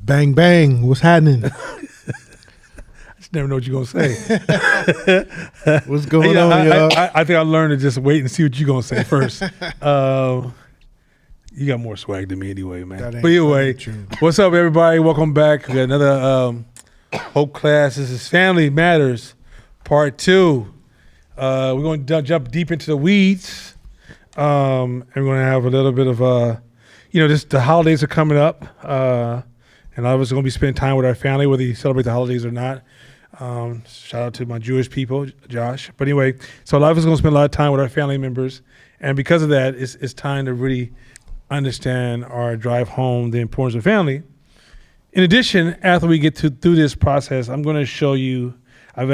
Bang, bang. What's happening? I just never know what you're going to say. What's going on, y'all? I think I learned to just wait and see what you're going to say first. You got more swag than me anyway, man. But anyway, what's up, everybody? Welcome back. We got another Hope class. This is Family Matters, Part 2. We're going to jump deep into the weeds. And we're going to have a little bit of, just the holidays are coming up. And I was going to be spending time with our family, whether you celebrate the holidays or not. Shout out to my Jewish people, Josh. But anyway, so a lot of us are going to spend a lot of time with our family members. And because of that, it's time to really understand or drive home the importance of family. In addition, after we get through this process, I'm going to show you, I'm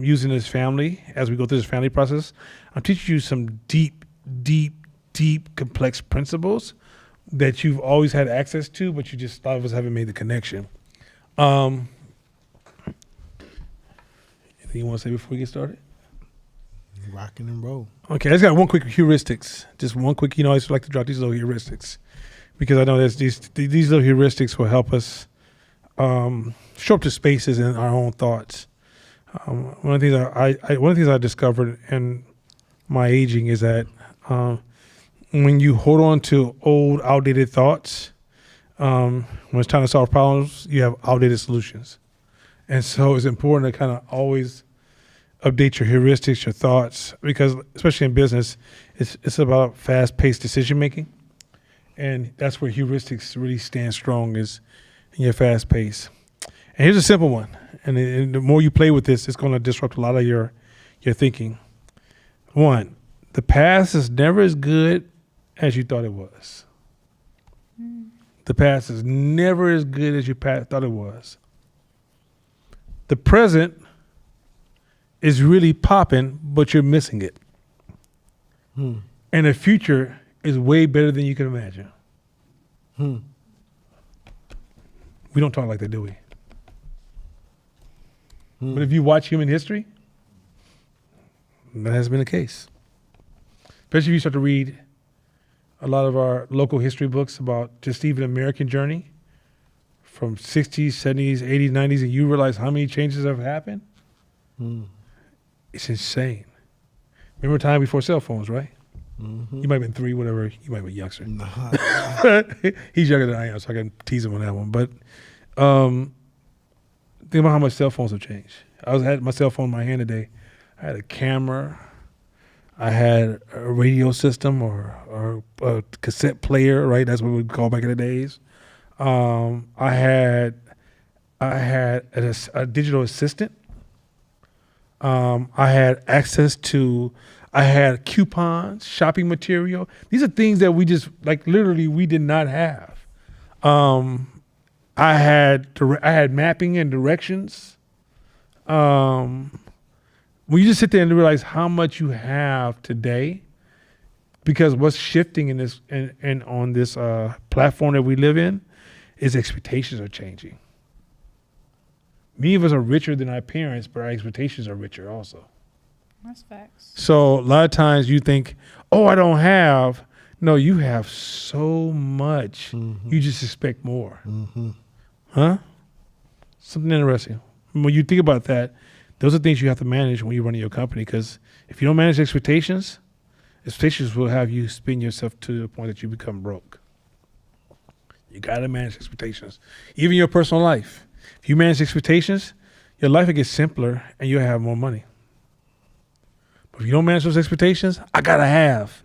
using this family as we go through this family process. I'm teaching you some deep, complex principles that you've always had access to, but a lot of us haven't made the connection. Anything you want to say before we get started? Rocking and roll. Okay, I just got one quick heuristics. Just one quick, I just like to drop these little heuristics because I know that these little heuristics will help us show up to spaces in our own thoughts. One of the things I discovered in my aging is that when you hold on to old, outdated thoughts, when it's time to solve problems, you have outdated solutions. And so it's important to kind of always update your heuristics, your thoughts, because especially in business, it's about fast-paced decision-making. And that's where heuristics really stand strong, is in your fast pace. And here's a simple one. And the more you play with this, it's going to disrupt a lot of your thinking. One, the past is never as good as you thought it was. The past is never as good as you thought it was. The present is really popping, but you're missing it. And the future is way better than you can imagine. We don't talk like that, do we? But if you watch human history, that has been the case. Especially if you start to read a lot of our local history books about just even American journey from 60s, 70s, 80s, 90s, and you realize how many changes have happened. It's insane. Remember a time before cell phones, right? You might have been 3, whatever. You might be youngster. He's younger than I am, so I can tease him on that one. But think about how much cell phones have changed. I had my cell phone in my hand today. I had a camera. I had a radio system or a cassette player, right? That's what we would call back in the days. I had a digital assistant. I had access to, I had coupons, shopping material. These are things that we just, literally we did not have. I had mapping and directions. When you just sit there and realize how much you have today, because what's shifting in this and on this platform that we live in is expectations are changing. Many of us are richer than our parents, but our expectations are richer also. That's facts. So a lot of times you think, oh, I don't have. No, you have so much. You just expect more. Huh? Something interesting. When you think about that, those are things you have to manage when you're running your company, because if you don't manage expectations will have you spin yourself to the point that you become broke. You got to manage expectations. Even your personal life. If you manage expectations, your life will get simpler and you'll have more money. But if you don't manage those expectations, I gotta have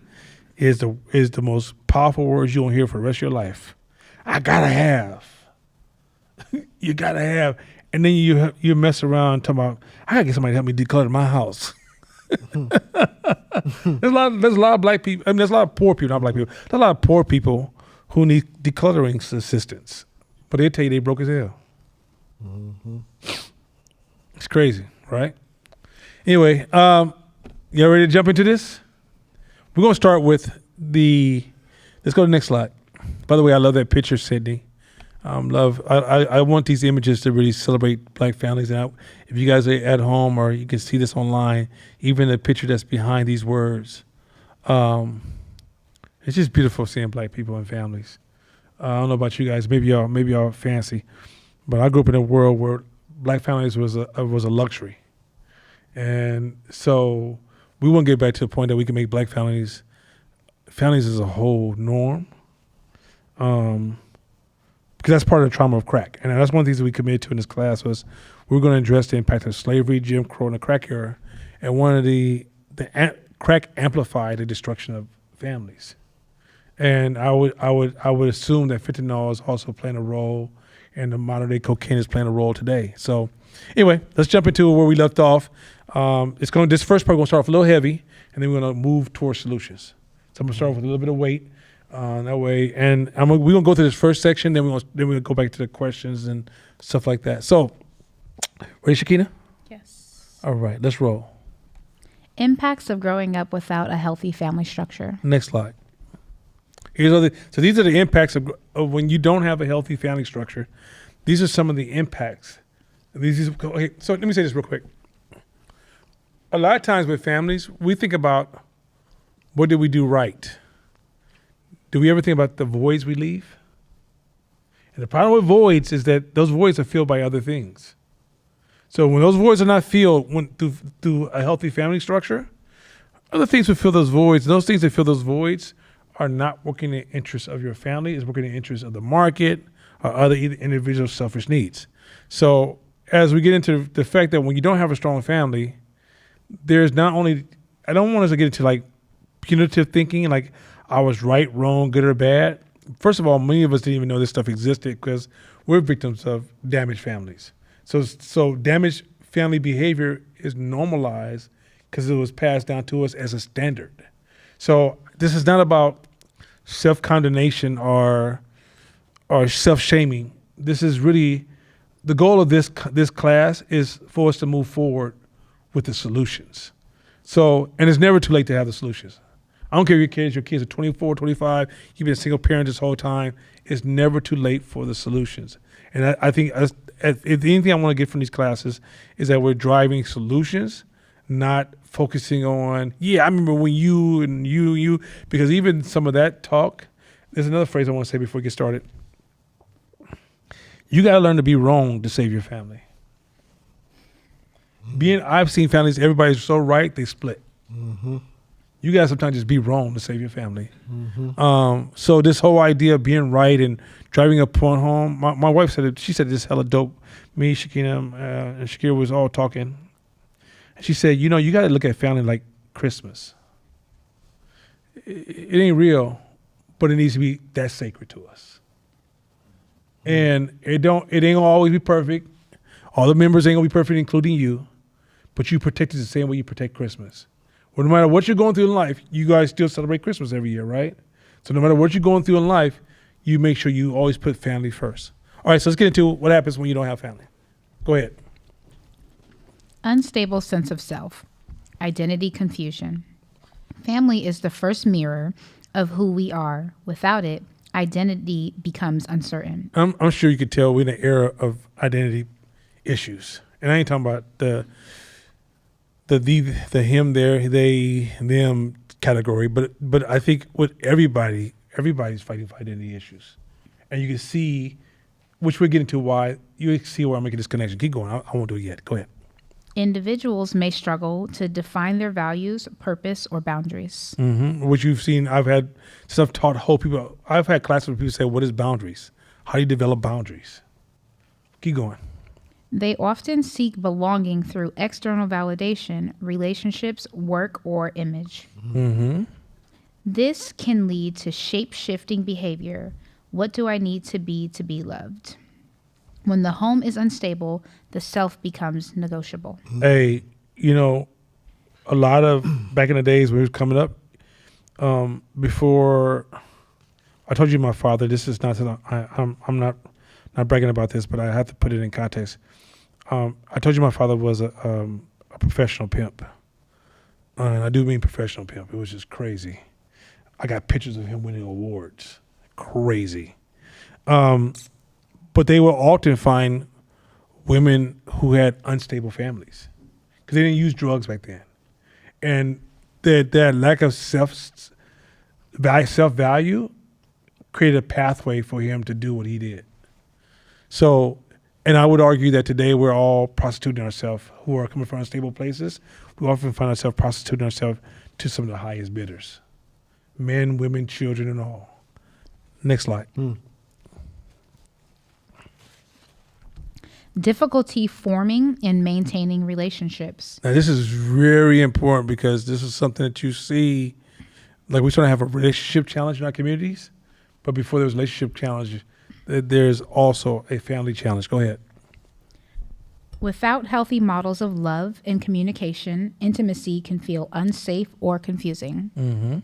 is the most powerful words you'll hear for the rest of your life. I gotta have. You gotta have. And then you mess around talking about, I gotta get somebody to help me declutter my house. There's a lot of black people. I mean, there's a lot of poor people, not black people. There's a lot of poor people who need decluttering assistance, but they tell you they broke as hell. It's crazy, right? Anyway, you ready to jump into this? We're gonna start with let's go to the next slide. By the way, I love that picture, Sydney. I want these images to really celebrate black families. And if you guys are at home or you can see this online, even the picture that's behind these words, it's just beautiful seeing black people and families. I don't know about you guys. Maybe y'all fancy, but I grew up in a world where black families was a luxury, and so we want to get back to the point that we can make black families as a whole norm, because that's part of the trauma of crack, and that's one of the things that we committed to in this class was we're going to address the impact of slavery, Jim Crow, and the crack era, and one of crack amplified the destruction of families. And I would assume that fentanyl is also playing a role, and the modern day cocaine is playing a role today. So, anyway, let's jump into where we left off. This first part we're gonna start off a little heavy, and then we're gonna move towards solutions. So I'm gonna start with a little bit of weight that way, and we're gonna go through this first section. Then we're gonna go back to the questions and stuff like that. So, ready, Shakina? Yes. All right, let's roll. Impacts of growing up without a healthy family structure. Next slide. So these are the impacts of when you don't have a healthy family structure. These are some of the impacts. Okay, so let me say this real quick. A lot of times with families, we think about what did we do right? Do we ever think about the voids we leave? And the problem with voids is that those voids are filled by other things. So when those voids are not filled through a healthy family structure, other things will fill those voids. Those things that fill those voids are not working in the interest of your family, it's working in the interest of the market or other individual selfish needs. So as we get into the fact that when you don't have a strong family, there's not only, I don't want us to get into like punitive thinking, like I was right, wrong, good or bad. First of all, many of us didn't even know this stuff existed because we're victims of damaged families. So damaged family behavior is normalized because it was passed down to us as a standard. So this is not about self-condemnation or self-shaming. This is really, the goal of this class is for us to move forward with the solutions. So, and it's never too late to have the solutions. I don't care if your kids are 24, 25, you've been a single parent this whole time. It's never too late for the solutions. And I think if anything I want to get from these classes is that we're driving solutions, not focusing on, I remember when you and you, because even some of that talk, there's another phrase I want to say before we get started. You got to learn to be wrong to save your family. I've seen families, everybody's so right, they split. Mm-hmm. You got to sometimes just be wrong to save your family. Mm-hmm. So this whole idea of being right and driving a point home, my wife said it, she said this hella dope. Me, Shakina, and Shakira was all talking. She said, you got to look at family like Christmas. It ain't real, but it needs to be that sacred to us. And it ain't gonna always be perfect. All the members ain't gonna be perfect, including you, but you protect it the same way you protect Christmas. Well, no matter what you're going through in life, you guys still celebrate Christmas every year, right? So no matter what you're going through in life, you make sure you always put family first. All right, so let's get into what happens when you don't have family. Go ahead. Unstable sense of self. Identity confusion. Family is the first mirror of who we are. Without it, identity becomes uncertain. I'm sure you could tell we're in an era of identity issues. And I ain't talking about the him, there, they, them category, but I think with everybody's fighting for identity issues. And you can see, which we're getting to why, you see where I'm making this connection. Keep going. I won't do it yet. Go ahead. Individuals may struggle to define their values, purpose, or boundaries. Mm-hmm. What you've seen, I've had stuff taught whole people. I've had classes where people say, what is boundaries? How do you develop boundaries? Keep going. They often seek belonging through external validation, relationships, work, or image. Mm-hmm. This can lead to shape-shifting behavior. What do I need to be loved? When the home is unstable, the self becomes negotiable. Hey, a lot of back in the days when it was coming up, before I told you my father, this is not, I'm not bragging about this, but I have to put it in context. I told you my father was a professional pimp. And I do mean professional pimp. It was just crazy. I got pictures of him winning awards. Crazy. But they will often find women who had unstable families because they didn't use drugs back then. And that lack of self-value created a pathway for him to do what he did. So, and I would argue that today we're all prostituting ourselves who are coming from unstable places. We often find ourselves prostituting ourselves to some of the highest bidders. Men, women, children, and all. Next slide. Difficulty forming and maintaining relationships. Now, this is very important because this is something that you see, like we're trying to have a relationship challenge in our communities, but before there's a relationship challenge, there's also a family challenge. Go ahead. Without healthy models of love and communication, intimacy can feel unsafe or confusing. Mm-hmm.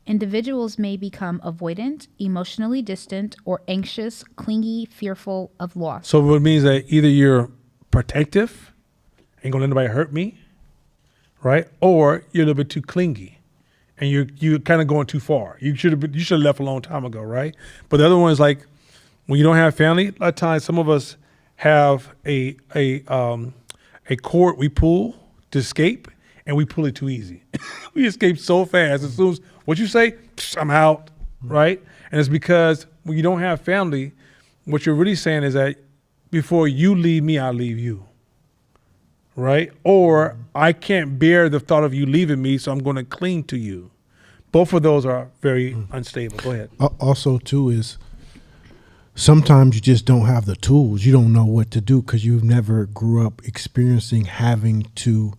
Individuals may become avoidant, emotionally distant, or anxious, clingy, fearful of loss. So it means that either you're protective, ain't gonna let anybody hurt me, right? Or you're a little bit too clingy, and you're kind of going too far. You should have left a long time ago, right? But the other one is like when you don't have family. A lot of times, some of us have a cord we pull to escape, and we pull it too easy. We escape so fast. As soon as what you say, I'm out, right? And it's because when you don't have family, what you're really saying is that before you leave me, I'll leave you, right? Or I can't bear the thought of you leaving me, so I'm going to cling to you. Both of those are very unstable. Go ahead. Also, too, is sometimes you just don't have the tools. You don't know what to do because you've never grew up experiencing having to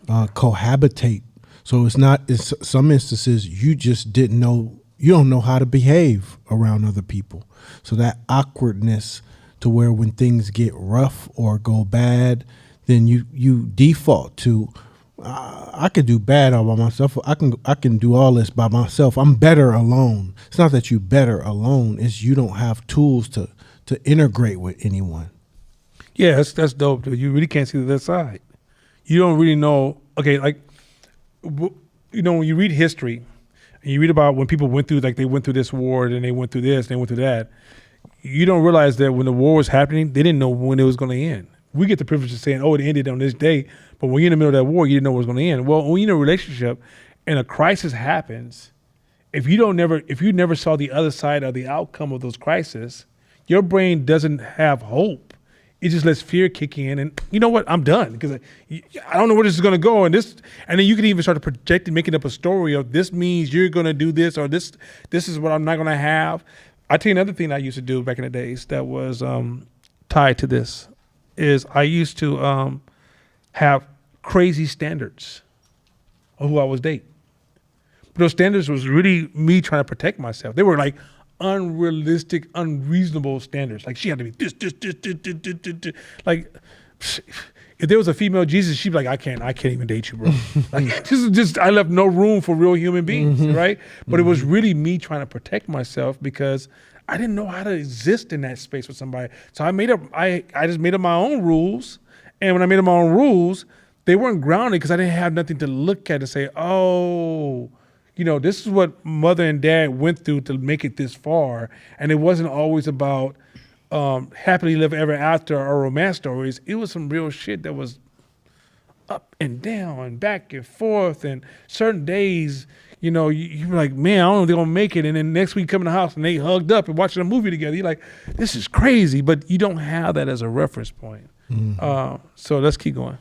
cohabitate. So it's some instances you just didn't know, you don't know how to behave around other people. So that awkwardness to where when things get rough or go bad, then you default to, I could do bad all by myself. I can do all this by myself. I'm better alone. It's not that you're better alone. It's you don't have tools to integrate with anyone. Yeah, that's dope, dude. You really can't see the other side. You don't really know. Okay, like, you know, when you read history and you read about when people went through, like they went through this war and they went through this and they went through that, you don't realize that when the war was happening, they didn't know when it was going to end. We get the privilege of saying, oh, it ended on this day, but when you're in the middle of that war, you didn't know it was going to end. Well, when you're in a relationship and a crisis happens, if you never saw the other side of the outcome of those crises, your brain doesn't have hope. It just lets fear kick in, and you know what? I'm done because I don't know where this is going to go. And then you can even start to project making up a story of this means you're going to do this, or this is what I'm not going to have. I tell you another thing I used to do back in the days that was tied to this is I used to have crazy standards of who I was dating. But those standards was really me trying to protect myself. They were like unrealistic, unreasonable standards. Like she had to be this. Like if there was a female Jesus, she'd be like, I can't even date you, bro. Like just I left no room for real human beings, right? But it was really me trying to protect myself because I didn't know how to exist in that space with somebody. So I just made up my own rules. And when I made up my own rules, they weren't grounded because I didn't have nothing to look at and say, oh, you know, this is what mother and dad went through to make it this far. And it wasn't always about happily live ever after or romance stories. It was some real shit that was up and down and back and forth. And certain days, you know, you're like, man, I don't know if they're going to make it. And then next week you come in the house and they hugged up and watching a movie together. You're like, this is crazy. But you don't have that as a reference point. So let's keep going.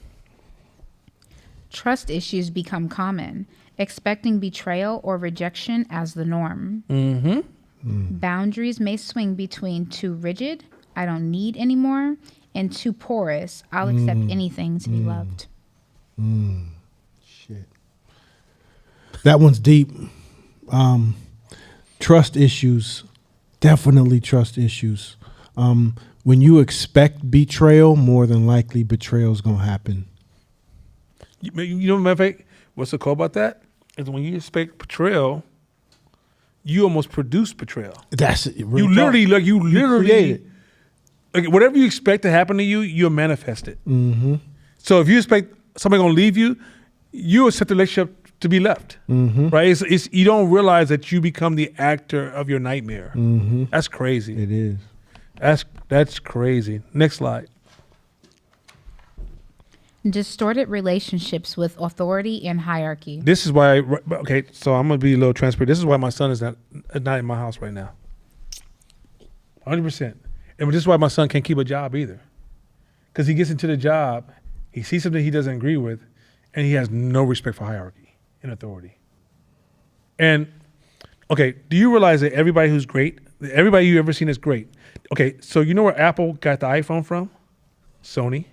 Trust issues become common, expecting betrayal or rejection as the norm. Boundaries may swing between too rigid, I don't need anymore, and too porous, I'll accept anything to be loved. Shit. That one's deep. Trust issues, definitely trust issues. When you expect betrayal, more than likely betrayal is going to happen. You know, matter of fact, what's the call about that? Is when you expect betrayal, you almost produce betrayal. That's it. You literally, like whatever you expect to happen to you, you'll manifest it. So if you expect somebody gonna leave you, you accept the relationship to be left, right? It's you don't realize that you become the actor of your nightmare. That's crazy. It is. That's crazy. Next slide. Distorted relationships with authority and hierarchy. This is why. Okay, so I'm gonna be a little transparent. This is why my son is not in my house right now. 100%. And this is why my son can't keep a job either. Because he gets into the job, he sees something he doesn't agree with, and he has no respect for hierarchy and authority. And, okay, do you realize that everybody who's great, everybody you've ever seen is great? Okay, so you know where Apple got the iPhone from? Sony.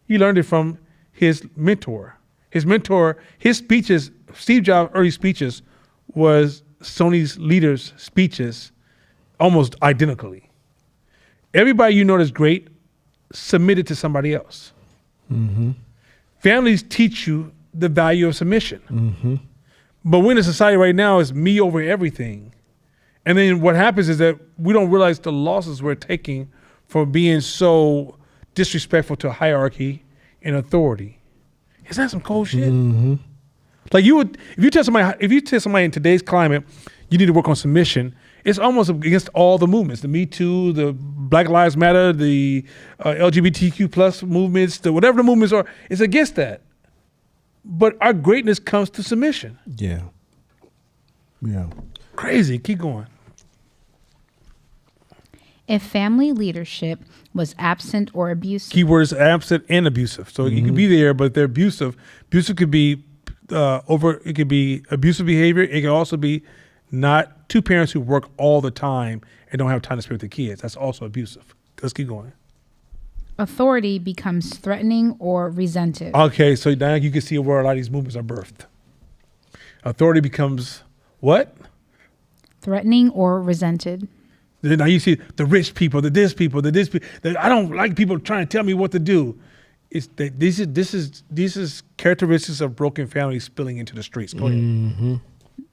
He learned it from his mentor. His speeches, Steve Jobs' early speeches was Sony's leaders' speeches almost identically. Everybody you know that's great submitted to somebody else. Mm-hmm. Families teach you the value of submission. Mm-hmm. But we're in a society right now is me over everything. And then what happens is that we don't realize the losses we're taking for being so disrespectful to hierarchy and authority. Isn't that some cold shit? Mm-hmm. Like if you tell somebody in today's climate, you need to work on submission, it's almost against all the movements, the Me Too, the Black Lives Matter, the LGBTQ plus movements, whatever the movements are, it's against that. But our greatness comes to submission. Yeah. Yeah. Crazy. Keep going. If family leadership was absent or abusive. Keyword is absent and abusive. So you could be there, but they're abusive. Abusive could be it could be abusive behavior. It could also be not two parents who work all the time and don't have time to spend with the kids. That's also abusive. Let's keep going. Authority becomes threatening or resented. Okay, so now you can see where a lot of these movements are birthed. Authority becomes what? Threatening or resented. Now you see the rich people, the this people, the this people. I don't like people trying to tell me what to do. It's that this is characteristics of broken families spilling into the streets. Go ahead. Mm-hmm.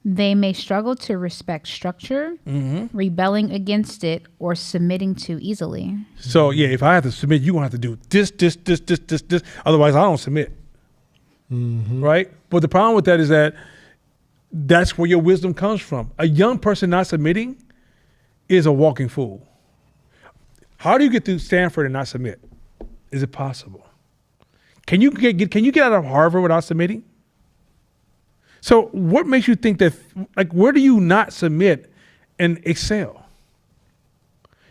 They may struggle to respect structure, rebelling against it, or submitting too easily. So yeah, if I have to submit, you're gonna have to do this. Otherwise, I don't submit. Mm-hmm. Right? But the problem with that is that that's where your wisdom comes from. A young person not submitting is a walking fool. How do you get through Stanford and not submit? Is it possible? Can you get out of Harvard without submitting? So what makes you think that, like, where do you not submit and excel?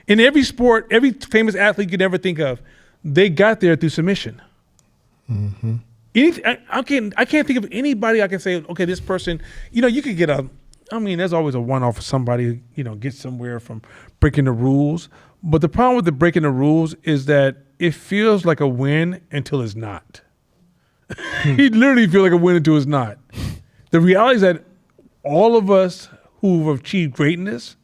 In every sport, every famous athlete you could ever think of, they got there through submission. Mm-hmm. I can't think of anybody I can say, okay, this person, you could get there's always a one-off for somebody, gets somewhere from breaking the rules. But the problem with the breaking the rules is that it feels like a win until it's not. He literally feels like a win until it's not. The reality is that all of us who've achieved greatness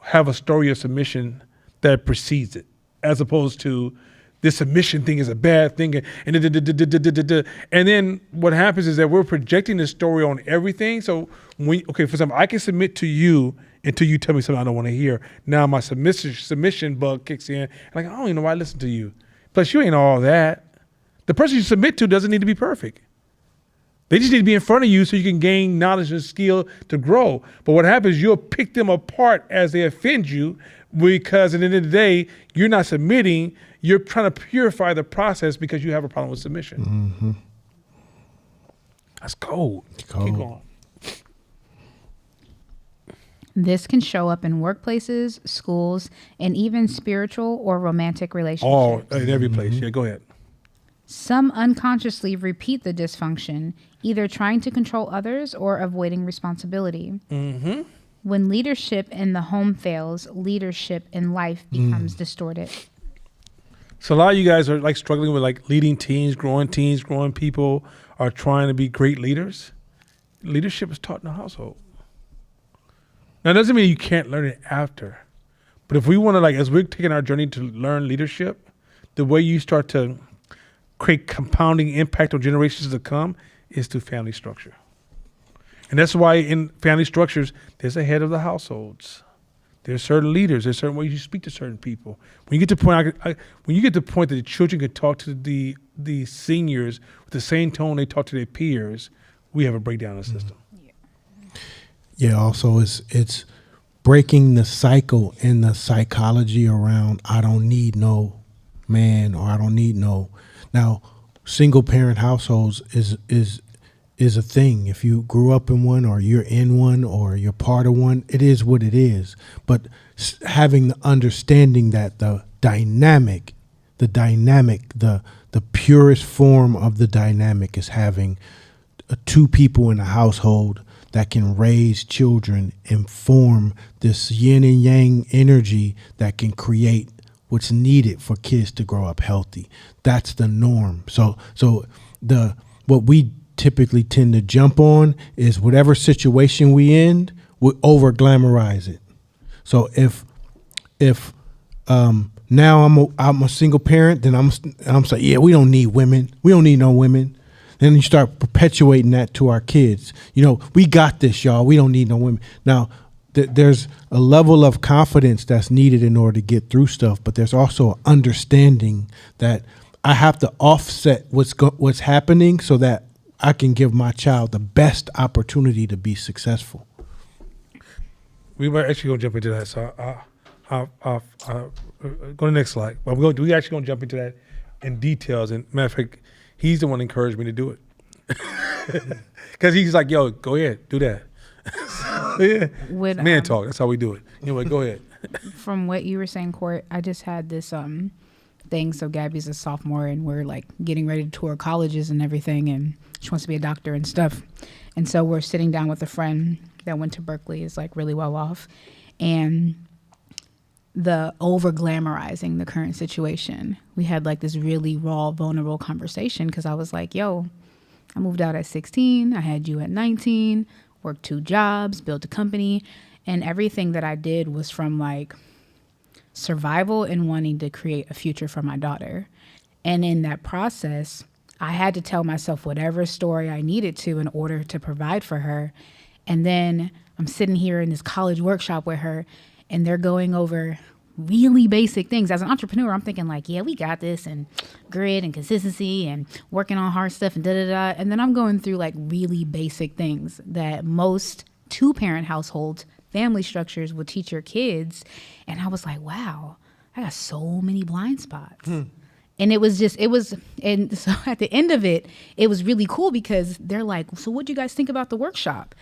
have a story of submission that precedes it, as opposed to this submission thing is a bad thing. And then what happens is that we're projecting this story on everything. So for example, I can submit to you until you tell me something I don't want to hear. Now my submission bug kicks in. Like, I don't even know why I listen to you. Plus, you ain't all that. The person you submit to doesn't need to be perfect. They just need to be in front of you so you can gain knowledge and skill to grow. But what happens, you'll pick them apart as they offend you, because at the end of the day, you're not submitting. You're trying to purify the process because you have a problem with submission. Mm-hmm. That's cold. Keep going. This can show up in workplaces, schools, and even spiritual or romantic relationships. Oh, in every place. Yeah, go ahead. Some unconsciously repeat the dysfunction, either trying to control others or avoiding responsibility. Mm-hmm. When leadership in the home fails, leadership in life becomes distorted. So a lot of you guys are like struggling with like leading teams, growing people, are trying to be great leaders. Leadership is taught in the household. Now, it doesn't mean you can't learn it after. But if we want to, like, as we're taking our journey to learn leadership, the way you start to create compounding impact on generations to come is through family structure. And that's why in family structures, there's a head of the households. There's certain leaders. There's certain ways you speak to certain people. When you get to the point that the children can talk to the seniors with the same tone they talk to their peers, we have a breakdown in the system. Yeah, also it's breaking the cycle and the psychology around I don't need no man or I don't need no. Now, single parent households is a thing. If you grew up in one or you're in one or you're part of one, it is what it is. But having the understanding that the purest form of the dynamic is having two people in a household that can raise children and form this yin and yang energy that can create what's needed for kids to grow up healthy. That's the norm. So what we typically tend to jump on is whatever situation we in, we over glamorize it. So if now I'm a single parent, then I'm saying, yeah, we don't need women. We don't need no women. Then you start perpetuating that to our kids. We got this, y'all. We don't need no women. Now, there's a level of confidence that's needed in order to get through stuff, but there's also an understanding that I have to offset what's happening so that I can give my child the best opportunity to be successful. We might actually going to jump into that. So I'll go to the next slide. But we actually going to jump into that in details. And matter of fact, he's the one who encouraged me to do it. Because he's like, yo, go ahead, do that. Yeah. Man talk. That's how we do it. Anyway, go ahead. From what you were saying, Court, I just had this thing. So Gabby's a sophomore, and we're like getting ready to tour colleges and everything, and she wants to be a doctor and stuff. And so we're sitting down with a friend that went to Berkeley, is like really well off, and the over glamorizing the current situation. We had like this really raw, vulnerable conversation because I was like, yo, I moved out at 16. I had you at 19, worked 2 jobs, built a company, and everything that I did was from like survival and wanting to create a future for my daughter. And in that process, I had to tell myself whatever story I needed to in order to provide for her. And then I'm sitting here in this college workshop with her, and they're going over really basic things. As an entrepreneur, I'm thinking like, yeah, we got this, and grit and consistency and working on hard stuff and da-da-da. And then I'm going through like really basic things that most 2-parent households, family structures would teach your kids. And I was like, wow, I got so many blind spots. And and so at the end of it, it was really cool because they're like, so what'd you guys think about the workshop?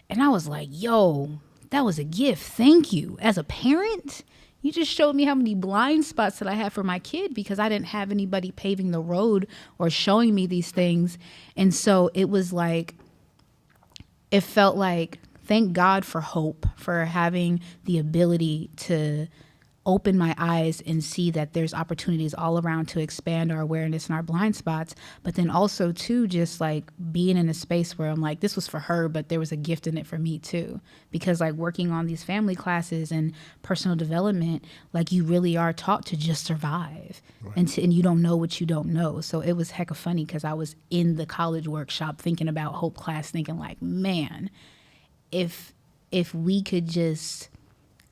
And I was like, yo, that was a gift. Thank you. As a parent, you just showed me how many blind spots that I have for my kid because I didn't have anybody paving the road or showing me these things. And so it was like, it felt like, thank God for hope, for having the ability to open my eyes and see that there's opportunities all around to expand our awareness and our blind spots. But then also too, just like being in a space where I'm like, this was for her, but there was a gift in it for me too. Because like working on these family classes and personal development, like you really are taught to just survive. Right. And you don't know what you don't know. So it was hecka funny because I was in the college workshop thinking about Hope class, thinking like, man, if we could just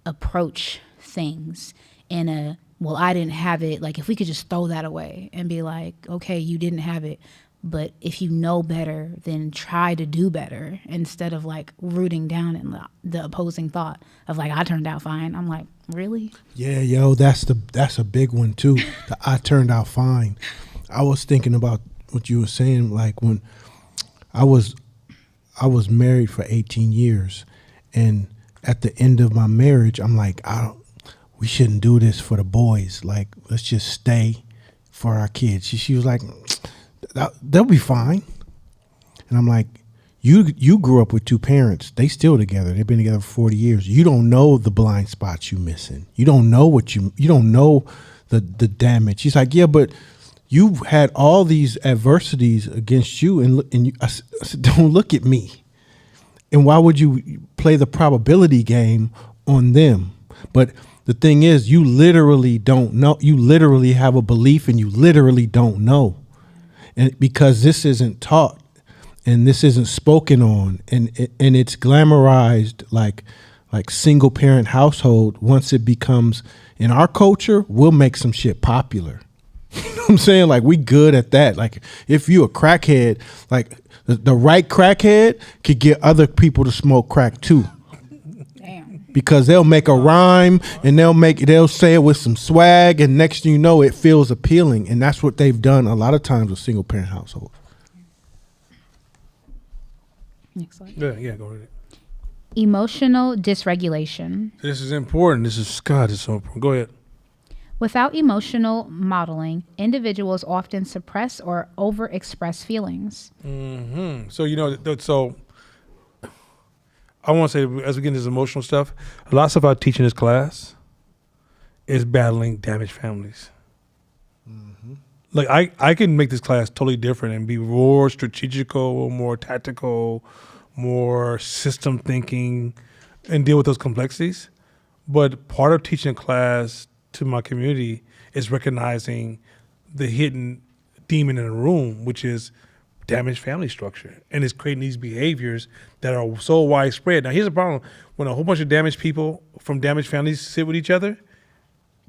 approach things in a, well, I didn't have it, like if we could just throw that away and be like, okay, you didn't have it, but if you know better, then try to do better instead of like rooting down in the opposing thought of like, I turned out fine. I'm like, really? Yeah, yo, that's a big one too. The I turned out fine. I was thinking about what you were saying, like when I was married for 18 years, and at the end of my marriage, I'm like, we shouldn't do this for the boys. Like, let's just stay for our kids. She was like, they'll be fine. And I'm like, you grew up with 2 parents. They still together. They've been together for 40 years. You don't know the blind spots you missing. You don't know you don't know the damage. She's like, yeah, but you had all these adversities against you, and I said, don't look at me. And why would you play the probability game on them? But the thing is, you literally don't know. You literally have a belief, and you literally don't know. And because this isn't taught, and this isn't spoken on, and it's glamorized like single parent household. Once it becomes in our culture, we'll make some shit popular. You know what I'm saying? Like, we good at that. Like, if you a crackhead, like the right crackhead could get other people to smoke crack too. Damn. Because they'll make a rhyme and they'll say it with some swag, and next thing you know, it feels appealing. And that's what they've done a lot of times with single parent households. Next slide. Yeah, go ahead. Emotional dysregulation. This is important. This is so important. Go ahead. Without emotional modeling, individuals often suppress or overexpress feelings. So so I want to say, as we get into this emotional stuff, a lot of stuff I teach in this class is battling damaged families. Like I can make this class totally different and be more strategical, more tactical, more system thinking, and deal with those complexities. But part of teaching a class to my community is recognizing the hidden demon in the room, which is damaged family structure, and it's creating these behaviors that are so widespread. Now, here's the problem: when a whole bunch of damaged people from damaged families sit with each other,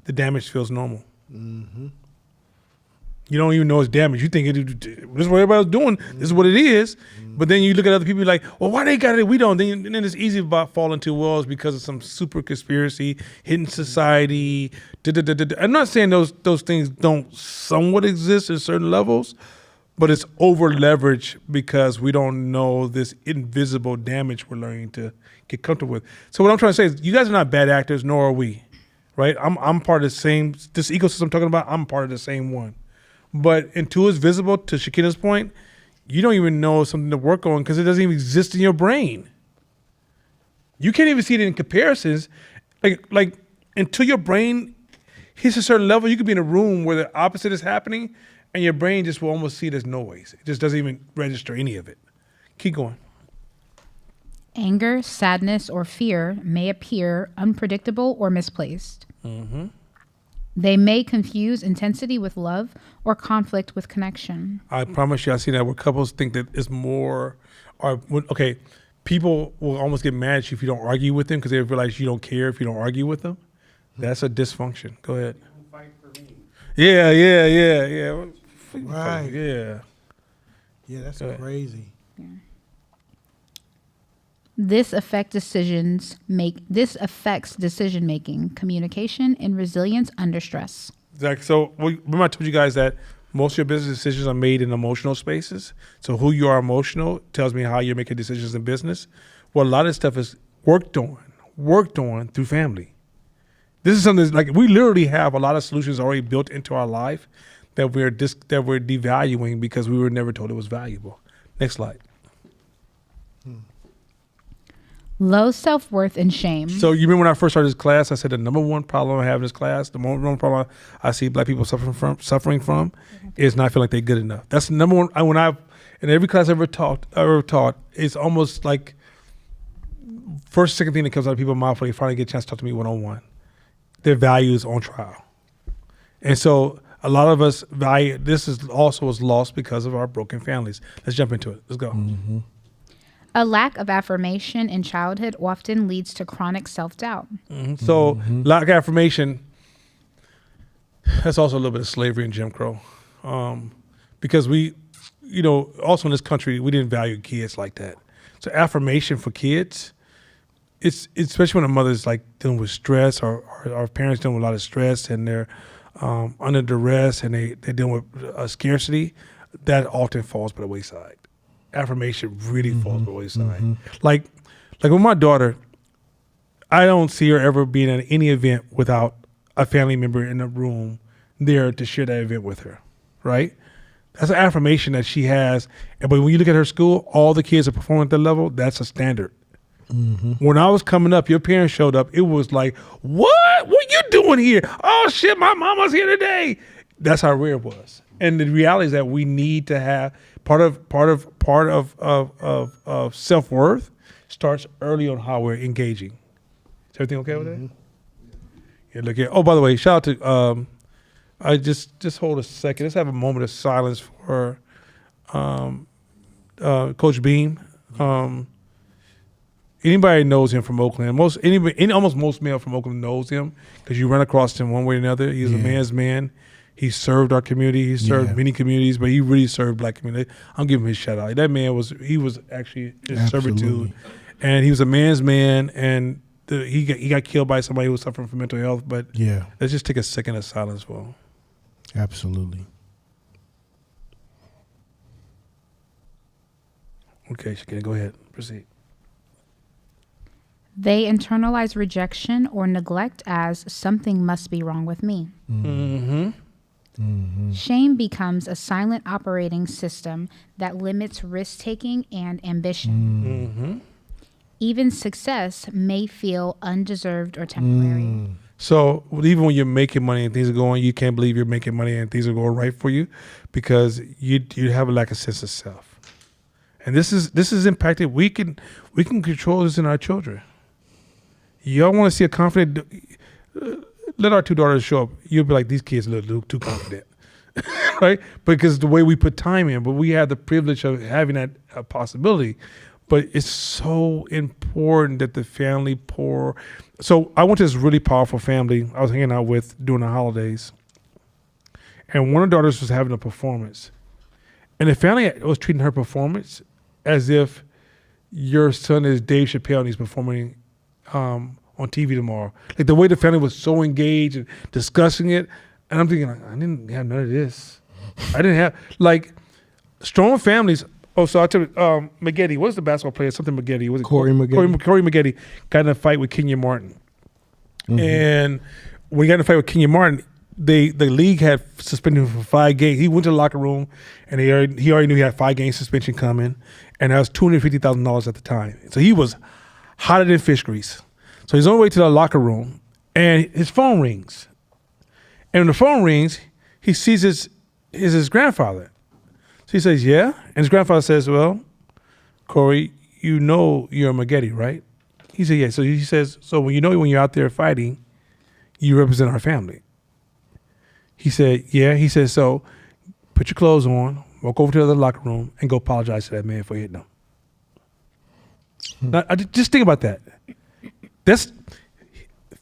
the damage feels normal. You don't even know it's damage. You think this is what everybody's doing. This is what it is. But then you look at other people like, well, why they got it? We don't. Then it's easy to fall into walls because of some super conspiracy, hidden society. I'm not saying those things don't somewhat exist at certain levels, but it's over leveraged because we don't know this invisible damage we're learning to get comfortable with. So what I'm trying to say is, you guys are not bad actors, nor are we, right? I'm part of the same, this ecosystem I'm talking about, I'm part of the same one. But until it's visible, to Shakina's point, you don't even know something to work on because it doesn't even exist in your brain. You can't even see it in comparisons. Like until your brain hits a certain level, you could be in a room where the opposite is happening and your brain just will almost see it as noise. It just doesn't even register any of it. Keep going. Anger, sadness, or fear may appear unpredictable or misplaced. They may confuse intensity with love or conflict with connection. I promise you, I see that where couples think that it's more, people will almost get mad at you if you don't argue with them because they realize you don't care if you don't argue with them. That's a dysfunction. Go ahead. Fight for me. Yeah. Right. Yeah. Yeah, that's Go ahead. crazy. This affects decision making, communication, and resilience under stress. Zach, so remember I told you guys that most of your business decisions are made in emotional spaces. So who you are emotional tells me how you're making decisions in business. Well, a lot of this stuff is worked on through family. This is something that's like we literally have a lot of solutions already built into our life that we're devaluing because we were never told it was valuable. Next slide. Low self-worth and shame. So you remember when I first started this class, I said the number one problem I have in this class, the number one problem I see black people suffering from is not feeling like they're good enough. That's the number one. In every class I ever taught, it's almost like second thing that comes out of people's mouth when they finally get a chance to talk to me one-on-one. Their value is on trial. And so a lot of us this is also was lost because of our broken families. Let's jump into it. Let's go. A lack of affirmation in childhood often leads to chronic self-doubt. So lack of affirmation, that's also a little bit of slavery and Jim Crow. Because we, also in this country, we didn't value kids like that. So affirmation for kids, it's especially when a mother's like dealing with stress or our parents dealing with a lot of stress and they're under duress and they're dealing with scarcity, that often falls by the wayside. Affirmation really falls by the wayside. Like with my daughter, I don't see her ever being at any event without a family member in the room there to share that event with her, right? That's an affirmation that she has. But when you look at her school, all the kids are performing at that level. That's a standard. When I was coming up, your parents showed up. It was like, what? What you doing here? Oh shit, my mama's here today. That's how rare it was. And the reality is that we need to have part of self-worth starts early on how we're engaging. Is everything okay with that? Yeah, look here. Oh, by the way, shout out to I just hold a second. Let's have a moment of silence for Coach Beam. Anybody knows him from Oakland. Almost most male from Oakland knows him because you run across him one way or another. He's a man's man. He served our community. He served many communities, but he really served black community. I'll give him his shout out. That man was actually in servitude, and he was a man's man. And he got killed by somebody who was suffering from mental health. But let's just take a second of silence for him. Absolutely. Okay, Shakira, go ahead. Proceed. They internalize rejection or neglect as something must be wrong with me. Shame becomes a silent operating system that limits risk-taking and ambition. Even success may feel undeserved or temporary. So even when you're making money and things are going, you can't believe you're making money and things are going right for you because you have a lack of sense of self. And this is impacted. We can control this in our children. Y'all want to see a confident? Let our two daughters show up. You'll be like, these kids look too confident, right? Because the way we put time in, but we have the privilege of having that possibility. But it's so important that the family pour. So I went to this really powerful family I was hanging out with during the holidays. And one of the daughters was having a performance. And the family was treating her performance as if your son is Dave Chappelle and he's performing on TV tomorrow. Like the way the family was so engaged and discussing it. And I'm thinking, like, I didn't have none of this. I didn't have, like, strong families. Oh, so I tell you, Maggette, what's the basketball player? Something Maggette. Was it Corey Maggette. Corey Maggette got in a fight with Kenya Martin. And when he got in a fight with Kenya Martin, the league had suspended him for 5 games. He went to the locker room, and he already knew he had 5-game suspension coming, and that was $250,000 at the time. So he was hotter than fish grease. So he's on the way to the locker room, and his phone rings. And when the phone rings, he sees his grandfather. So he says, yeah. And his grandfather says, well, Corey, you know you're a Maggette, right? He said, yeah. So he says, so when you're out there fighting, you represent our family. He said, yeah. He said, so put your clothes on, walk over to the other locker room, and go apologize to that man for hitting him. Now, just think about that.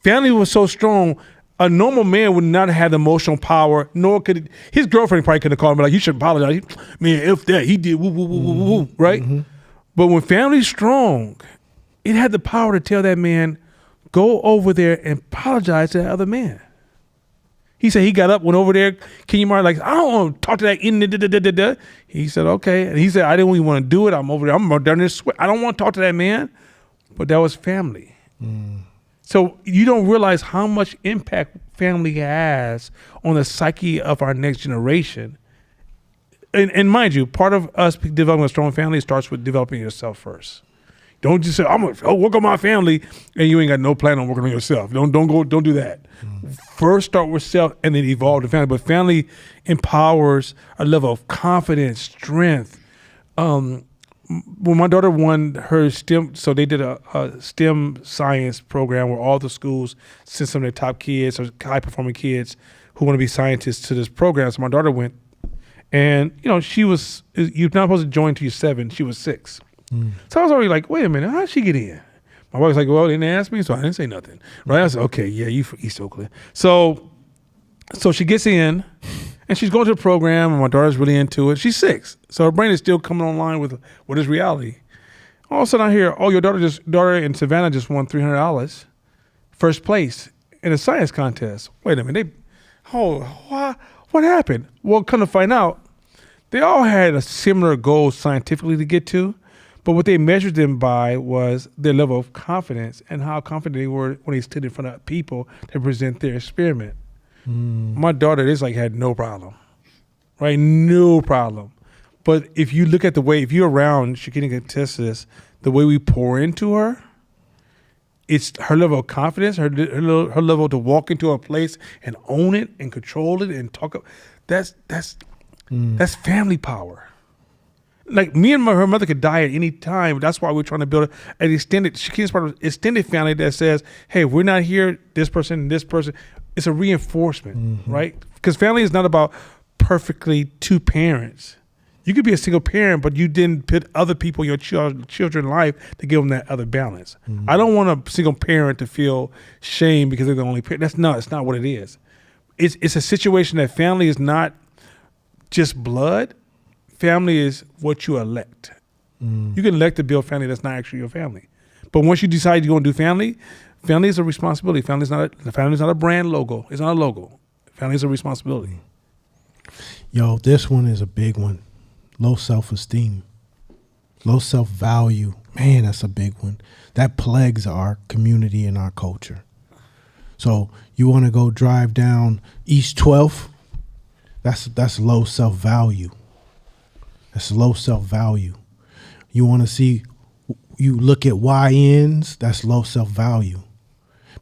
Family was so strong. A normal man would not have the emotional power, nor could his girlfriend probably couldn't have called him like, you should apologize. Man, if that, he did woo, woo, woo, woo, woo, right? But when family's strong, it had the power to tell that man, go over there and apologize to that other man. He said he got up, went over there. Kenya Martin like, I don't want to talk to that. He said, okay. And he said, I didn't even want to do it. I'm over there. I'm down there sweat. I don't want to talk to that man. But that was family. So you don't realize how much impact family has on the psyche of our next generation. And mind you, part of us developing a strong family starts with developing yourself first. Don't just say, I'm gonna work on my family, and you ain't got no plan on working on yourself. Don't do that. First start with self and then evolve the family. But family empowers a level of confidence, strength. When my daughter won her STEM, so they did a STEM science program where all the schools sent some of their top kids or high performing kids who want to be scientists to this program. So my daughter went, and you're not supposed to join till you're 7. She was 6. So I was already like, wait a minute, how did she get in? My wife was like, well, they didn't ask me, so I didn't say nothing. Right? I said, okay, yeah, you from East Oakland. So she gets in, and she's going to the program, and my daughter's really into it. She's 6, so her brain is still coming online with what is reality. All of a sudden I hear, your daughter in Savannah just won $300, first place in a science contest. Wait a minute, what happened? Well, come to find out, they all had a similar goal scientifically to get to, but what they measured them by was their level of confidence and how confident they were when they stood in front of people to present their experiment. My daughter, had no problem, right? No problem. But if you look at the way, if you're around, she can attest to this, the way we pour into her, it's her level of confidence, her level to walk into a place and own it and control it and talk. That's family power. Like me and her mother could die at any time. That's why we're trying to build an extended. She's part of an extended family that says, "Hey, we're not here. This person and this person." It's a reinforcement, right? Because family is not about perfectly 2 parents. You could be a single parent, but you didn't put other people in your children's life to give them that other balance. I don't want a single parent to feel shame because they're the only parent. It's not what it is. It's a situation that family is not just blood. Family is what you elect. You can elect to build family that's not actually your family. But once you decide you're going to do family is a responsibility. Family is not a brand logo. It's not a logo. Family is a responsibility. Yo, this one is a big one. Low self-esteem, low self-value. Man, that's a big one. That plagues our community and our culture. So you want to go drive down East 12th? That's low self-value. That's low self-value. You want to see, you look at YNs, that's low self-value.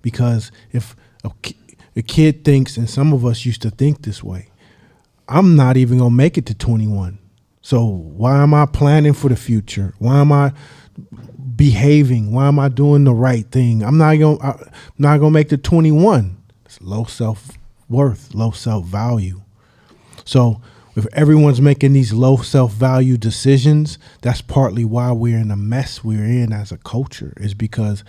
Because if a kid thinks, and some of us used to think this way, I'm not even going to make it to 21. So why am I planning for the future? Why am I behaving? Why am I doing the right thing? I'm not gonna make the 21. It's low self-worth, low self-value. So if everyone's making these low self-value decisions, that's partly why we're in the mess we're in as a culture, is because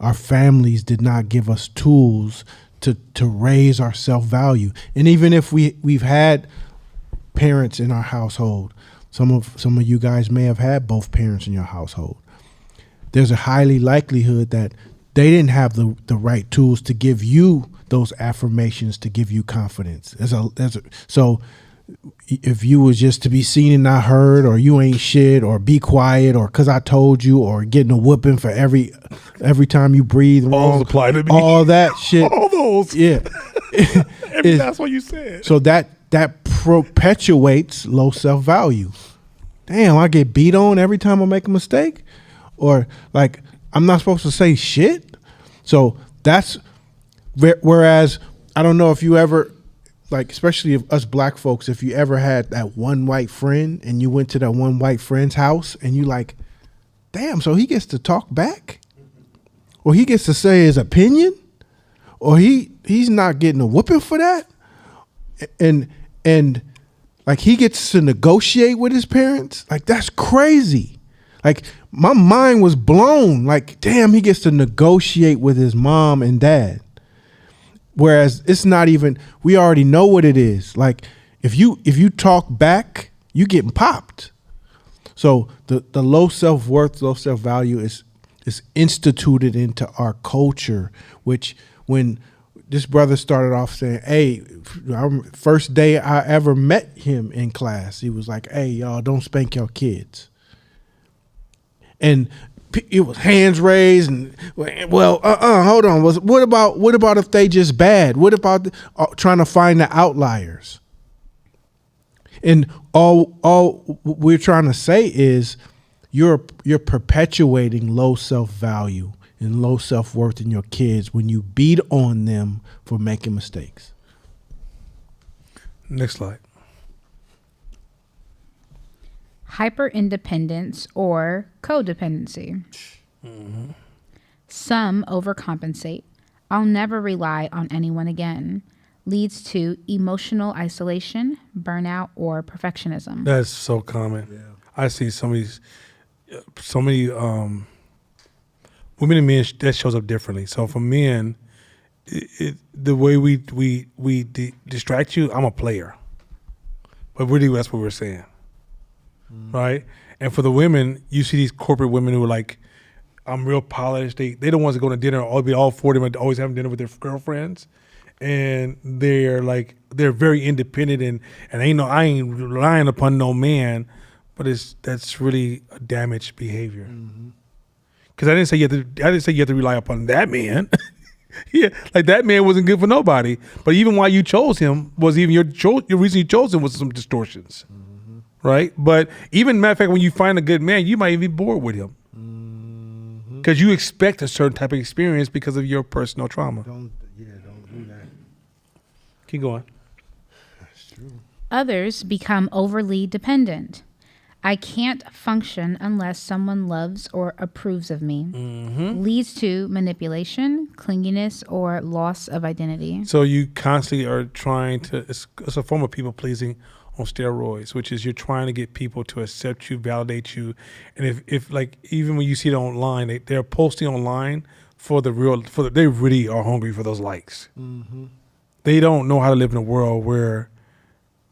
our families did not give us tools to raise our self-value. And even if we've had parents in our household, some of you guys may have had both parents in your household, there's a highly likelihood that they didn't have the right tools to give you those affirmations, to give you confidence. So if you was just to be seen and not heard, or you ain't shit, or be quiet, or cause I told you, or getting a whooping for every time you breathe wrong, apply to me. all that shit, All those. yeah. That's what you said. So that perpetuates low self-value. Damn, I get beat on every time I make a mistake, or like I'm not supposed to say shit. So that's whereas I don't know if you ever, like, especially if us black folks, if you ever had that one white friend and you went to that one white friend's house and you like, damn, so he gets to talk back, or he gets to say his opinion, or he's not getting a whooping for that, and like he gets to negotiate with his parents. Like, that's crazy. Like, my mind was blown. Like, damn, he gets to negotiate with his mom and dad. Whereas it's not even, we already know what it is. Like, if you talk back, you getting popped. So the low self-worth, low self-value is instituted into our culture, which when this brother started off saying, hey, first day I ever met him in class, he was like, hey, y'all, don't spank your kids. And it was hands raised, and well, hold on. What about if they just bad? What about trying to find the outliers? And all we're trying to say is you're perpetuating low self-value and low self-worth in your kids when you beat on them for making mistakes. Next slide. Hyper-independence or codependency. Mm-hmm. Some overcompensate. I'll never rely on anyone again. Leads to emotional isolation, burnout, or perfectionism. That's so common. Yeah. I see so many women and men that shows up differently. So for men, the way we distract you, I'm a player. But really, that's what we're saying. Right? And for the women, you see these corporate women who are like, I'm real polished. They the ones that go to dinner, all four of them are always having dinner with their girlfriends. And they're very independent and I ain't relying upon no man, but that's really a damaged behavior. Because I didn't say you have to rely upon that man. Yeah, like that man wasn't good for nobody. But even why you chose him was even your reason you chose him was some distortions. Right? But even, matter of fact, when you find a good man, you might even be bored with him. Because you expect a certain type of experience because of your personal trauma. Don't do that. Keep going. That's true. Others become overly dependent. I can't function unless someone loves or approves of me. Leads to manipulation, clinginess, or loss of identity. So you constantly are trying to, it's a form of people pleasing on steroids, which is you're trying to get people to accept you, validate you. And if like, even when you see it online, they're posting online they really are hungry for those likes. They don't know how to live in a world where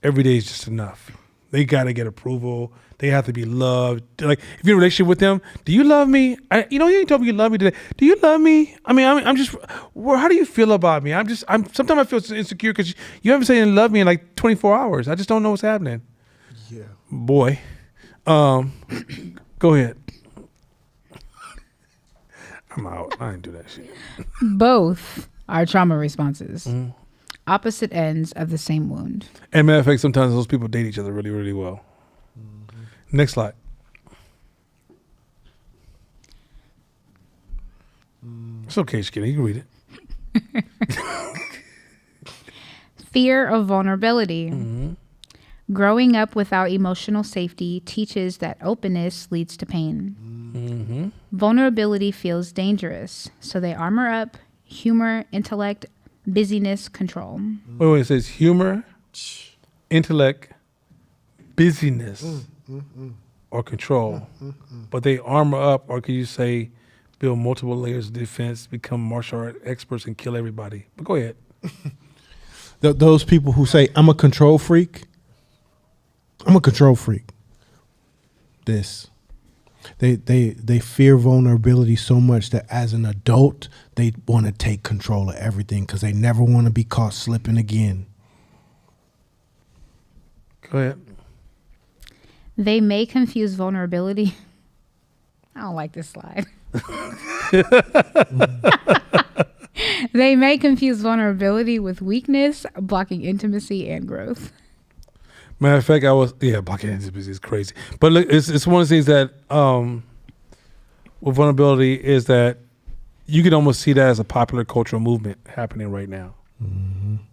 every day is just enough. They got to get approval. They have to be loved. Like, if you're in a relationship with them, do you love me? You ain't told me you love me today. Do you love me? I'm just, how do you feel about me? Sometimes I feel insecure because you haven't said you love me in like 24 hours. I just don't know what's happening. Yeah. Boy. Go ahead. I'm out. I ain't do that shit. Both are trauma responses. Opposite ends of the same wound. And matter of fact, sometimes those people date each other really, really well. Next slide. It's okay, Skinny. You can read it. Fear of vulnerability. Growing up without emotional safety teaches that openness leads to pain. Vulnerability feels dangerous, so they armor up humor, intellect, busyness, control. Wait, it says humor, intellect, busyness, or control. But they armor up, or can you say build multiple layers of defense, become martial art experts, and kill everybody? But go ahead. Those people who say, I'm a control freak. I'm a control freak. They fear vulnerability so much that as an adult, they want to take control of everything because they never want to be caught slipping again. Go ahead. They may confuse vulnerability. I don't like this slide. They may confuse vulnerability with weakness, blocking intimacy and growth. Matter of fact, blocking intimacy is crazy. But look, it's one of the things that with vulnerability is that you can almost see that as a popular cultural movement happening right now.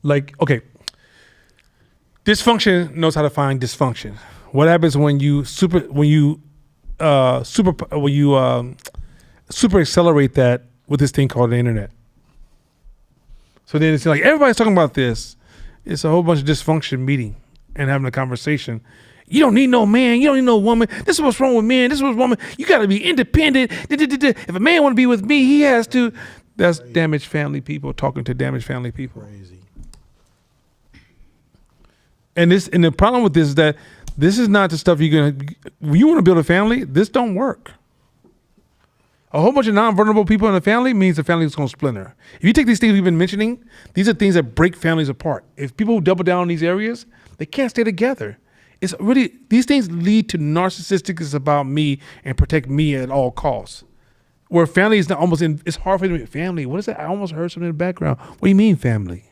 Like, okay, dysfunction knows how to find dysfunction. What happens when you super accelerate that with this thing called the internet? So then it's like everybody's talking about this. It's a whole bunch of dysfunction meeting and having a conversation. You don't need no man. You don't need no woman. This is what's wrong with men. This is what's wrong with you. Got to be independent. If a man want to be with me, he has to. That's damaged family people talking to damaged family people. Crazy. And the problem with this is that this is not the stuff when you want to build a family, this don't work. A whole bunch of non-vulnerable people in a family means the family is going to splinter. If you take these things we've been mentioning, these are things that break families apart. If people double down on these areas, they can't stay together. It's really, these things lead to narcissistic, it's about me and protect me at all costs. Where family is not it's hard for them to family. What is that? I almost heard something in the background. What do you mean family?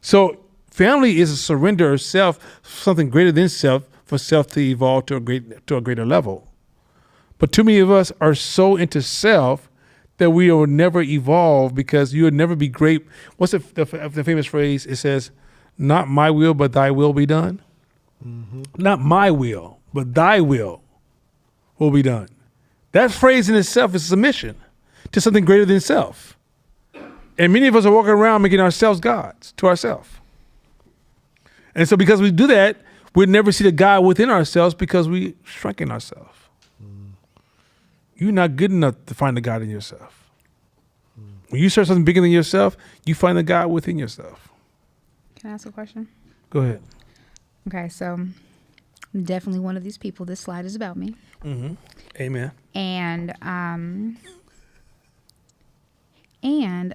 So family is a surrender of self, something greater than self, for self to evolve to a greater level. But too many of us are so into self that we will never evolve because you would never be great. What's the famous phrase? It says, not my will, but thy will be done. Not my will, but thy will be done. That phrase in itself is submission to something greater than self. And many of us are walking around making ourselves gods to ourselves. And so because we do that, we'd never see the God within ourselves because we shrunken ourselves. You're not good enough to find the God in yourself. When you start something bigger than yourself, you find the God within yourself. Can I ask a question? Go ahead. Okay, so I'm definitely one of these people. This slide is about me. Amen. And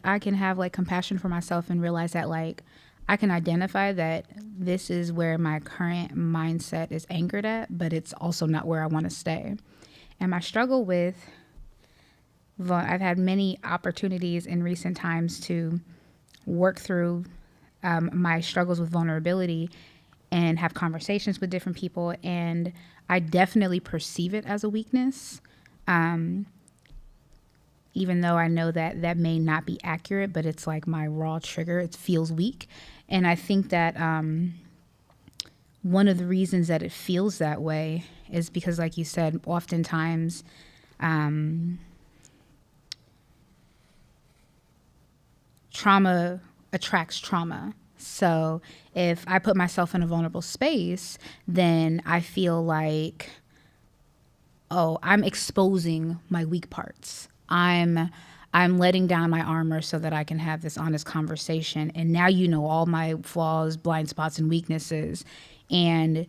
I can have like compassion for myself and realize that like I can identify that this is where my current mindset is anchored at, but it's also not where I want to stay. And my struggle with, I've had many opportunities in recent times to work through my struggles with vulnerability and have conversations with different people. And I definitely perceive it as a weakness, even though I know that that may not be accurate, but it's like my raw trigger. It feels weak. And I think that one of the reasons that it feels that way is because, like you said, oftentimes trauma attracts trauma. So if I put myself in a vulnerable space, then I feel like, oh, I'm exposing my weak parts. I'm letting down my armor so that I can have this honest conversation. And now you know all my flaws, blind spots, and weaknesses. And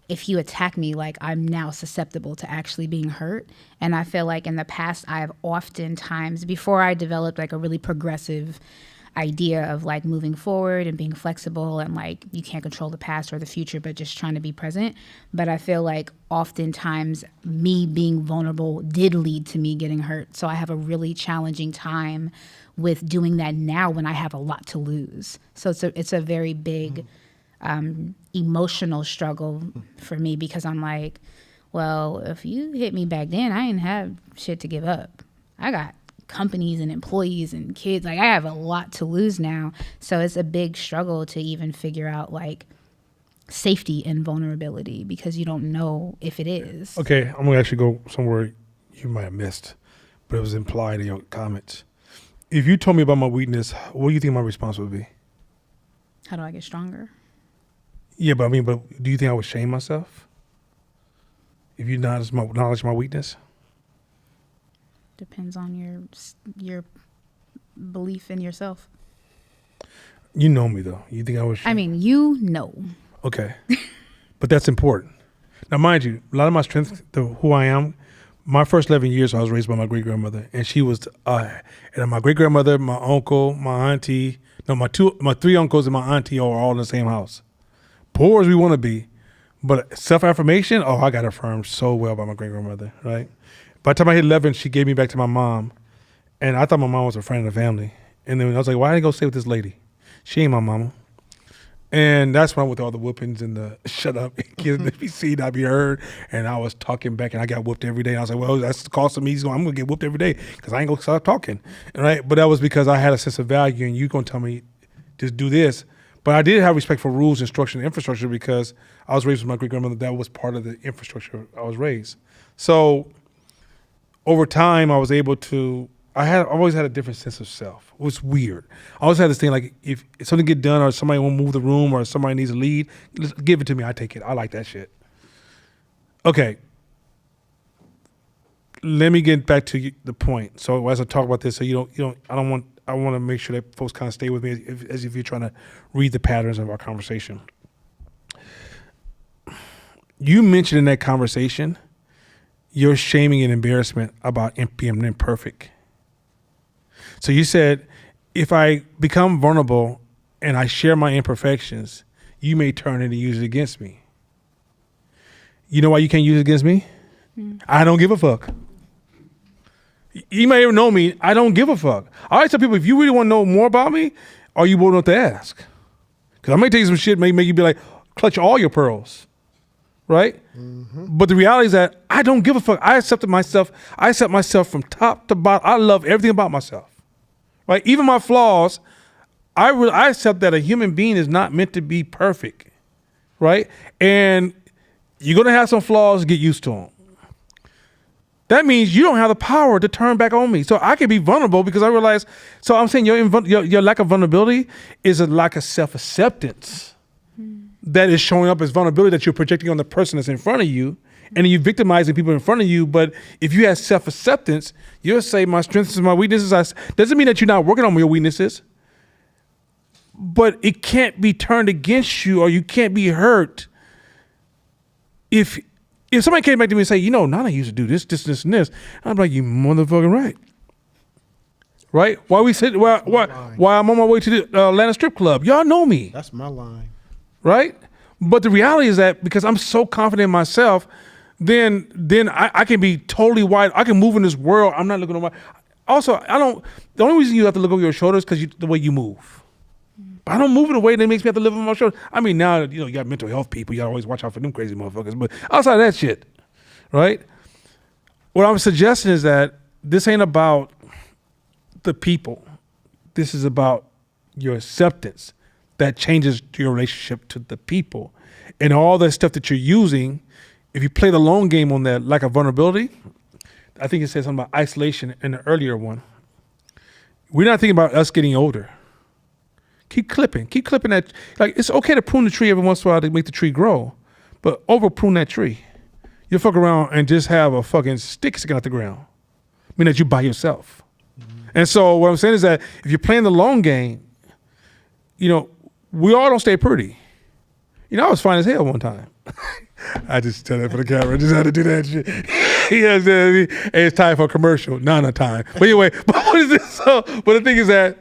if you attack me, like I'm now susceptible to actually being hurt. And I feel like in the past, I've oftentimes, before I developed like a really progressive idea of like moving forward and being flexible, and like you can't control the past or the future, but just trying to be present. But I feel like oftentimes me being vulnerable did lead to me getting hurt. So I have a really challenging time with doing that now when I have a lot to lose. So it's a very big emotional struggle for me, because I'm like, well, if you hit me back then, I didn't have shit to give up. I got companies and employees and kids. Like, I have a lot to lose now. So it's a big struggle to even figure out like safety and vulnerability, because you don't know if it is. Okay, I'm going to actually go somewhere you might have missed, but it was implied in your comments. If you told me about my weakness, what do you think my response would be? How do I get stronger? Yeah, but do you think I would shame myself if you acknowledge my weakness? Depends on your belief in yourself. You know me, though. You think I would shame? I mean, you know. Okay. But that's important. Now, mind you, a lot of my strength, who I am, my first 11 years, I was raised by my great-grandmother, and she was, and my great-grandmother, my uncle, my auntie, my 3 uncles and my auntie are all in the same house. Poor as we want to be, but self-affirmation, I got affirmed so well by my great-grandmother, right? By the time I hit 11, she gave me back to my mom, and I thought my mom was a friend of the family. And then I was like, why did I go stay with this lady? She ain't my mama. And that's when I went through all the whoopings and the shut up, kids be seen, not be heard. And I was talking back, and I got whooped every day. I was like, well, that's the cost of me. I'm going to get whooped every day because I ain't going to stop talking, right? But that was because I had a sense of value, and you going to tell me, just do this. But I did have respect for rules and structure and infrastructure, because I was raised with my great-grandmother. That was part of the infrastructure I was raised. So over time, I was able to, I always had a different sense of self. It was weird. I always had this thing like, if something get done or somebody won't move the room or somebody needs a lead, give it to me. I take it. I like that shit. Okay. Let me get back to the point. So as I talk about this, so I want to make sure that folks kind of stay with me as if you're trying to read the patterns of our conversation. You mentioned in that conversation your shaming and embarrassment about being imperfect. So you said, if I become vulnerable and I share my imperfections, you may turn it and use it against me. You know why you can't use it against me? I don't give a fuck. You may even know me. I don't give a fuck. I always tell people, if you really want to know more about me, are you bold enough to ask? Because I may tell you some shit, make you be like, clutch all your pearls. Right? Mm-hmm. But the reality is that I don't give a fuck. I accept myself from top to bottom. I love everything about myself. Right? Even my flaws, I accept that a human being is not meant to be perfect. Right? And you're going to have some flaws, get used to them. That means you don't have the power to turn back on me. So I can be vulnerable because I realize, so I'm saying your lack of vulnerability is a lack of self-acceptance. That is showing up as vulnerability that you're projecting on the person that's in front of you, and you're victimizing people in front of you. But if you have self-acceptance, you'll say my strengths and my weaknesses. Doesn't mean that you're not working on your weaknesses, but it can't be turned against you, or you can't be hurt. If somebody came back to me and say, Nana used to do this, and this, I'm like, you motherfucking right. Right? Why I'm on my way to the Atlanta strip club. Y'all know me. That's my line. Right? But the reality is that because I'm so confident in myself, then I can be totally wide. I can move in this world. I'm not looking over. Also, the only reason you have to look over your shoulders is because the way you move. But I don't move in a way that makes me have to live on my shoulders. I mean, now, you got mental health people. You got to always watch out for them crazy motherfuckers. But outside of that shit, right? What I'm suggesting is that this ain't about the people. This is about your acceptance. That changes your relationship to the people. And all that stuff that you're using, if you play the long game on that lack of vulnerability, I think it says something about isolation in the earlier one. We're not thinking about us getting older. Keep clipping that. Like, it's okay to prune the tree every once in a while to make the tree grow, but over prune that tree. You'll fuck around and just have a fucking stick sticking out the ground. I mean, that you by yourself. Mm-hmm. And so what I'm saying is that if you're playing the long game, we all don't stay pretty. I was fine as hell one time. I just tell that for the camera. I just had to do that shit. Yes, hey, it's time for a commercial. Not time. But anyway, but what is this? But the thing is that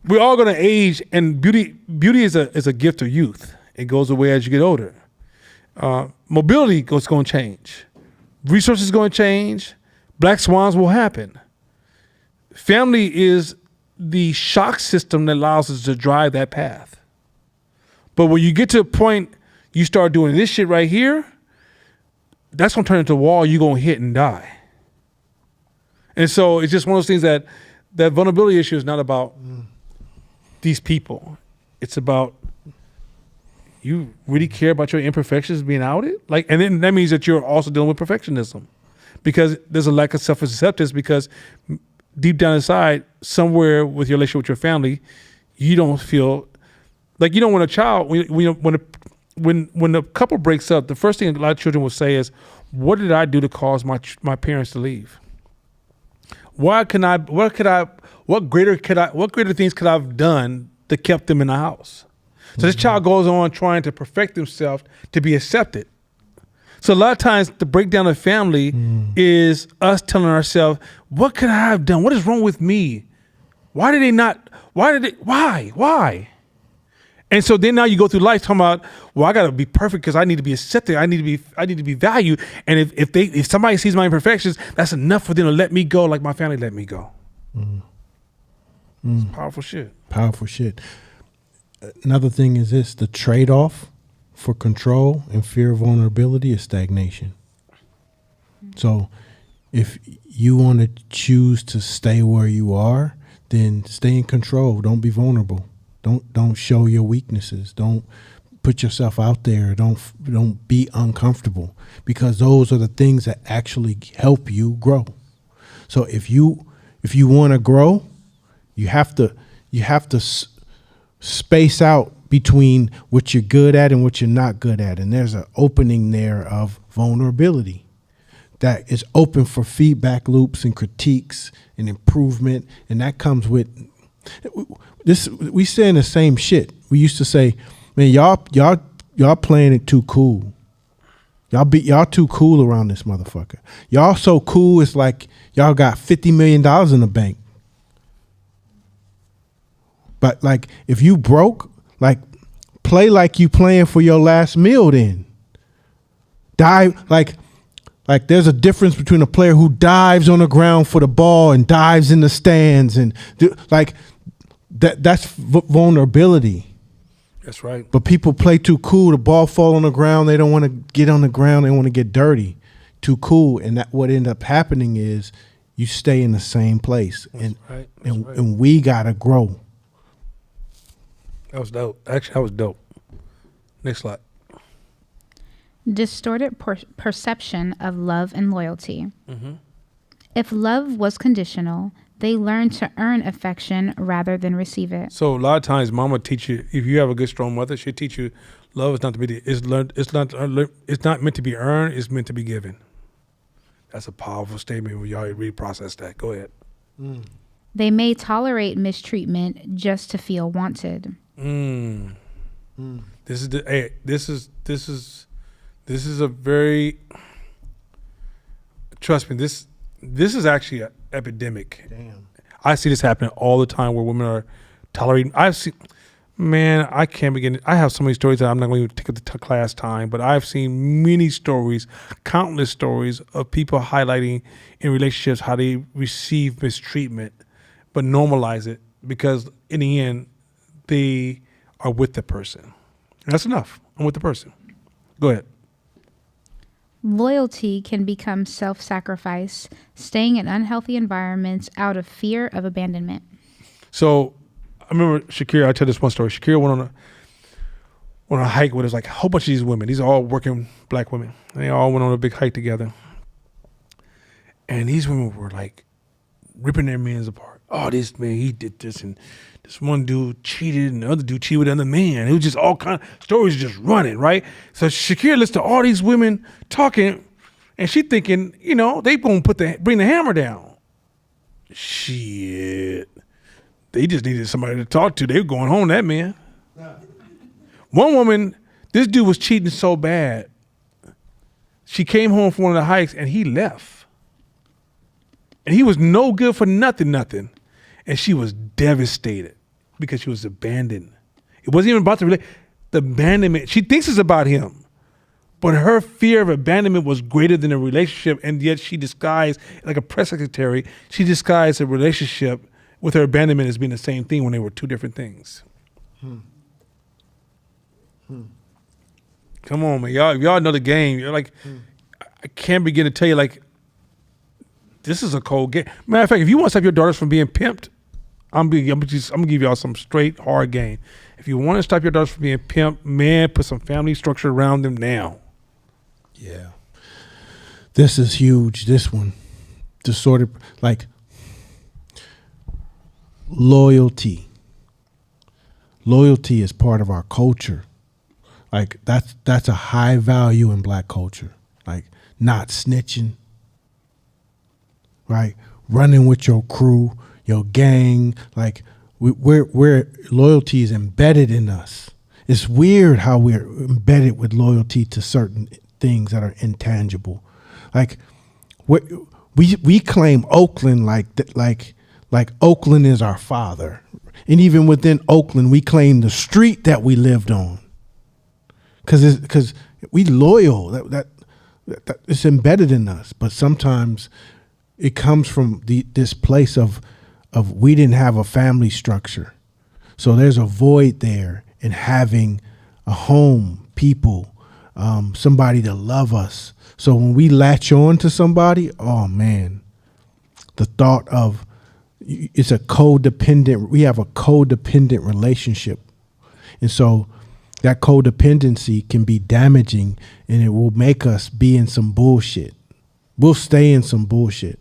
we're all going to age, and beauty is a gift of youth. It goes away as you get older. Mobility is going to change. Resources going to change. Black swans will happen. Family is the shock system that allows us to drive that path. But when you get to a point, you start doing this shit right here, that's going to turn into a wall you're going to hit and die. And so it's just one of those things that vulnerability issue is not about these people. It's about you really care about your imperfections being outed. Like, and then that means that you're also dealing with perfectionism, because there's a lack of self-acceptance, because deep down inside, somewhere with your relationship with your family, you don't feel like, you don't want a child, when a couple breaks up, the first thing a lot of children will say is, what did I do to cause my parents to leave? What greater things could I have done that kept them in the house? So this child goes on trying to perfect himself to be accepted. So a lot of times the breakdown of family is us telling ourselves, what could I have done? What is wrong with me? Why? And so then now you go through life talking about, well, I got to be perfect because I need to be accepted. I need to be valued. And if somebody sees my imperfections, that's enough for them to let me go like my family let me go. It's powerful shit. Powerful shit. Another thing is this: the trade-off for control and fear of vulnerability is stagnation. So if you want to choose to stay where you are, then stay in control. Don't be vulnerable. Don't show your weaknesses. Don't put yourself out there. Don't be uncomfortable, because those are the things that actually help you grow. So if you want to grow, you have to space out between what you're good at and what you're not good at. And there's an opening there of vulnerability that is open for feedback loops and critiques and improvement. And that comes with this. We saying the same shit. We used to say, man, y'all playing it too cool. Y'all too cool around this motherfucker. Y'all so cool, it's like y'all got $50 million in the bank. But like, if you broke, like, play like you playing for your last meal. Then dive like there's a difference between a player who dives on the ground for the ball and dives in the stands and that's vulnerability. That's right. But people play too cool. The ball fall on the ground. They don't want to get on the ground. They want to get dirty. Too cool. And that what ended up happening is you stay in the same place. That's right. And we gotta grow. That was dope. Actually, that was dope. Next slide. Distorted perception of love and loyalty. If love was conditional, they learn to earn affection rather than receive it. So a lot of times, mama teach you, if you have a good, strong mother, she'll teach you love is not to be it's not meant to be earned. It's meant to be given. That's a powerful statement when y'all really process that. Go ahead. They may tolerate mistreatment just to feel wanted. This is a very, trust me, this is actually an epidemic. Damn. I see this happening all the time where women are tolerating. I can't begin. I have so many stories that I'm not going to take up the class time, but I've seen many stories, countless stories of people highlighting in relationships how they receive mistreatment, but normalize it because in the end, they are with the person. And that's enough. I'm with the person. Go ahead. Loyalty can become self-sacrifice, staying in unhealthy environments out of fear of abandonment. So I remember Shakira, I tell this one story. Shakira went on a hike with us, like a whole bunch of these women. These are all working black women. And they all went on a big hike together. And these women were like ripping their men apart. Oh, this man, he did this, and this one dude cheated, and the other dude cheated with another man. It was just all kind of stories just running, right? So Shakira listens to all these women talking, and she thinking, they gonna bring the hammer down. Shit. They just needed somebody to talk to. They were going home, that man. One woman, this dude was cheating so bad. She came home from one of the hikes, and he left. And he was no good for nothing. And she was devastated. because she was abandoned. It wasn't even about the abandonment. She thinks it's about him, but her fear of abandonment was greater than the relationship, and yet she disguised, like a press secretary, she disguised a relationship with her abandonment as being the same thing when they were two different things. Come on, man. Y'all know the game. You're like, I can't begin to tell you, like, this is a cold game. Matter of fact, if you want to stop your daughters from being pimped, I'm gonna give y'all some straight hard game. If you want to stop your daughters from being pimped, man, put some family structure around them now. Yeah. This is huge. This one, the sort of like loyalty. Loyalty is part of our culture. Like that's a high value in Black culture. Like not snitching, right? Running with your crew, your gang. Like we're loyalty is embedded in us. It's weird how we're embedded with loyalty to certain things that are intangible. Like we claim Oakland like Oakland is our father, and even within Oakland, we claim the street that we lived on. Because we loyal, that it's embedded in us. But sometimes it comes from this place of we didn't have a family structure, so there's a void there in having a home, people, somebody to love us. So when we latch on to somebody, oh man, the thought of it's a codependent. We have a codependent relationship, and so that codependency can be damaging, and it will make us be in some bullshit. We'll stay in some bullshit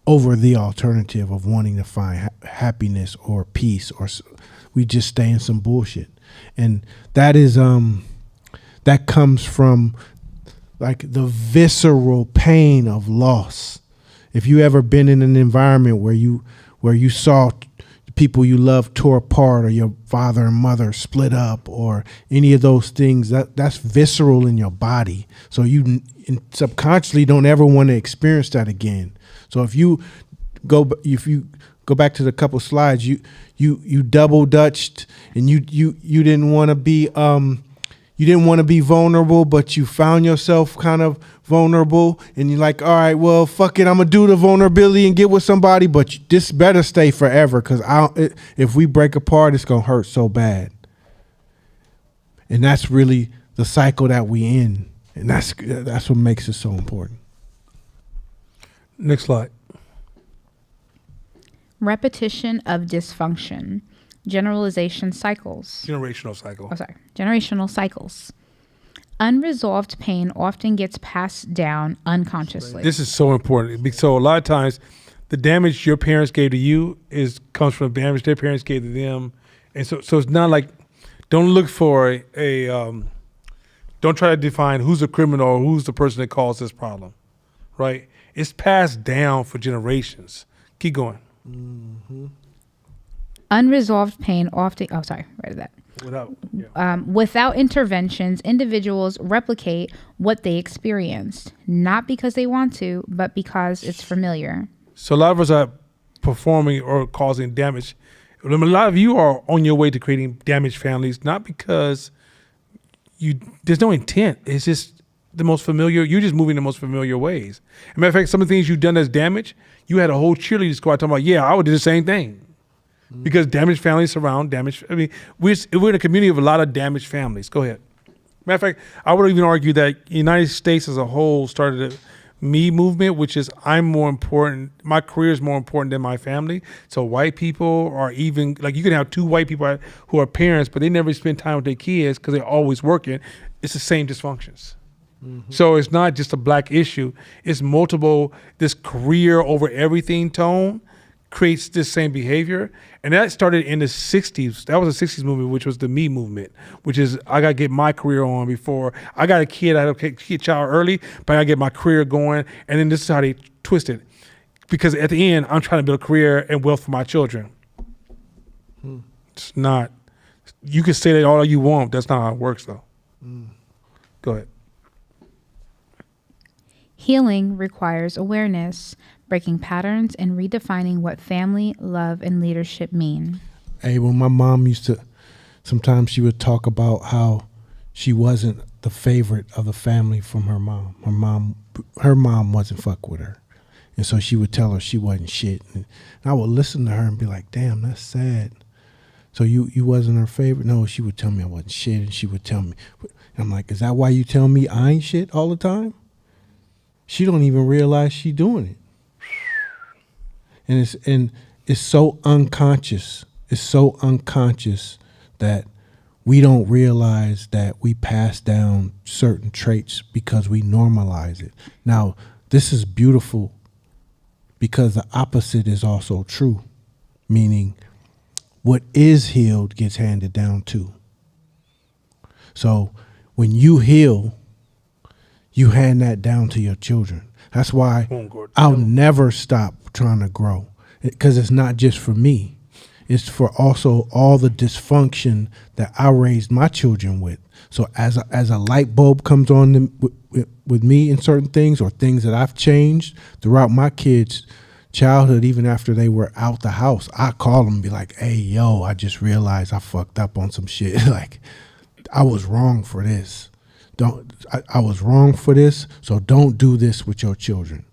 over the alternative of wanting to find happiness or peace, or we just stay in some bullshit. And that is that comes from like the visceral pain of loss. If you ever been in an environment where you saw people you love tore apart, or your father and mother split up, or any of those things, that's visceral in your body. So you subconsciously don't ever want to experience that again. So if you go back to the couple slides, you double dutched, and you didn't want to be vulnerable, but you found yourself kind of vulnerable, and you're like, all right, well, fuck it, I'm gonna do the vulnerability and get with somebody, but this better stay forever, because if we break apart, it's gonna hurt so bad. And that's really the cycle that we in, and that's what makes it so important. Next slide. Repetition of dysfunction. Generalization cycles. Generational cycle. Generational cycles. Unresolved pain often gets passed down unconsciously. This is so important. So a lot of times, the damage your parents gave to you comes from the damage their parents gave to them, and so it's not like, don't look for don't try to define who's a criminal or who's the person that caused this problem, right? It's passed down for generations. Keep going. Mm-hmm. Unresolved pain often. Without interventions, individuals replicate what they experienced, not because they want to, but because it's familiar. So a lot of us are performing or causing damage. A lot of you are on your way to creating damaged families, not because there's no intent. It's just the most familiar. You're just moving the most familiar ways. As a matter of fact, some of the things you've done as damage, you had a whole cheerleader squad talking about, yeah, I would do the same thing. Because damaged families surround damaged. I mean, we're in a community of a lot of damaged families. Go ahead. Matter of fact, I would even argue that the United States as a whole started a me movement, which is I'm more important. My career is more important than my family. So white people are even, like, you can have two white people who are parents, but they never spend time with their kids because they're always working. It's the same dysfunctions. Mm-hmm. So it's not just a black issue. It's multiple, this career over everything tone creates this same behavior. And that started in the 60s. That was a 60s movement, which was the me movement, which is I got to get my career on before. I got a kid, I had a kid child early, but I got to get my career going. And then this is how they twist it. Because at the end, I'm trying to build a career and wealth for my children. It's not. You can say that all you want. That's not how it works, though. Go ahead. Healing requires awareness, breaking patterns, and redefining what family, love, and leadership mean. Hey, when my mom used to, sometimes she would talk about how she wasn't the favorite of the family from her mom. Her mom wasn't fuck with her. And so she would tell her she wasn't shit. And I would listen to her and be like, damn, that's sad. So you wasn't her favorite? No, she would tell me I wasn't shit. And she would tell me, and I'm like, is that why you tell me I ain't shit all the time? She don't even realize she doing it. And it's so unconscious. It's so unconscious that we don't realize that we pass down certain traits because we normalize it. Now, this is beautiful because the opposite is also true, meaning what is healed gets handed down too. So when you heal, you hand that down to your children. That's why I'll never stop trying to grow, because it's not just for me. It's for also all the dysfunction that I raised my children with. So as a light bulb comes on with me in certain things, or things that I've changed throughout my kids' childhood, even after they were out the house, I call them and be like, hey, yo, I just realized I fucked up on some shit. Like, I was wrong for this. I was wrong for this, so don't do this with your children,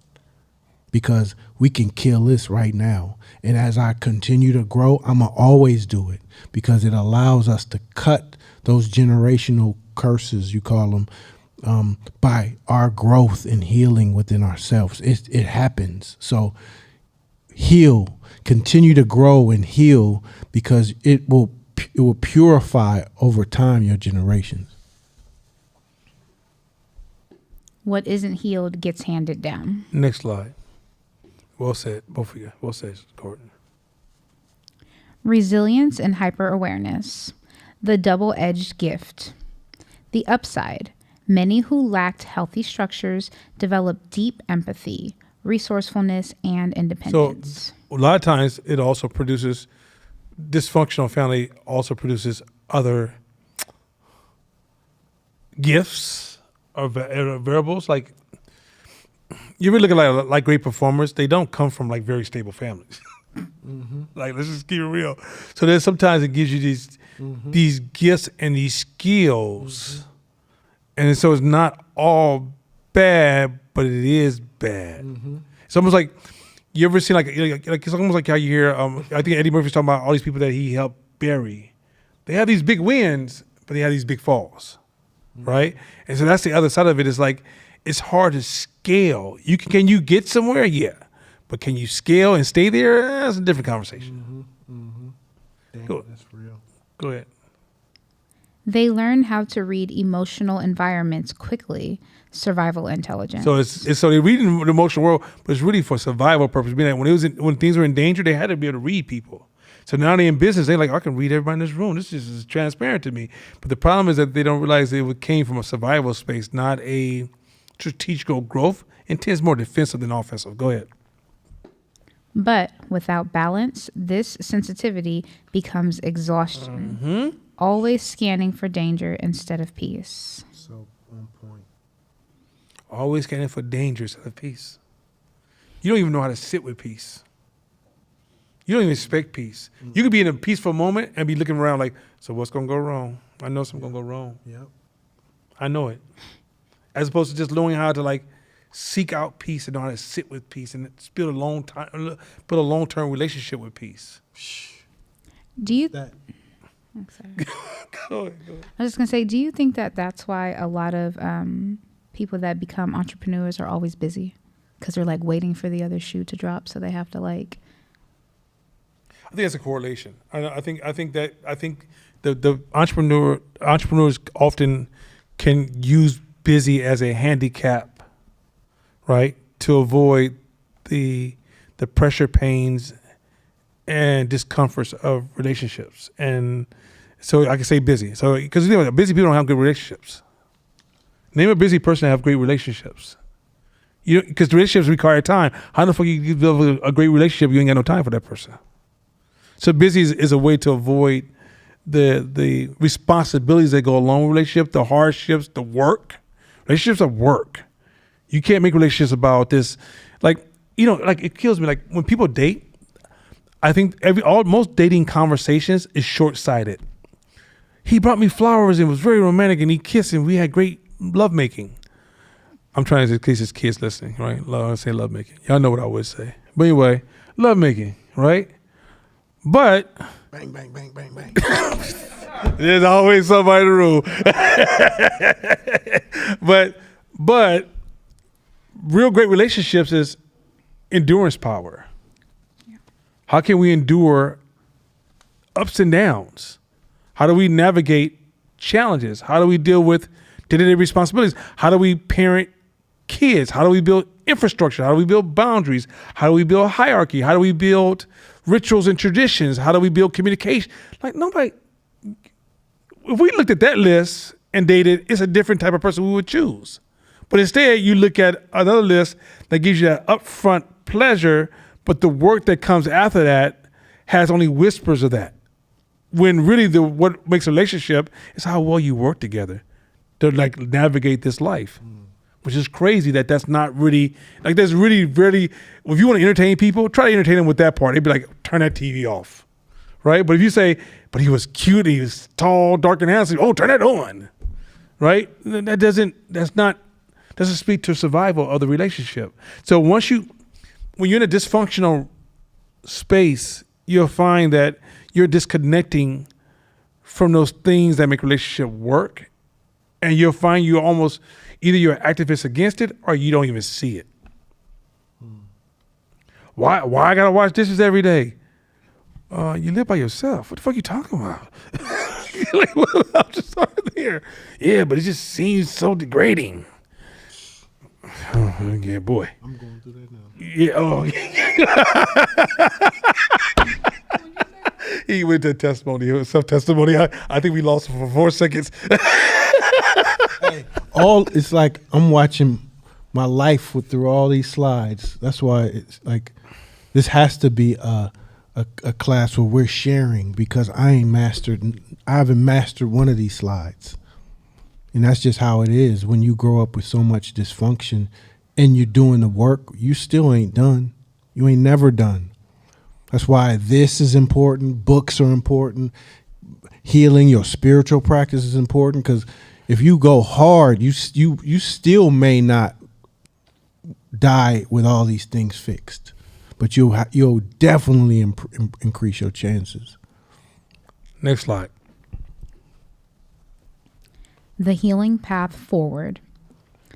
because we can kill this right now. And as I continue to grow, I'm going to always do it, because it allows us to cut those generational curses, you call them, by our growth and healing within ourselves. It happens. So heal, continue to grow and heal, because it will purify over time your generations. What isn't healed gets handed down. Next slide. Well said, both of you. Well said, Gordon. Resilience and hyper-awareness. The double-edged gift. The upside. Many who lacked healthy structures developed deep empathy, resourcefulness, and independence. So a lot of times it also produces, dysfunctional family also produces other gifts or variables. Like, you really look at like great performers, they don't come from like very stable families. Mm-hmm. Like, let's just keep it real. So there's sometimes it gives you these gifts and these skills, and so it's not all bad, but it is bad. It's almost like, you ever seen like it's almost like how you hear I think Eddie Murphy's talking about all these people that he helped bury. They have these big wins, but they have these big falls, right? And so that's the other side of it. Is like, it's hard to scale. Can you get somewhere? Yeah. But can you scale and stay there? That's a different conversation. Damn, Go. that's real. Go ahead. They learn how to read emotional environments quickly. Survival intelligence. So so they read in the emotional world, but it's really for survival purpose. Meaning that when things were in danger, they had to be able to read people. So now they're in business. They're like, I can read everybody in this room. This just is transparent to me. But the problem is that they don't realize it came from a survival space, not a strategical growth. Intent is more defensive than offensive. Go ahead. But without balance, this sensitivity becomes exhaustion. Always scanning for danger instead of peace. So on point. Always scanning for danger instead of peace. You don't even know how to sit with peace. You don't even expect peace. You could be in a peaceful moment and be looking around like, so what's going to go wrong? I know something's going to go wrong. Yep. I know it. As opposed to just knowing how to like seek out peace and know how to sit with peace and build a long-term relationship with peace. Do you? That. I'm sorry. Go ahead. I was just gonna say, do you think that that's why a lot of people that become entrepreneurs are always busy, because they're like waiting for the other shoe to drop, so they have to like. I think that's a correlation. I think the entrepreneurs often can use busy as a handicap, right, to avoid the pressure, pains, and discomforts of relationships. And so I can say busy. So because busy people don't have good relationships. Name a busy person that have great relationships. Because relationships require time. How the fuck you develop a great relationship? You ain't got no time for that person. So busy is a way to avoid the responsibilities that go along with relationship, the hardships, the work. Relationships are work. You can't make relationships about this. Like, it kills me. Like, when people date, I think most dating conversations is short-sighted. He brought me flowers and was very romantic, and he kissed and we had great lovemaking. I'm trying to, in case there's kids listening, right? I say lovemaking. Y'all know what I would say. But anyway, lovemaking, right? But Bang, bang, bang, bang, bang. there's always somebody in the room. But real great relationships is endurance power. Yeah. How can we endure ups and downs? How do we navigate challenges? How do we deal with day-to-day responsibilities? How do we parent kids? How do we build infrastructure? How do we build boundaries? How do we build hierarchy? How do we build rituals and traditions? How do we build communication? Like nobody, if we looked at that list and dated, it's a different type of person we would choose. But instead, you look at another list that gives you that upfront pleasure, but the work that comes after that has only whispers of that. When really what makes a relationship is how well you work together to like navigate this life, which is crazy that's not really, like that's really, really, if you want to entertain people, try to entertain them with that part. They'd be like, turn that TV off, right? But if you say, but he was cute, he was tall, dark and handsome, oh, turn that on, right? That doesn't speak to survival of the relationship. So when you're in a dysfunctional space, you'll find that you're disconnecting from those things that make relationship work. And you'll find you almost, either you're an activist against it or you don't even see it. Why I gotta wash dishes every day? You live by yourself. What the fuck are you talking about? Like, well, I'm just starting there. Yeah, but it just seems so degrading. Oh, yeah, boy. I'm going through that now. Yeah. Oh. He went to testimony, self-testimony. I think we lost him for 4 seconds. Hey, it's like I'm watching my life through all these slides. That's why it's like this has to be a class where we're sharing, because I haven't mastered one of these slides. And that's just how it is. When you grow up with so much dysfunction and you're doing the work, you still ain't done. You ain't never done. That's why this is important. Books are important. Healing, your spiritual practice is important, because if you go hard, you still may not die with all these things fixed, but you'll definitely increase your chances. Next slide. The healing path forward.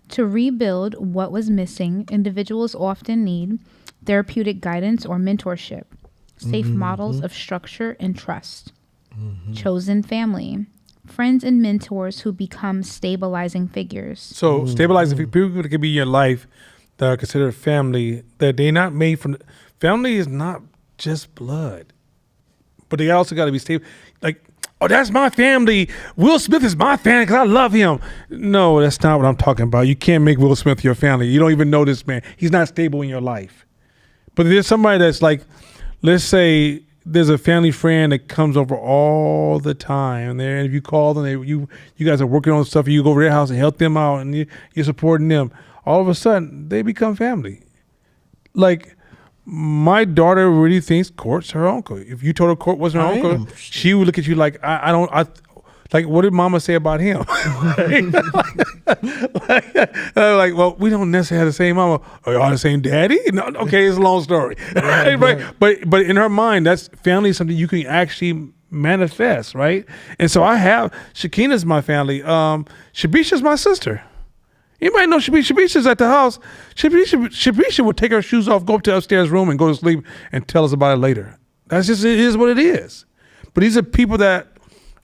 To rebuild what was missing, individuals often need therapeutic guidance or mentorship, safe models of structure and trust, chosen family, friends and mentors who become stabilizing figures. So stabilizing people that can be in your life that are considered family, that they're not made from. Family is not just blood, but they also got to be stable. Like, oh, that's my family. Will Smith is my family because I love him. No, that's not what I'm talking about. You can't make Will Smith your family. You don't even know this man. He's not stable in your life. But there's somebody that's like, let's say there's a family friend that comes over all the time, and if you call them, you guys are working on stuff, and you go over their house and help them out, and you're supporting them. All of a sudden, they become family. Like, my daughter really thinks Court's her uncle. If you told her Court wasn't her uncle, she would look at you like, like, what did Mama say about him? like, well, we don't necessarily have the same mama. Are y'all the same daddy? No, okay, it's a long story. Right. But in her mind, that's family is something you can actually manifest, right? And so I have, Shakina's my family. Shabisha's my sister. Anybody know Shabisha? Shabisha's at the house. Shabisha would take her shoes off, go up to the upstairs room and go to sleep and tell us about it later. That's just, it is what it is. But these are people that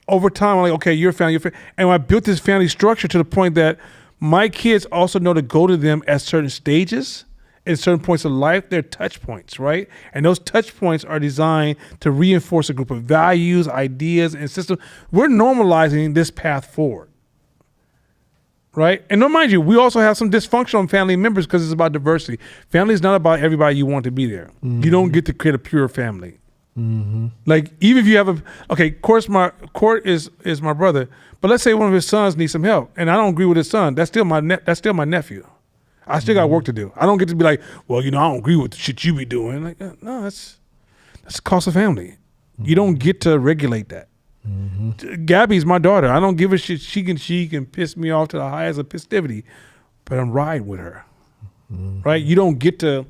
over time, I'm like, okay, you're family. And I built this family structure to the point that my kids also know to go to them at certain stages, at certain points of life. They're touch points, right? And those touch points are designed to reinforce a group of values, ideas, and systems. We're normalizing this path forward. Right? And don't mind you, we also have some dysfunctional family members because it's about diversity. Family is not about everybody you want to be there. Mm-hmm. You don't get to create a pure family. Mm-hmm. Like, even if you have Court is my brother, but let's say one of his sons needs some help, and I don't agree with his son. That's still my nephew. I still got work to do. I don't get to be like, well, I don't agree with the shit you be doing. Like, no, that's It's the cost of family. You don't get to regulate that. Gabby's my daughter. I don't give a shit. She can piss me off to the highest of festivity, but I'm riding with her. Right? You don't get to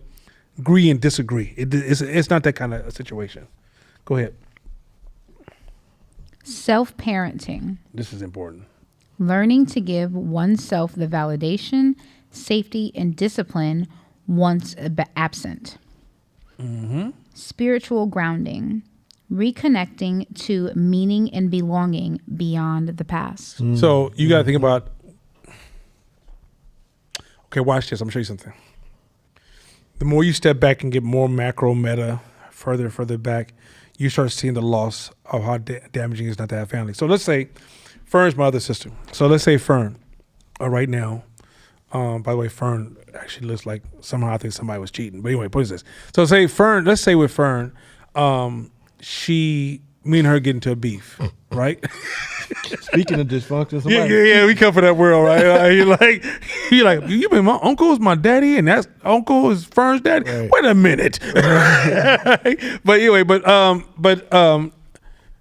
agree and disagree. It's not that kind of a situation. Go ahead. Self-parenting. This is important. Learning to give oneself the validation, safety, and discipline once absent. Spiritual grounding. Reconnecting to meaning and belonging beyond the past. So you got to think about, okay, watch this. I'm going to show you something. The more you step back and get more macro, meta, further back, you start seeing the loss of how damaging it is not to have family. So let's say Fern's my other sister. So let's say Fern, right now, by the way, Fern actually looks like somehow I think somebody was cheating. But anyway, point is this. So say Fern, let's say with Fern, me and her get into a beef, right? Speaking of dysfunction, Yeah, we come from that world, right? You're like, you mean my uncle is my daddy, and that's uncle is Fern's daddy? Right. Wait a minute. But anyway,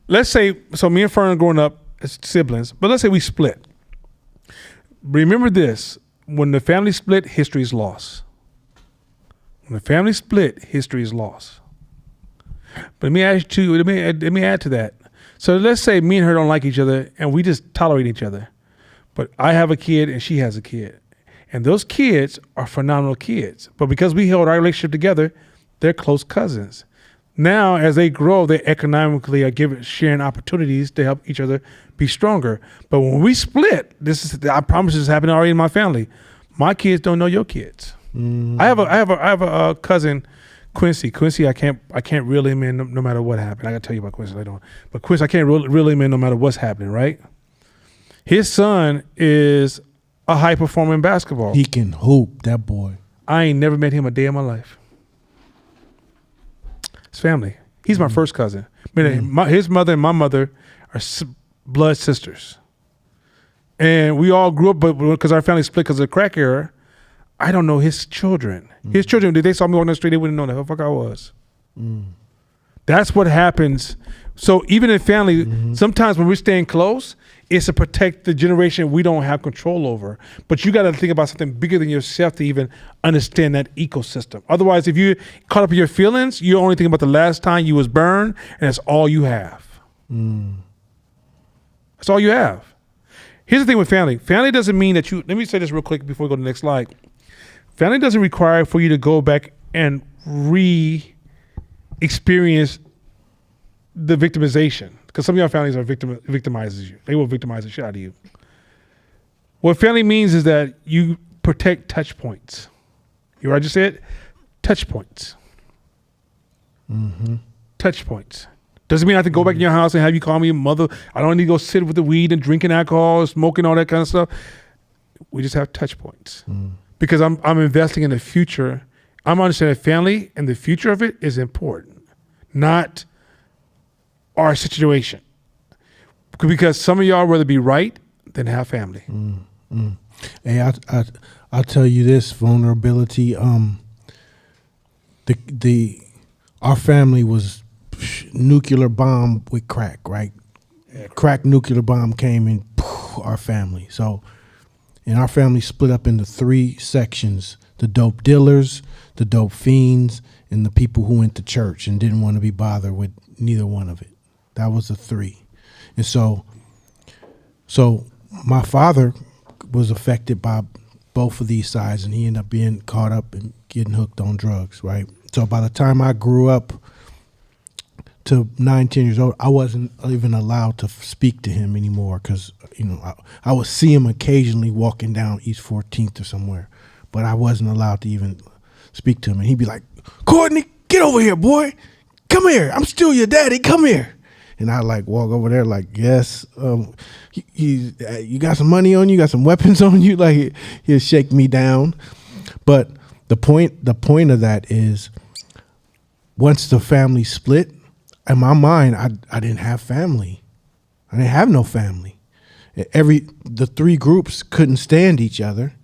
let's say, so me and Fern are growing up as siblings, but let's say we split. Remember this, when the family split, history is lost. When the family split, history is lost. But let me add to that. So let's say me and her don't like each other and we just tolerate each other. But I have a kid and she has a kid. And those kids are phenomenal kids. But because we held our relationship together, they're close cousins. Now, as they grow, they economically are sharing opportunities to help each other be stronger. But when we split, I promise this is happening already in my family. My kids don't know your kids. I have a cousin, Quincy, I can't reel him in no matter what happened. I gotta tell you about Quincy later on. But Quincy, I can't reel him in no matter what's happening, right? His son is a high performer in basketball. He can hoop, that boy. I ain't never met him a day in my life. His family. He's my first cousin. His mother and my mother are blood sisters. And we all grew up, but because our family split because of the crack era, I don't know his children. His children, if they saw me walking down the street, they wouldn't know the fuck I was. That's what happens. So even in family, sometimes when we're staying close, it's to protect the generation we don't have control over. But you got to think about something bigger than yourself to even understand that ecosystem. Otherwise, if you're caught up in your feelings, you're only thinking about the last time you was burned, and that's all you have. That's all you have. Here's the thing with family. Family doesn't mean that let me say this real quick before we go to the next slide. Family doesn't require for you to go back and re-experience the victimization, because some of your families are victimizes you. They will victimize the shit out of you. What family means is that you protect touch points. You heard what I just said? Touch points. Touch points. Doesn't mean I have to go back in your house and have you call me a mother. I don't need to go sit with the weed and drinking alcohol, smoking, all that kind of stuff. We just have touch points. Because I'm investing in the future. I'm understanding family and the future of it is important, not our situation. Because some of y'all rather be right than have family. Hey, I'll tell you this, vulnerability. Our family was nuclear bomb with crack, right? Crack nuclear bomb came in our family. So, and our family split up into 3 sections: the dope dealers, the dope fiends, and the people who went to church and didn't want to be bothered with neither one of it. That was the 3. And so my father was affected by both of these sides, and he ended up being caught up and getting hooked on drugs, right? So by the time I grew up to 9, 10 years old, I wasn't even allowed to speak to him anymore because, I would see him occasionally walking down East 14th or somewhere, but I wasn't allowed to even speak to him. And he'd be like, "Courtney, get over here, boy. Come here. I'm still your daddy. Come here." And I walk over there yes, you got some money on you, got some weapons on you. He'll shake me down. But the point of that is, once the family split, in my mind, I didn't have family. I didn't have no family. The 3 groups couldn't stand each other.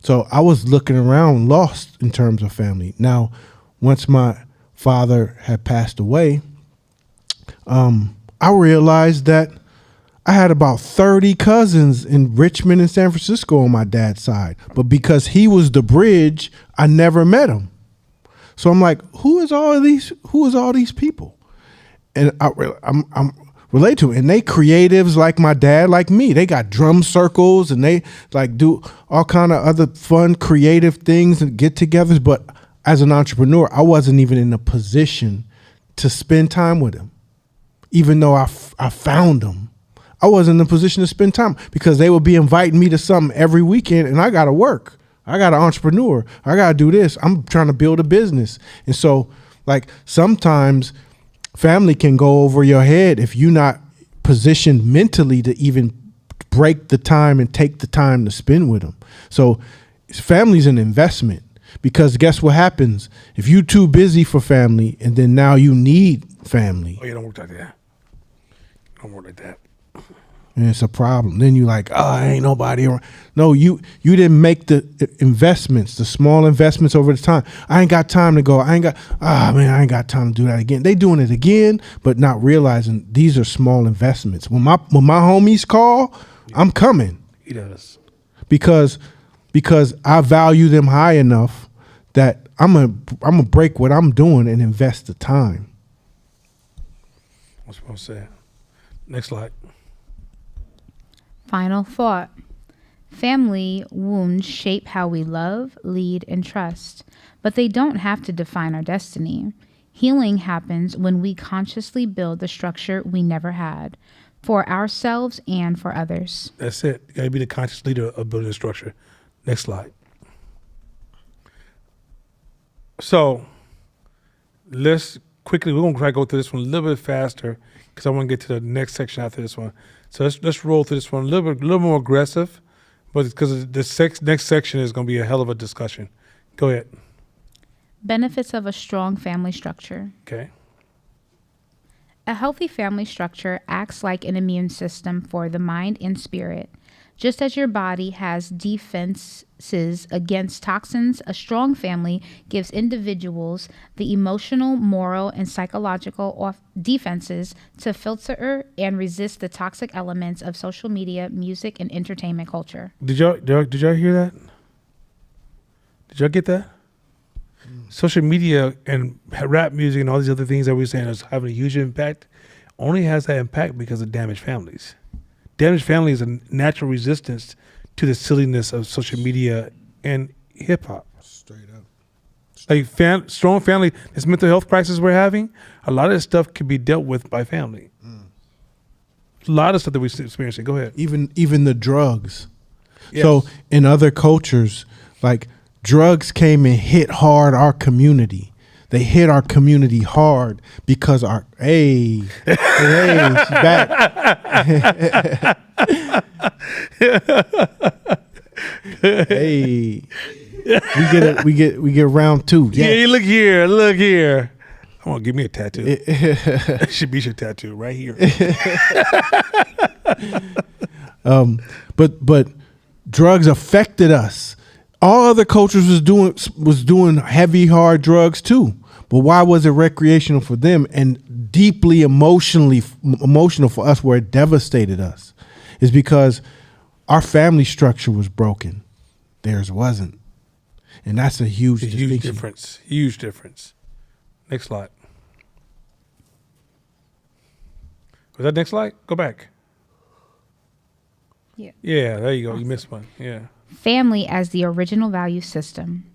So I was looking around lost in terms of family. Now, once my father had passed away, I realized that I had about 30 cousins in Richmond and San Francisco on my dad's side. But because he was the bridge, I never met him. So I'm like, who is all these people? And I'm related to it. And they creatives like my dad, like me. They got drum circles and they like do all kind of other fun, creative things and get-togethers. But as an entrepreneur, I wasn't even in a position to spend time with them. Even though I found them, I wasn't in a position to spend time because they would be inviting me to something every weekend and I got to work. I got an entrepreneur. I got to do this. I'm trying to build a business. And so like sometimes family can go over your head if you're not positioned mentally to even break the time and take the time to spend with them. So family's an investment because guess what happens? If you're too busy for family and then now you need family. Oh, yeah, don't work like that. Don't work like that. And it's a problem. Then you like, oh, ain't nobody around. No, you didn't make the investments, the small investments over the time. I ain't got time to go. I ain't got time to do that again. They doing it again, but not realizing these are small investments. When my homies call, I'm coming. He does. Because I value them high enough that I'm gonna break what I'm doing and invest the time. What's supposed to say? Next slide. Final thought. Family wounds shape how we love, lead, and trust, but they don't have to define our destiny. Healing happens when we consciously build the structure we never had, for ourselves and for others. That's it. You gotta be the conscious leader of building a structure. Next slide. So let's quickly, we're gonna try to go through this one a little bit faster because I want to get to the next section after this one. So let's roll through this one a little more aggressive, but because the next section is going to be a hell of a discussion. Go ahead. Benefits of a strong family structure. Okay. A healthy family structure acts like an immune system for the mind and spirit. Just as your body has defenses against toxins, a strong family gives individuals the emotional, moral, and psychological defenses to filter and resist the toxic elements of social media, music, and entertainment culture. Did y'all hear that? Did y'all get that? Social media and rap music and all these other things that we're saying is having a huge impact only has that impact because of damaged families. Damaged family is a natural resistance to the silliness of social media and hip hop. Straight up. Like strong family, this mental health crisis we're having, a lot of this stuff can be dealt with by family. A lot of stuff that we're experiencing. Go ahead. Even the drugs. Yes. So in other cultures, like drugs came and hit hard our community. They hit our community hard because she's back. Hey, we get round two. Yes. Yeah, look here. I want to give me a tattoo. It should be your tattoo right here. But drugs affected us. All other cultures was doing heavy, hard drugs too. But why was it recreational for them and deeply emotional for us where it devastated us? Is because our family structure was broken. Theirs wasn't. And that's a huge distinction. Huge difference. Next slide. Was that next slide? Go back. Yeah. Yeah, there you go. You missed one. Yeah. Family as the original value system.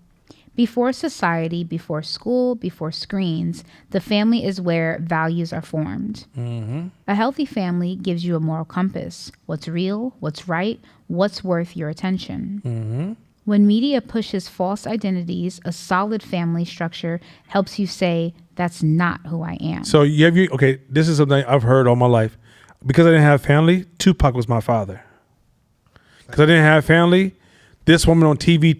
Before society, before school, before screens, the family is where values are formed. Mm-hmm. A healthy family gives you a moral compass. What's real, what's right, what's worth your attention. Mm-hmm. When media pushes false identities, a solid family structure helps you say, that's not who I am. So okay, this is something I've heard all my life. Because I didn't have family, Tupac was my father. Because I didn't have family, this woman on TV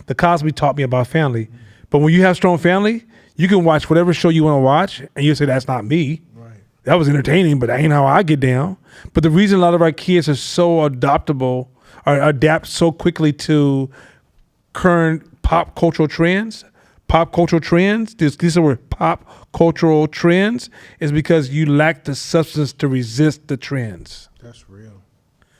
the Cosby taught me about family. But when you have strong family, you can watch whatever show you want to watch, and you say, that's not me. Right. That was entertaining, but that ain't how I get down. But the reason a lot of our kids are so adaptable, or adapt so quickly to current pop cultural trends, pop cultural trends, these are pop cultural trends, is because you lack the substance to resist the trends. That's real.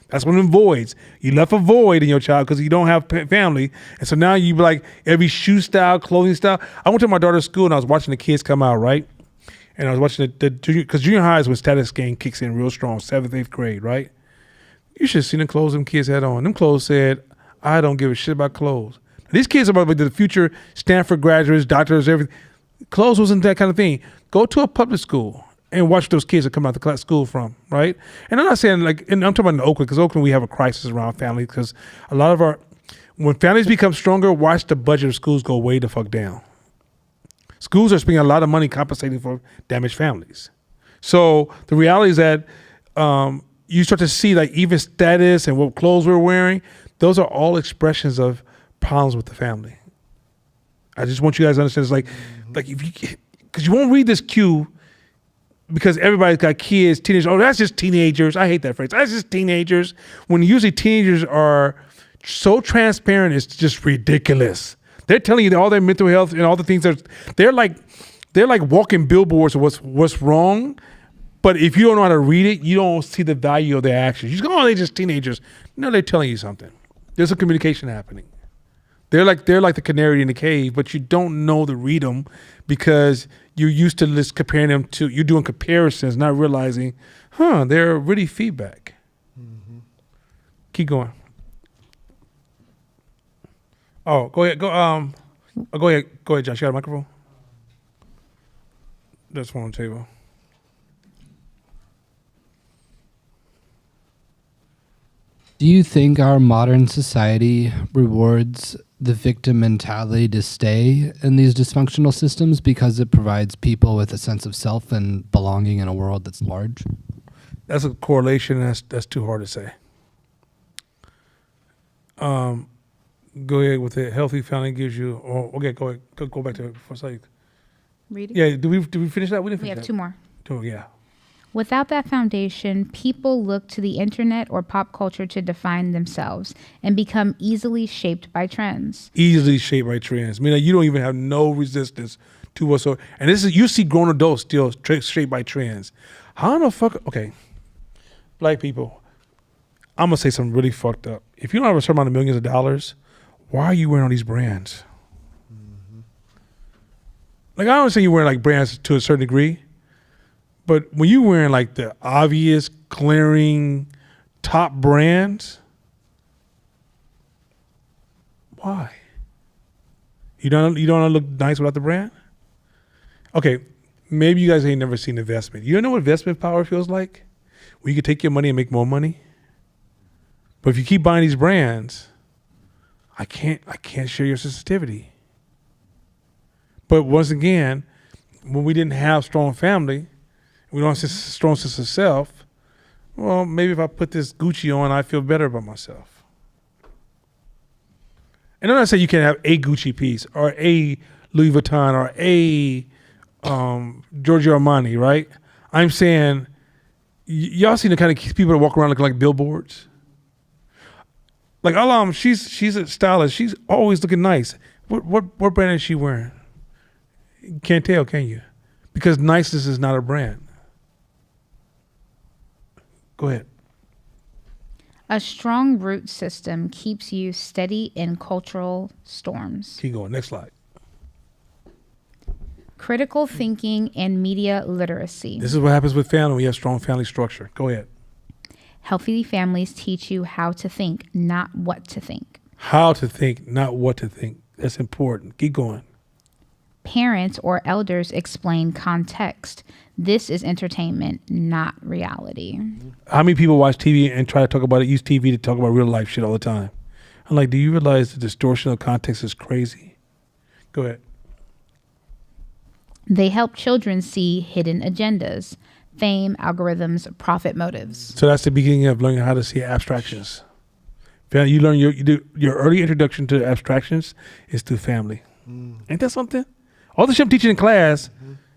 That's one of them voids. You left a void in your child because you don't have family. And so now you be like every shoe style, clothing style. I went to my daughter's school and I was watching the kids come out, right? And I was watching the junior, because junior high is when status game kicks in real strong, 7th, 8th grade, right? You should have seen the clothes them kids had on. Them clothes said, I don't give a shit about clothes. These kids are about to be the future Stanford graduates, doctors, everything. Clothes wasn't that kind of thing. Go to a public school and watch those kids that come out the class school from, right? And I'm not saying like, and I'm talking about in Oakland, because Oakland we have a crisis around family, because a lot of when families become stronger, watch the budget of schools go way the fuck down. Schools are spending a lot of money compensating for damaged families. So the reality is that you start to see like even status and what clothes we're wearing, those are all expressions of problems with the family. I just want you guys to understand, it's like if you, because you won't read this cue because everybody's got kids, teenagers. Oh, that's just teenagers. I hate that phrase. That's just teenagers. When usually teenagers are so transparent, it's just ridiculous. They're telling you all their mental health and all the things they're like walking billboards of what's wrong. But if you don't know how to read it, you don't see the value of their actions. You just go, oh, they're just teenagers. No, they're telling you something. There's a communication happening. They're like the canary in the cave, but you don't know to read them because you're used to just comparing them to, you're doing comparisons, not realizing, they're really feedback. Mm-hmm. Keep going. Oh, go ahead. Go ahead, Josh. You got a microphone? There's one on the table. Do you think our modern society rewards the victim mentality to stay in these dysfunctional systems because it provides people with a sense of self and belonging in a world that's large? That's a correlation. That's too hard to say. Go ahead with it. Healthy family gives you. Okay, go ahead. Go back to it for a second. Reading? Yeah. Did we finish that? We didn't We finish have that. two more. Two. Yeah. Without that foundation, people look to the internet or pop culture to define themselves and become easily shaped by trends. Easily shaped by trends. I mean, you don't even have no resistance to whatsoever. And this is, you see grown adults still shaped by trends. How the fuck? Okay, black people. I'm gonna say something really fucked up. If you don't have a certain amount of millions of dollars, why are you wearing all these brands? Mm-hmm. Like, I don't say you're wearing like brands to a certain degree. But when you're wearing like the obvious, glaring, top brands, why? You don't look nice without the brand? Okay, maybe you guys ain't never seen investment. You don't know what investment power feels like? Where you can take your money and make more money? But if you keep buying these brands, I can't share your sensitivity. But once again, when we didn't have strong family, we don't have a strong sense of self, well, maybe if I put this Gucci on, I feel better about myself. And I'm not saying you can't have a Gucci piece or a Louis Vuitton or a Giorgio Armani, right? I'm saying, y'all seen the kind of people that walk around looking like billboards? Like Alam, she's a stylist. She's always looking nice. What brand is she wearing? You can't tell, can you? Because niceness is not a brand. Go ahead. A strong root system keeps you steady in cultural storms. Keep going. Next slide. Critical thinking and media literacy. This is what happens with family when you have strong family structure. Go ahead. Healthy families teach you how to think, not what to think. How to think, not what to think. That's important. Keep going. Parents or elders explain context. This is entertainment, not reality. How many people watch TV and try to talk about it, use TV to talk about real life shit all the time? I'm like, do you realize the distortion of context is crazy? Go ahead. They help children see hidden agendas, fame, algorithms, profit motives. So that's the beginning of learning how to see abstractions. You learn your early introduction to abstractions is through family. Ain't that something? All the shit I'm teaching in class,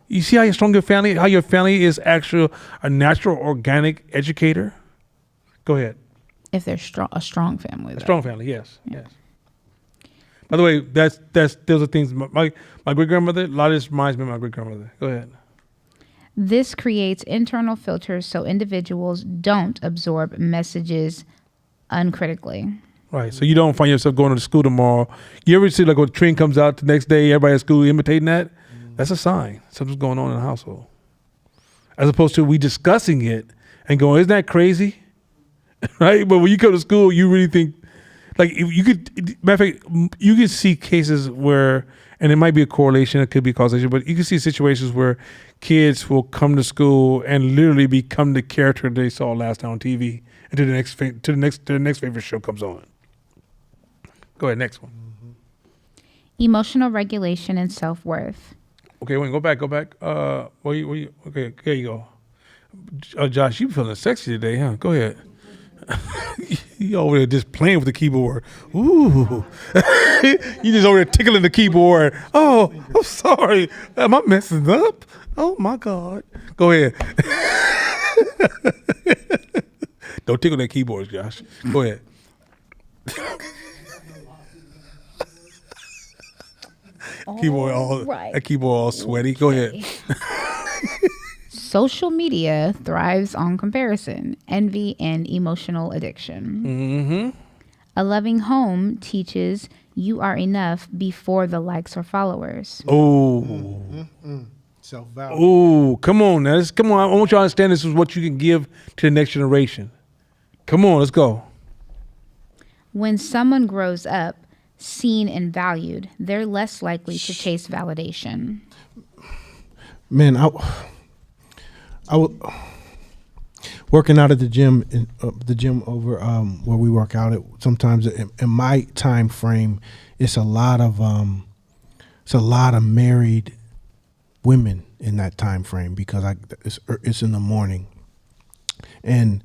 you see how your family is actually a natural, organic educator? Go ahead. If they're a strong family. Though. A strong family, yes. Yes. By the way, those are things. My great grandmother. A lot of this reminds me of my great grandmother. Go ahead. This creates internal filters so individuals don't absorb messages uncritically. Right. So you don't find yourself going to school tomorrow. You ever see like when a trend comes out the next day, everybody at school imitating that? That's a sign something's going on in the household. As opposed to we discussing it and going, isn't that crazy? Right. But when you go to school, you really think like if you could. Matter of fact, you could see cases where, and it might be a correlation, it could be causation, but you can see situations where kids will come to school and literally become the character they saw last night on TV until the next favorite show comes on. Go ahead, next one. Emotional regulation and self-worth. Okay, wait, go back. Okay, there you go. Josh, you feeling sexy today, huh? Go ahead. You over there just playing with the keyboard. Ooh. You just over there tickling the keyboard. Oh, I'm sorry. Am I messing up? Oh, my God. Go ahead. Don't tickle that keyboard, Josh. Go ahead. That keyboard all sweaty. Go ahead. Social media thrives on comparison, envy, and emotional addiction. Mm-hmm. A loving home teaches you are enough before the likes or followers. Oh. Self-value. Oh, come on now. Come on. I want you to understand this is what you can give to the next generation. Come on, let's go. When someone grows up seen and valued, they're less likely to chase validation. Man, I was working out at the gym, over where we work out at. Sometimes in my time frame, it's a lot of married women in that time frame because it's in the morning, and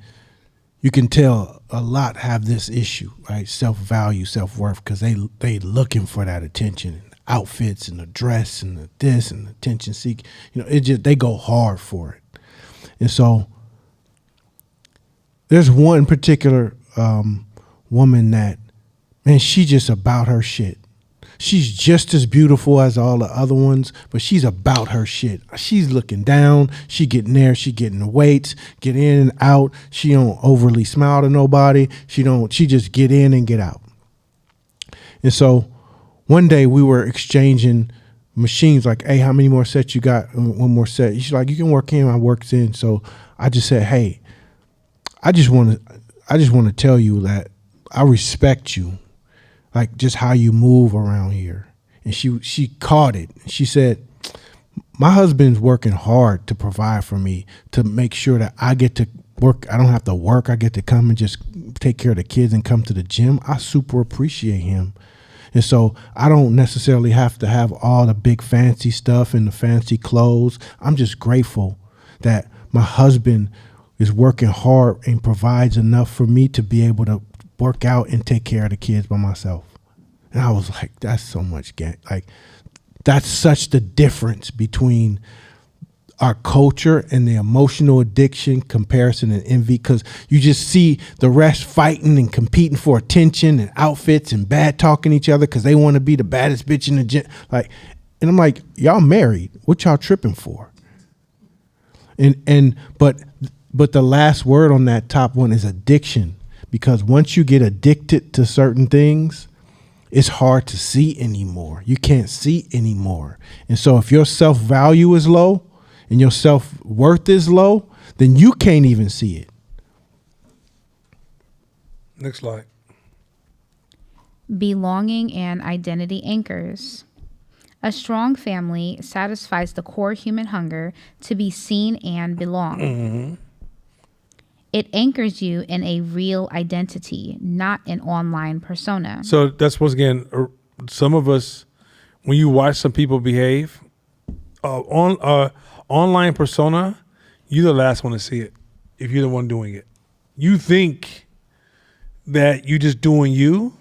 you can tell a lot have this issue, right? Self-value, self-worth, because they looking for that attention, outfits and the dress and the this and the attention seek. They go hard for it. And so there's one particular woman that, man, she just about her shit. She's just as beautiful as all the other ones, but she's about her shit. She's looking down. She getting there. She getting the weights, get in and out. She don't overly smile to nobody. She just get in and get out. And so one day we were exchanging machines, like, hey, how many more sets you got? One more set. She's like, you can work in, I works in. So I just said, hey, I just want to tell you that I respect you, like just how you move around here. And she caught it. She said, my husband's working hard to provide for me, to make sure that I get to work. I don't have to work. I get to come and just take care of the kids and come to the gym. I super appreciate him. And so I don't necessarily have to have all the big fancy stuff and the fancy clothes. I'm just grateful that my husband is working hard and provides enough for me to be able to work out and take care of the kids by myself. And I was like, that's so much, like, that's such the difference between our culture and the emotional addiction, comparison, and envy, because you just see the rest fighting and competing for attention and outfits and bad talking each other because they want to be the baddest bitch in the gym. Like, and I'm like, y'all married. What y'all tripping for? But the last word on that top one is addiction, because once you get addicted to certain things, it's hard to see anymore. You can't see anymore. And so if your self-value is low and your self-worth is low, then you can't even see it. Next slide. Belonging and identity anchors. A strong family satisfies the core human hunger to be seen and belong. Mm-hmm. It anchors you in a real identity, not an online persona. So that's once again, some of us, when you watch some people behave, online persona, you're the last one to see it if you're the one doing it. You think that you're just doing you,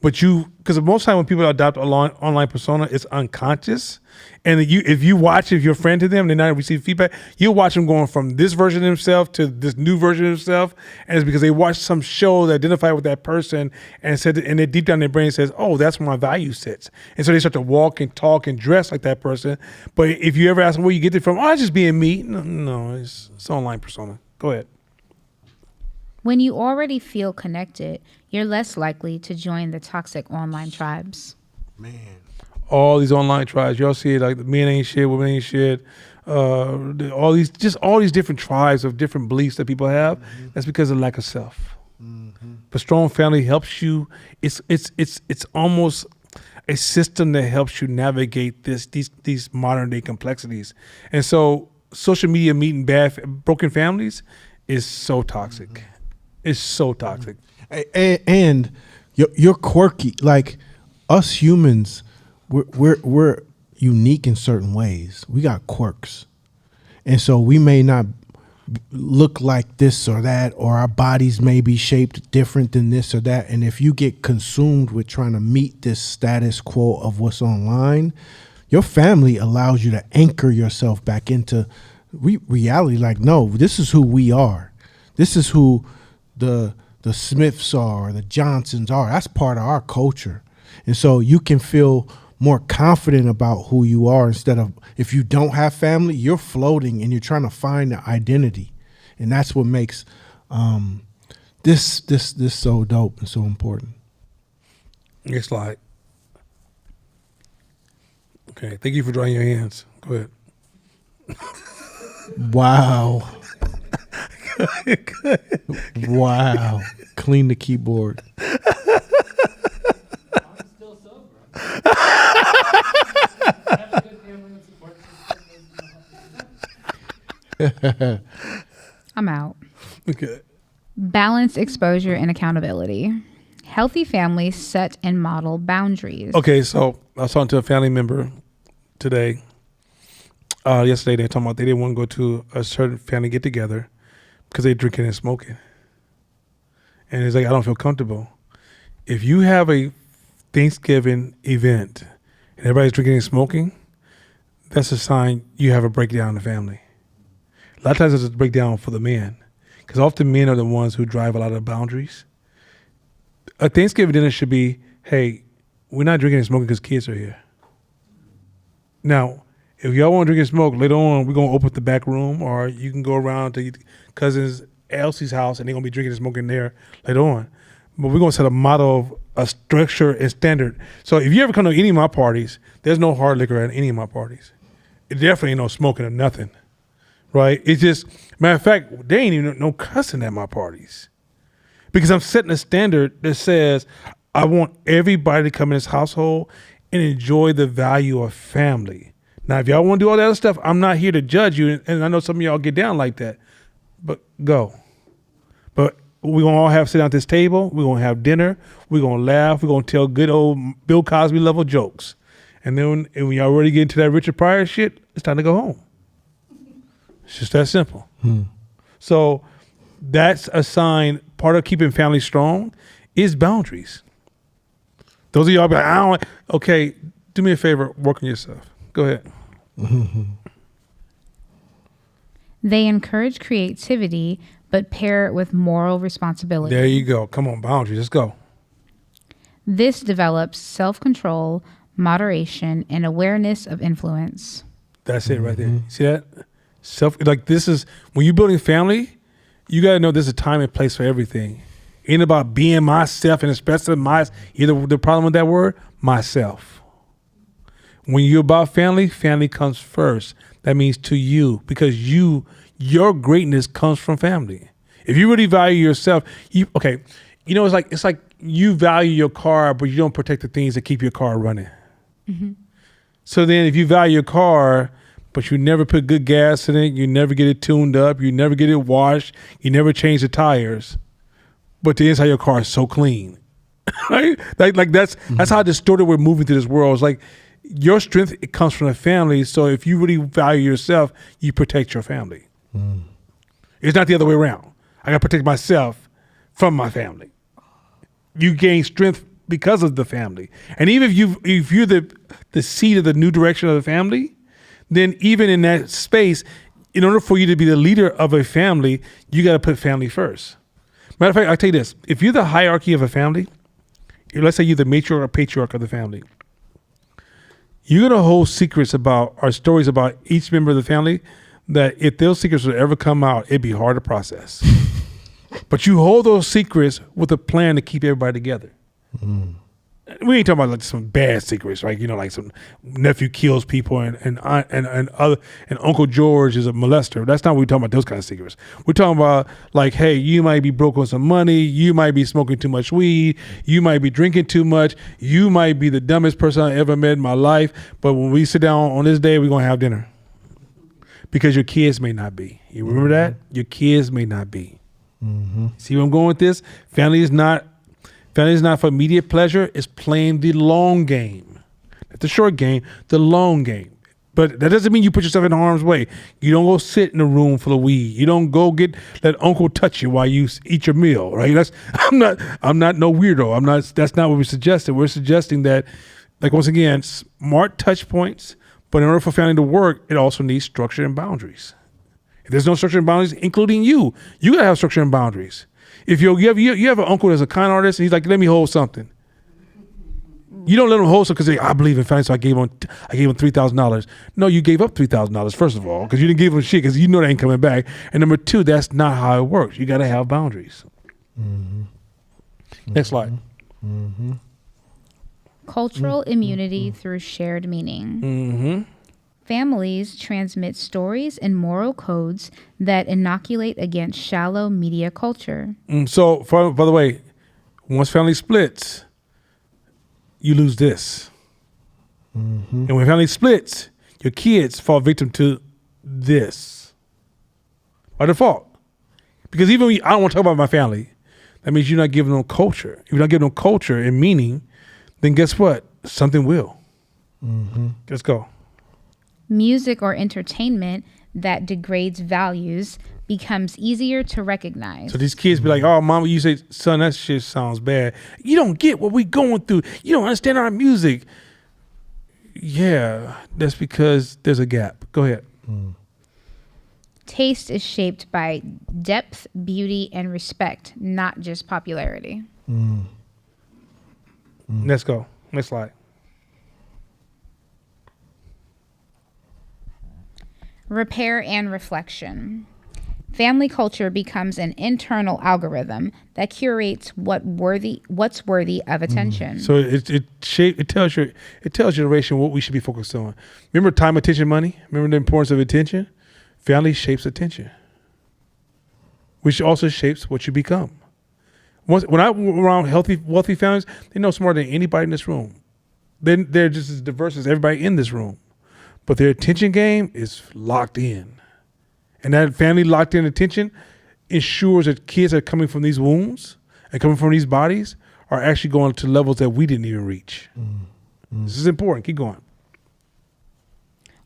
But because most time when people adopt an online persona, it's unconscious. And if you're a friend to them, they're not receiving feedback, you'll watch them going from this version of themselves to this new version of themselves. And it's because they watched some show that identified with that person and then deep down in their brain says, oh, that's where my value sits. And so they start to walk and talk and dress like that person. But if you ever ask them where you get it from, oh, it's just being me. No, it's online persona. Go ahead. When you already feel connected, you're less likely to join the toxic online tribes. Man. All these online tribes, y'all see it, like the men ain't shit, women ain't shit. All these different tribes of different beliefs that people have. Mm-hmm. That's because of lack of self. Mm-hmm. But strong family helps you. It's almost a system that helps you navigate these modern day complexities. And so social media meeting broken families is so toxic. Mm-hmm. It's so toxic. And you're quirky. Like us humans, we're unique in certain ways. We got quirks. And so we may not look like this or that, or our bodies may be shaped different than this or that. And if you get consumed with trying to meet this status quo of what's online, your family allows you to anchor yourself back into reality. Like, no, this is who we are. This is who the Smiths are, or the Johnsons are. That's part of our culture. And so you can feel more confident about who you are instead of, if you don't have family, you're floating and you're trying to find the identity. And that's what makes this so dope and so important. It's like, okay, thank you for drying your hands. Go ahead. Wow. Wow. Clean the keyboard. I'm still sober. Have a good family and support. I'm out. Okay. Balance exposure and accountability. Healthy families set and model boundaries. Okay, so I was talking to a family member today. Yesterday, they were talking about they didn't want to go to a certain family get together because they drinking and smoking. And it's like, I don't feel comfortable. If you have a Thanksgiving event and everybody's drinking and smoking, that's a sign you have a breakdown in the family. A lot of times it's a breakdown for the men, because often men are the ones who drive a lot of the boundaries. A Thanksgiving dinner should be, hey, we're not drinking and smoking because kids are here. Now, if y'all want to drink and smoke, later on, we're going to open up the back room, or you can go around to your cousin's Elsie's house and they're going to be drinking and smoking there later on. But we're going to set a model of a structure and standard. So if you ever come to any of my parties, there's no hard liquor at any of my parties. It definitely ain't no smoking or nothing, right? It's just, matter of fact, there ain't even no cussing at my parties. Because I'm setting a standard that says I want everybody to come in this household and enjoy the value of family. Now, if y'all want to do all that other stuff, I'm not here to judge you, and I know some of y'all get down like that, but go. But we're going to all sit down at this table, we're going to have dinner, we're going to laugh, we're going to tell good old Bill Cosby level jokes. And then when y'all already get into that Richard Pryor shit, it's time to go home. It's just that simple. So that's a sign, part of keeping family strong is boundaries. Those of y'all be like, okay, do me a favor, work on yourself. Go ahead. They encourage creativity, but pair it with moral responsibility. There you go. Come on, boundaries. Let's go. This develops self-control, moderation, and awareness of influence. That's it right there. See that? This is, when you're building family, you got to know there's a time and place for everything. It ain't about being myself and expressing either the problem with that word, myself. When you're about family, family comes first. That means to you, because your greatness comes from family. If you really value yourself, it's like you value your car, but you don't protect the things that keep your car running. Mm-hmm. So then if you value your car, but you never put good gas in it, you never get it tuned up, you never get it washed, you never change the tires, but the inside of your car is so clean, right? Like that's how distorted we're moving through this world. It's like, your strength, it comes from the family. So if you really value yourself, you protect your family. It's not the other way around. I got to protect myself from my family. You gain strength because of the family. And even if you're the seed of the new direction of the family, then even in that space, in order for you to be the leader of a family, you got to put family first. Matter of fact, I'll tell you this. If you're the hierarchy of a family, let's say you're the matriarch or patriarch of the family, you're going to hold secrets about or stories about each member of the family that if those secrets would ever come out, it'd be hard to process. But you hold those secrets with a plan to keep everybody together. We ain't talking about like some bad secrets, right? You know, like some nephew kills people and Uncle George is a molester. That's not what we're talking about. Those kind of secrets. We're talking about like, hey, you might be broke on some money. You might be smoking too much weed. You might be drinking too much. You might be the dumbest person I ever met in my life. But when we sit down on this day, we're gonna have dinner because your kids may not be. You remember that? Your kids may not be. See where I'm going with this? Family is not for immediate pleasure. It's playing the long game. Not the short game, the long game. But that doesn't mean you put yourself in harm's way. You don't go sit in a room full of weed. You don't go let uncle touch you while you eat your meal, right? I'm not no weirdo. That's not what we're suggesting. We're suggesting that, like, once again, smart touch points, but in order for family to work, it also needs structure and boundaries. If there's no structure and boundaries, including you gotta have structure and boundaries. If you have an uncle that's a con artist and he's like, let me hold something. You don't let him hold something because I believe in family, so I gave him $3,000. No, you gave up $3,000 first of all because you didn't give him shit because you know that ain't coming back. And number two, that's not how it works. You got to have boundaries. Next slide. Cultural immunity through shared meaning. Families transmit stories and moral codes that inoculate against shallow media culture. So, by the way, once family splits, you lose this. And when family splits, your kids fall victim to this by default. Because even when I don't want to talk about my family, that means you're not giving them culture. If you're not giving them culture and meaning, then guess what? Something will. Let's go. Music or entertainment that degrades values becomes easier to recognize. So these kids be like, oh, mama, you say, son, that shit sounds bad. You don't get what we going through. You don't understand our music. Yeah, that's because there's a gap. Go ahead. Taste is shaped by depth, beauty, and respect, not just popularity. Let's go. Next slide. Repair and reflection. Family culture becomes an internal algorithm that curates what's worthy of attention. So it tells your generation what we should be focused on. Remember time, attention, money? Remember the importance of attention? Family shapes attention, which also shapes what you become. When I'm around healthy, wealthy families, they know smarter than anybody in this room. They're just as diverse as everybody in this room. But their attention game is locked in. And that family locked in attention ensures that kids that are coming from these wombs and coming from these bodies are actually going to levels that we didn't even reach. This is important. Keep going.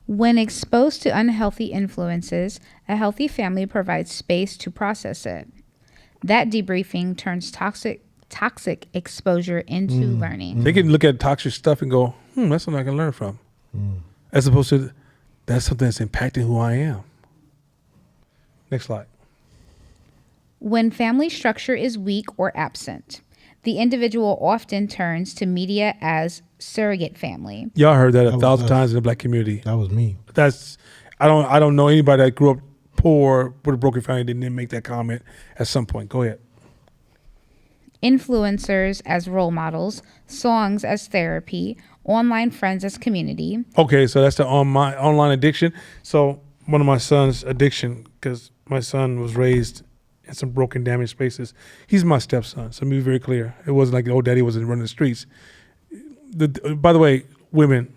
When exposed to unhealthy influences, a healthy family provides space to process it. That debriefing turns toxic exposure into learning. They can look at toxic stuff and go, that's something I can learn from. As opposed to, that's something that's impacting who I am. Next slide. When family structure is weak or absent, the individual often turns to media as surrogate family. Y'all heard that a That was thousand us. times in the black community. That was me. I don't know anybody that grew up poor with a broken family that didn't make that comment at some point. Go ahead. Influencers as role models, songs as therapy, online friends as community. Okay, so that's the online addiction. So one of my son's addiction, because my son was raised in some broken, damaged spaces. He's my stepson, so let me be very clear. It wasn't like the old daddy wasn't running the streets. By the way, women,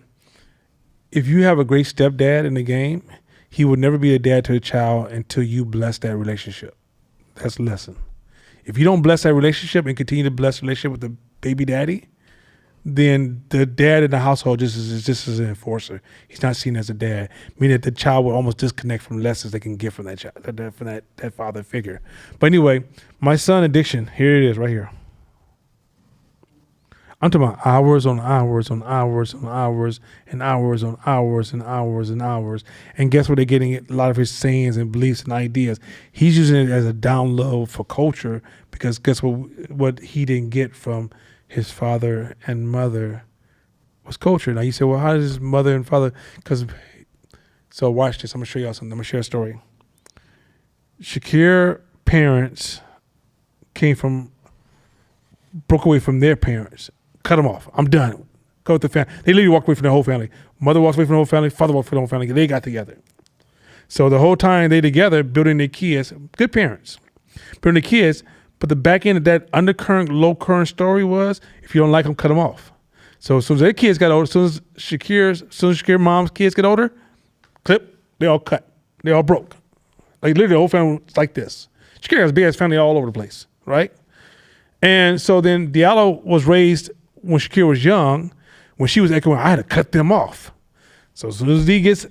if you have a great stepdad in the game, he would never be a dad to a child until you bless that relationship. That's the lesson. If you don't bless that relationship and continue to bless the relationship with the baby daddy, then the dad in the household just is an enforcer. He's not seen as a dad, meaning that the child will almost disconnect from lessons they can get from that child, from that father figure. But anyway, my son addiction, here it is right here. I'm talking about hours on hours on hours on hours and hours on hours and hours and hours. And guess what? They're getting a lot of his sayings and beliefs and ideas. He's using it as a download for culture because guess what he didn't get from his father and mother was culture. Now you say, well, how does his mother and father? So watch this. I'm gonna show y'all something. I'm gonna share a story. Shakir parents broke away from their parents. Cut them off. I'm done. Go with the family. They literally walked away from their whole family. Mother walked away from the whole family. Father walked away from the whole family. They got together. So the whole time they together building their kids, good parents, building their kids. But the back end of that undercurrent, low current story was, if you don't like them, cut them off. So as soon as their kids got older, as soon as Shakir mom's kids get older, clip, they all cut. They all broke. Like literally the whole family was like this. Shakir has a big ass family all over the place, right? And so then Diallo was raised when Shakir was young. When she was echoing, I had to cut them off. So as soon as he gets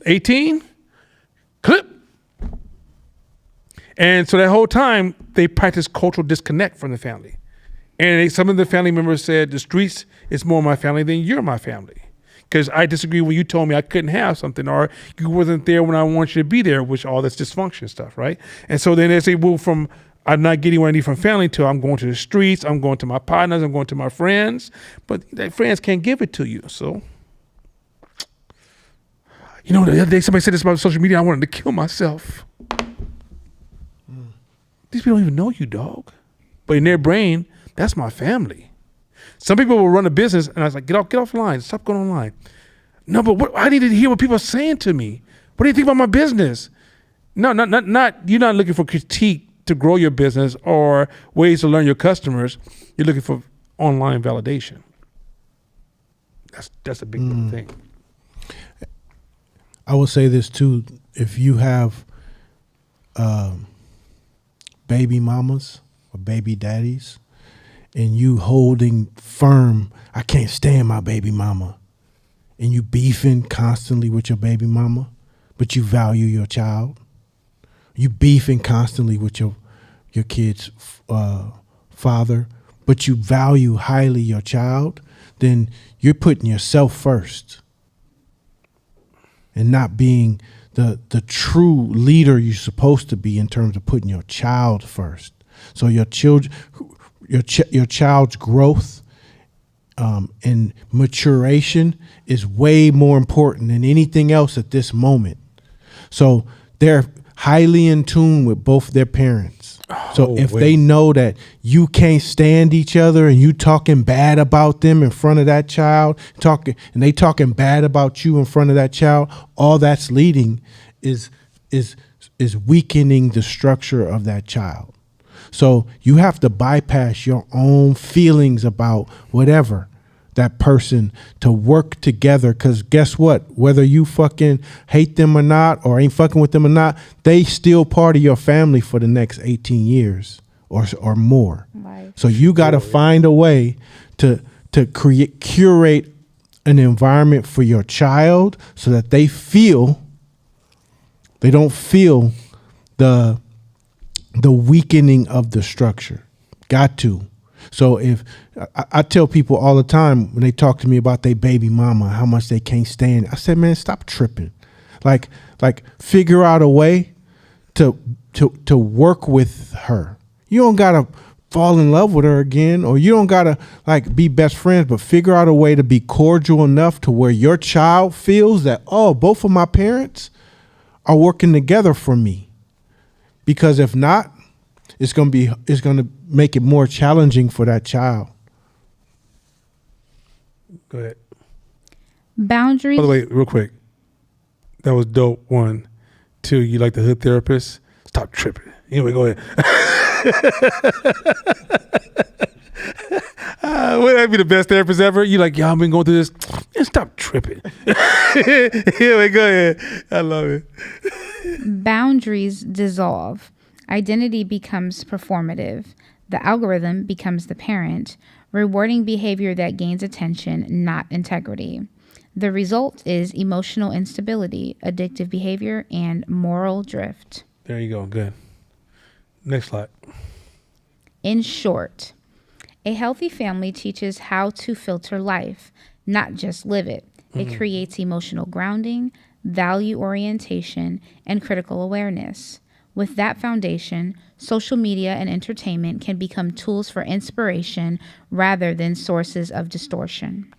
18, clip. And so that whole time, they practiced cultural disconnect from the family. And some of the family members said, the streets is more my family than you're my family. Because I disagree when you told me I couldn't have something, or you wasn't there when I want you to be there, which all this dysfunction stuff, right? And so then as they move from, I'm not getting what I need from family to I'm going to the streets, I'm going to my partners, I'm going to my friends, but their friends can't give it to you. So, the other day somebody said this about social media, I wanted to kill myself. These people don't even know you, dog. But in their brain, that's my family. Some people will run a business and I was like, get off the line, stop going online. No, but I need to hear what people are saying to me. What do you think about my business? No, not you're not looking for critique to grow your business or ways to learn your customers. You're looking for online validation. That's a big thing. I will say this too: if you have baby mamas or baby daddies, and you holding firm, I can't stand my baby mama, and you beefing constantly with your baby mama, but you value your child. You beefing constantly with your kid's father, but you value highly your child, then you're putting yourself first and not being the true leader you're supposed to be in terms of putting your child first. So your child's growth and maturation is way more important than anything else at this moment. So they're highly in tune with both their parents. So if they know that you can't stand each other and you talking bad about them in front of that child, and they talking bad about you in front of that child, all that's leading is weakening the structure of that child. So you have to bypass your own feelings about whatever that person to work together, because guess what? Whether you fucking hate them or not, or ain't fucking with them or not, they still part of your family for the next 18 years or more. Right. So you got to find a way to curate an environment for your child so that they don't feel the weakening of the structure. Got to. So if I tell people all the time when they talk to me about their baby mama, how much they can't stand, I said, man, stop tripping. Like figure out a way to work with her. You don't gotta fall in love with her again, or you don't gotta be best friends, but figure out a way to be cordial enough to where your child feels that, oh, both of my parents are working together for me. Because if not, it's gonna make it more challenging for that child. Go ahead. Boundaries. By the way, real quick, that was dope. 1, 2, you like the hood therapist? Stop tripping. Anyway, go ahead. Would that be the best therapist ever? You like, y'all been going through this? Yeah, stop tripping. Anyway, go ahead. I love it. Boundaries dissolve. Identity becomes performative. The algorithm becomes the parent, rewarding behavior that gains attention, not integrity. The result is emotional instability, addictive behavior, and moral drift. There you go. Good. Next slide. In short, A healthy family teaches how to filter life, not just live it. It creates emotional grounding, value orientation, and critical awareness. With that foundation, social media and entertainment can become tools for inspiration rather than sources of distortion.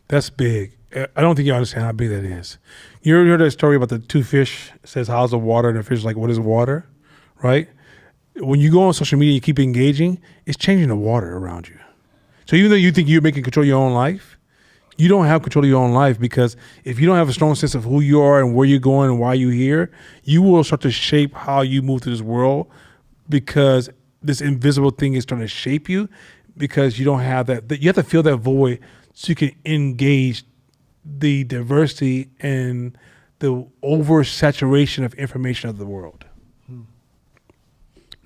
That's big. I don't think you understand how big that is. You ever heard that story about the two fish? It says, how's the water? And the fish is like, what is water? Right? When you go on social media, you keep engaging, it's changing the water around you. So even though you think you're making control of your own life, you don't have control of your own life, because if you don't have a strong sense of who you are and where you're going and why you're here, you will start to shape how you move through this world, because this invisible thing is trying to shape you, because you don't have that. You have to fill that void so you can engage the diversity and the oversaturation of information of the world.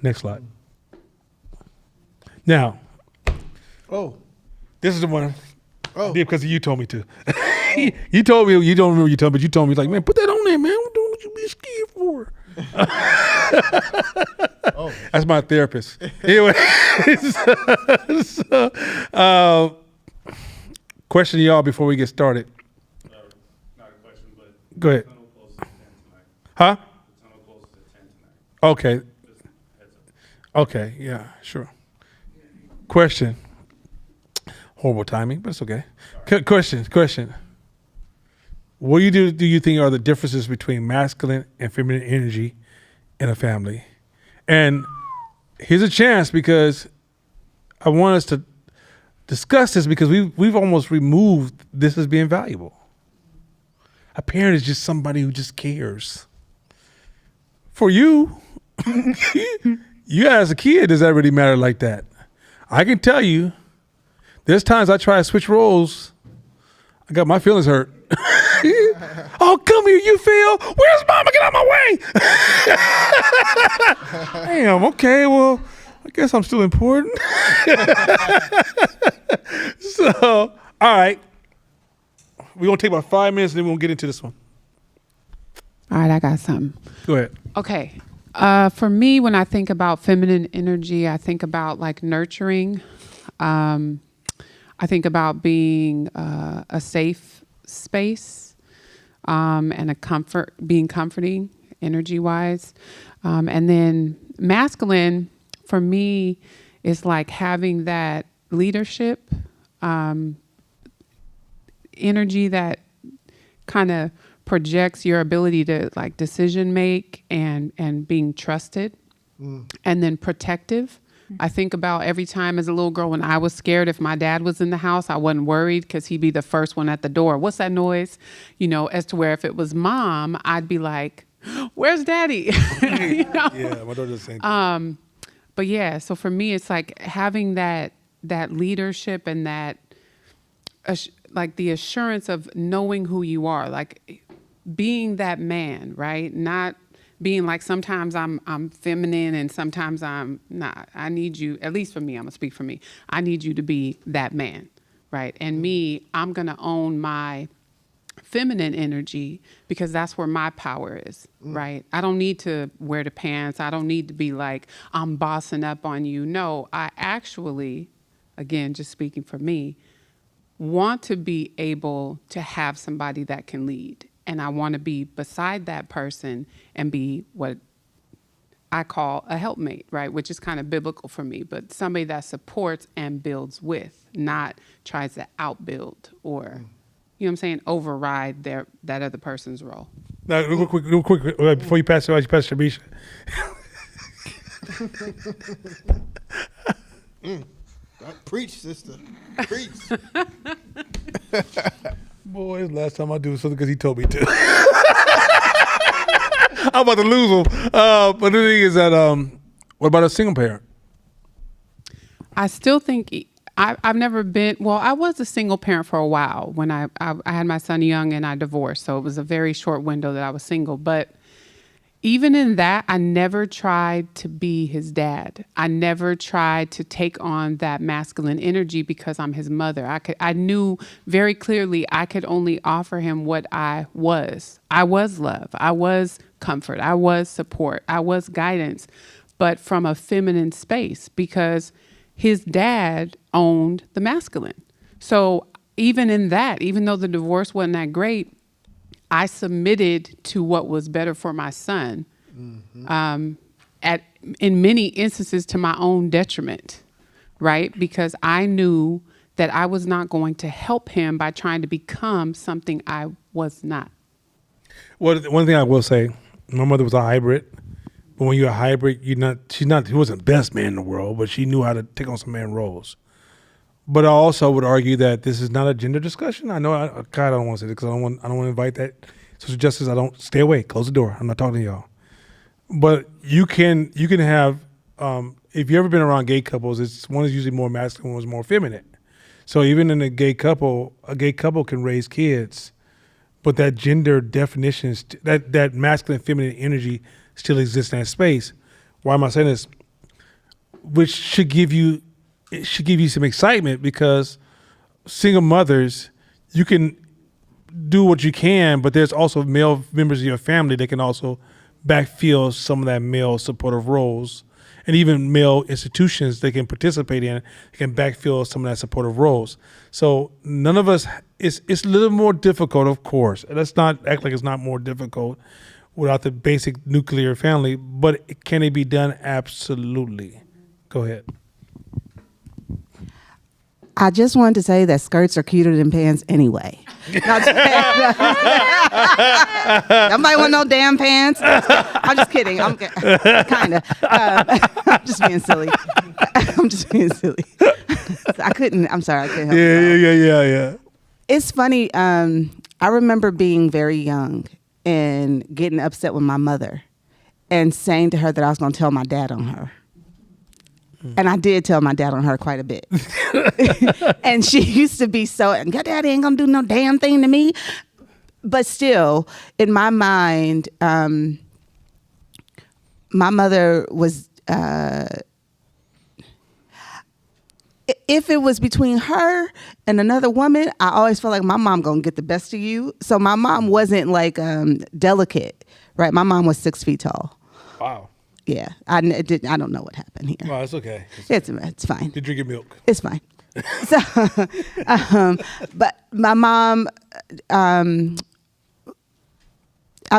Next slide. Now, this is the one. I did because you told me to. You told me, you don't remember you told me, but you told me, like, man, put that on there, man. What you be scared for? That's my therapist. Anyway, question to y'all before we get started. Not a question, but Go ahead. the tunnel closes at 10 tonight. Huh? The tunnel closes at 10 tonight. Okay. Just heads up. Okay. Yeah, sure. Question. Horrible timing, but it's okay. Question. What do you think are the differences between masculine and feminine energy in a family? And here's a chance, because I want us to discuss this, because we've almost removed this as being valuable. A parent is just somebody who just cares. For you, you as a kid, does that really matter like that? I can tell you, there's times I try to switch roles. I got my feelings hurt. Oh, come here, you feel? Where's mama? Get out my way. Damn, okay, well, I guess I'm still important. So, all right. We're going to take about 5 minutes and then we're going to get into this one. All right, I got something. Go ahead. Okay. For me, when I think about feminine energy, I think about like nurturing. I think about being a safe space and being comforting energy-wise. And then masculine, for me, is like having that leadership energy that kind of projects your ability to like decision make and being trusted, and then protective. I think about every time as a little girl when I was scared if my dad was in the house, I wasn't worried because he'd be the first one at the door. What's that noise? You know, as to where if it was mom, I'd be like, where's daddy? You know? Yeah, my daughter does the same thing. But yeah, so for me, it's like having that leadership and that like the assurance of knowing who you are, like being that man, right? Not being like sometimes I'm feminine and sometimes I'm not. I need you, at least for me, I'm gonna speak for me. I need you to be that man, right? And me, I'm gonna own my feminine energy because that's where my power is, right? I don't need to wear the pants. I don't need to be like, I'm bossing up on you. No, I actually, again, just speaking for me, want to be able to have somebody that can lead. And I want to be beside that person and be what I call a helpmate, right? Which is kind of biblical for me, but somebody that supports and builds with, not tries to outbuild or, you know what I'm saying, override that other person's role. Now, real quick, before you pass it out, you pass Shabisha. Preach, sister. Preach. Boy, it's the last time I do something because he told me to. I'm about to lose him. But the thing is that, what about a single parent? I still think I've never been, well, I was a single parent for a while when I had my son young and I divorced. So it was a very short window that I was single. But even in that, I never tried to be his dad. I never tried to take on that masculine energy because I'm his mother. I knew very clearly I could only offer him what I was. I was love. I was comfort. I was support. I was guidance, but from a feminine space, because his dad owned the masculine. So even in that, even though the divorce wasn't that great, I submitted to what was better for my son, in many instances to my own detriment, right? Because I knew that I was not going to help him by trying to become something I was not. Well, one thing I will say, my mother was a hybrid. But when you're a hybrid, she wasn't the best man in the world, but she knew how to take on some man roles. But I also would argue that this is not a gender discussion. I know, I don't want to say this because I don't want to invite that social justice. I don't, stay away, close the door. I'm not talking to y'all. But you can have, if you've ever been around gay couples, one is usually more masculine, one is more feminine. So even in a gay couple can raise kids, but that gender definition, that masculine, feminine energy still exists in that space. Why am I saying this? Which should give you some excitement, because single mothers, you can do what you can, but there's also male members of your family that can also backfill some of that male supportive roles, and even male institutions they can participate in can backfill some of that supportive roles. So none of us, it's a little more difficult, of course. Let's not act like it's not more difficult without the basic nuclear family, but can it be done? Absolutely. Go ahead. I just wanted to say that skirts are cuter than pants anyway. Nobody want no damn pants. I'm just kidding. I'm kind of. I'm just being silly. I'm just being silly. I'm sorry. I couldn't help it. Yeah. It's funny. I remember being very young and getting upset with my mother and saying to her that I was going to tell my dad on her. And I did tell my dad on her quite a bit. And she used to be so, your daddy ain't gonna do no damn thing to me. But still, in my mind, my mother was, if it was between her and another woman, I always felt like my mom gonna get the best of you. So my mom wasn't like delicate, right? My mom was 6 feet tall. Wow. Yeah, I don't know what happened here. Well, it's okay. It's fine. You're drinking milk. It's fine. So, but my mom, I'll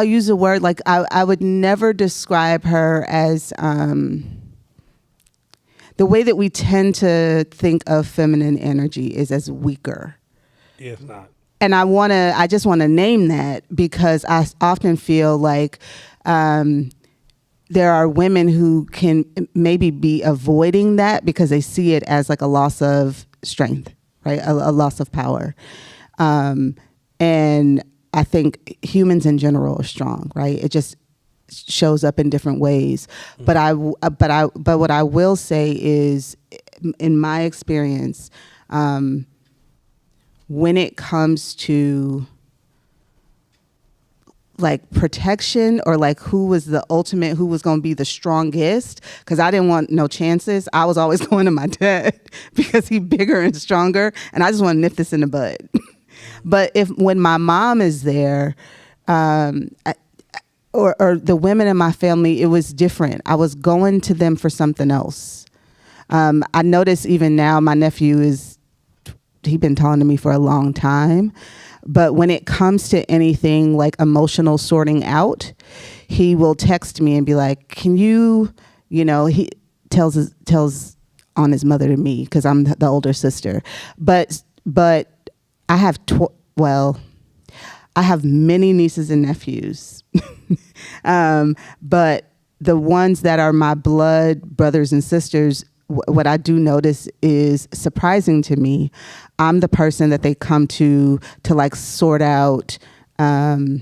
use a word like I would never describe her as the way that we tend to think of feminine energy is as weaker. Yeah, it's not. And I just want to name that because I often feel like there are women who can maybe be avoiding that because they see it as like a loss of strength, right? A loss of power. And I think humans in general are strong, right? It just shows up in different ways. Mm-hmm. But what I will say is, in my experience, when it comes to like protection or like who was going to be the strongest, because I didn't want no chances. I was always going to my dad because he's bigger and stronger, and I just want to nip this in the bud. But when my mom is there, or the women in my family, it was different. I was going to them for something else. I notice even now my nephew he's been talking to me for a long time. But when it comes to anything like emotional sorting out, he will text me and be like, can you he tells on his mother to me because I'm the older sister. But I have, I have many nieces and nephews. But the ones that are my blood brothers and sisters, what I do notice is surprising to me. I'm the person that they come to like sort out, to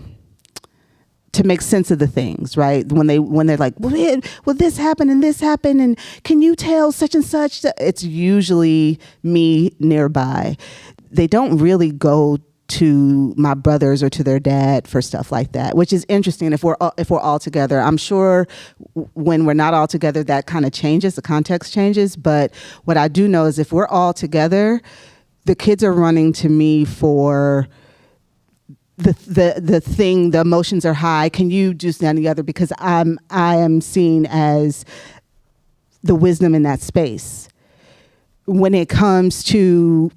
make sense of the things, right? When they're like, well, this happened and this happened, and can you tell such and such? It's usually me nearby. They don't really go to my brothers or to their dad for stuff like that, which is interesting if we're all together. I'm sure when we're not all together, that kind of changes, the context changes. But what I do know is if we're all together, the kids are running to me for the thing, the emotions are high. Can you do this and the other? Because I am seen as the wisdom in that space. when it comes to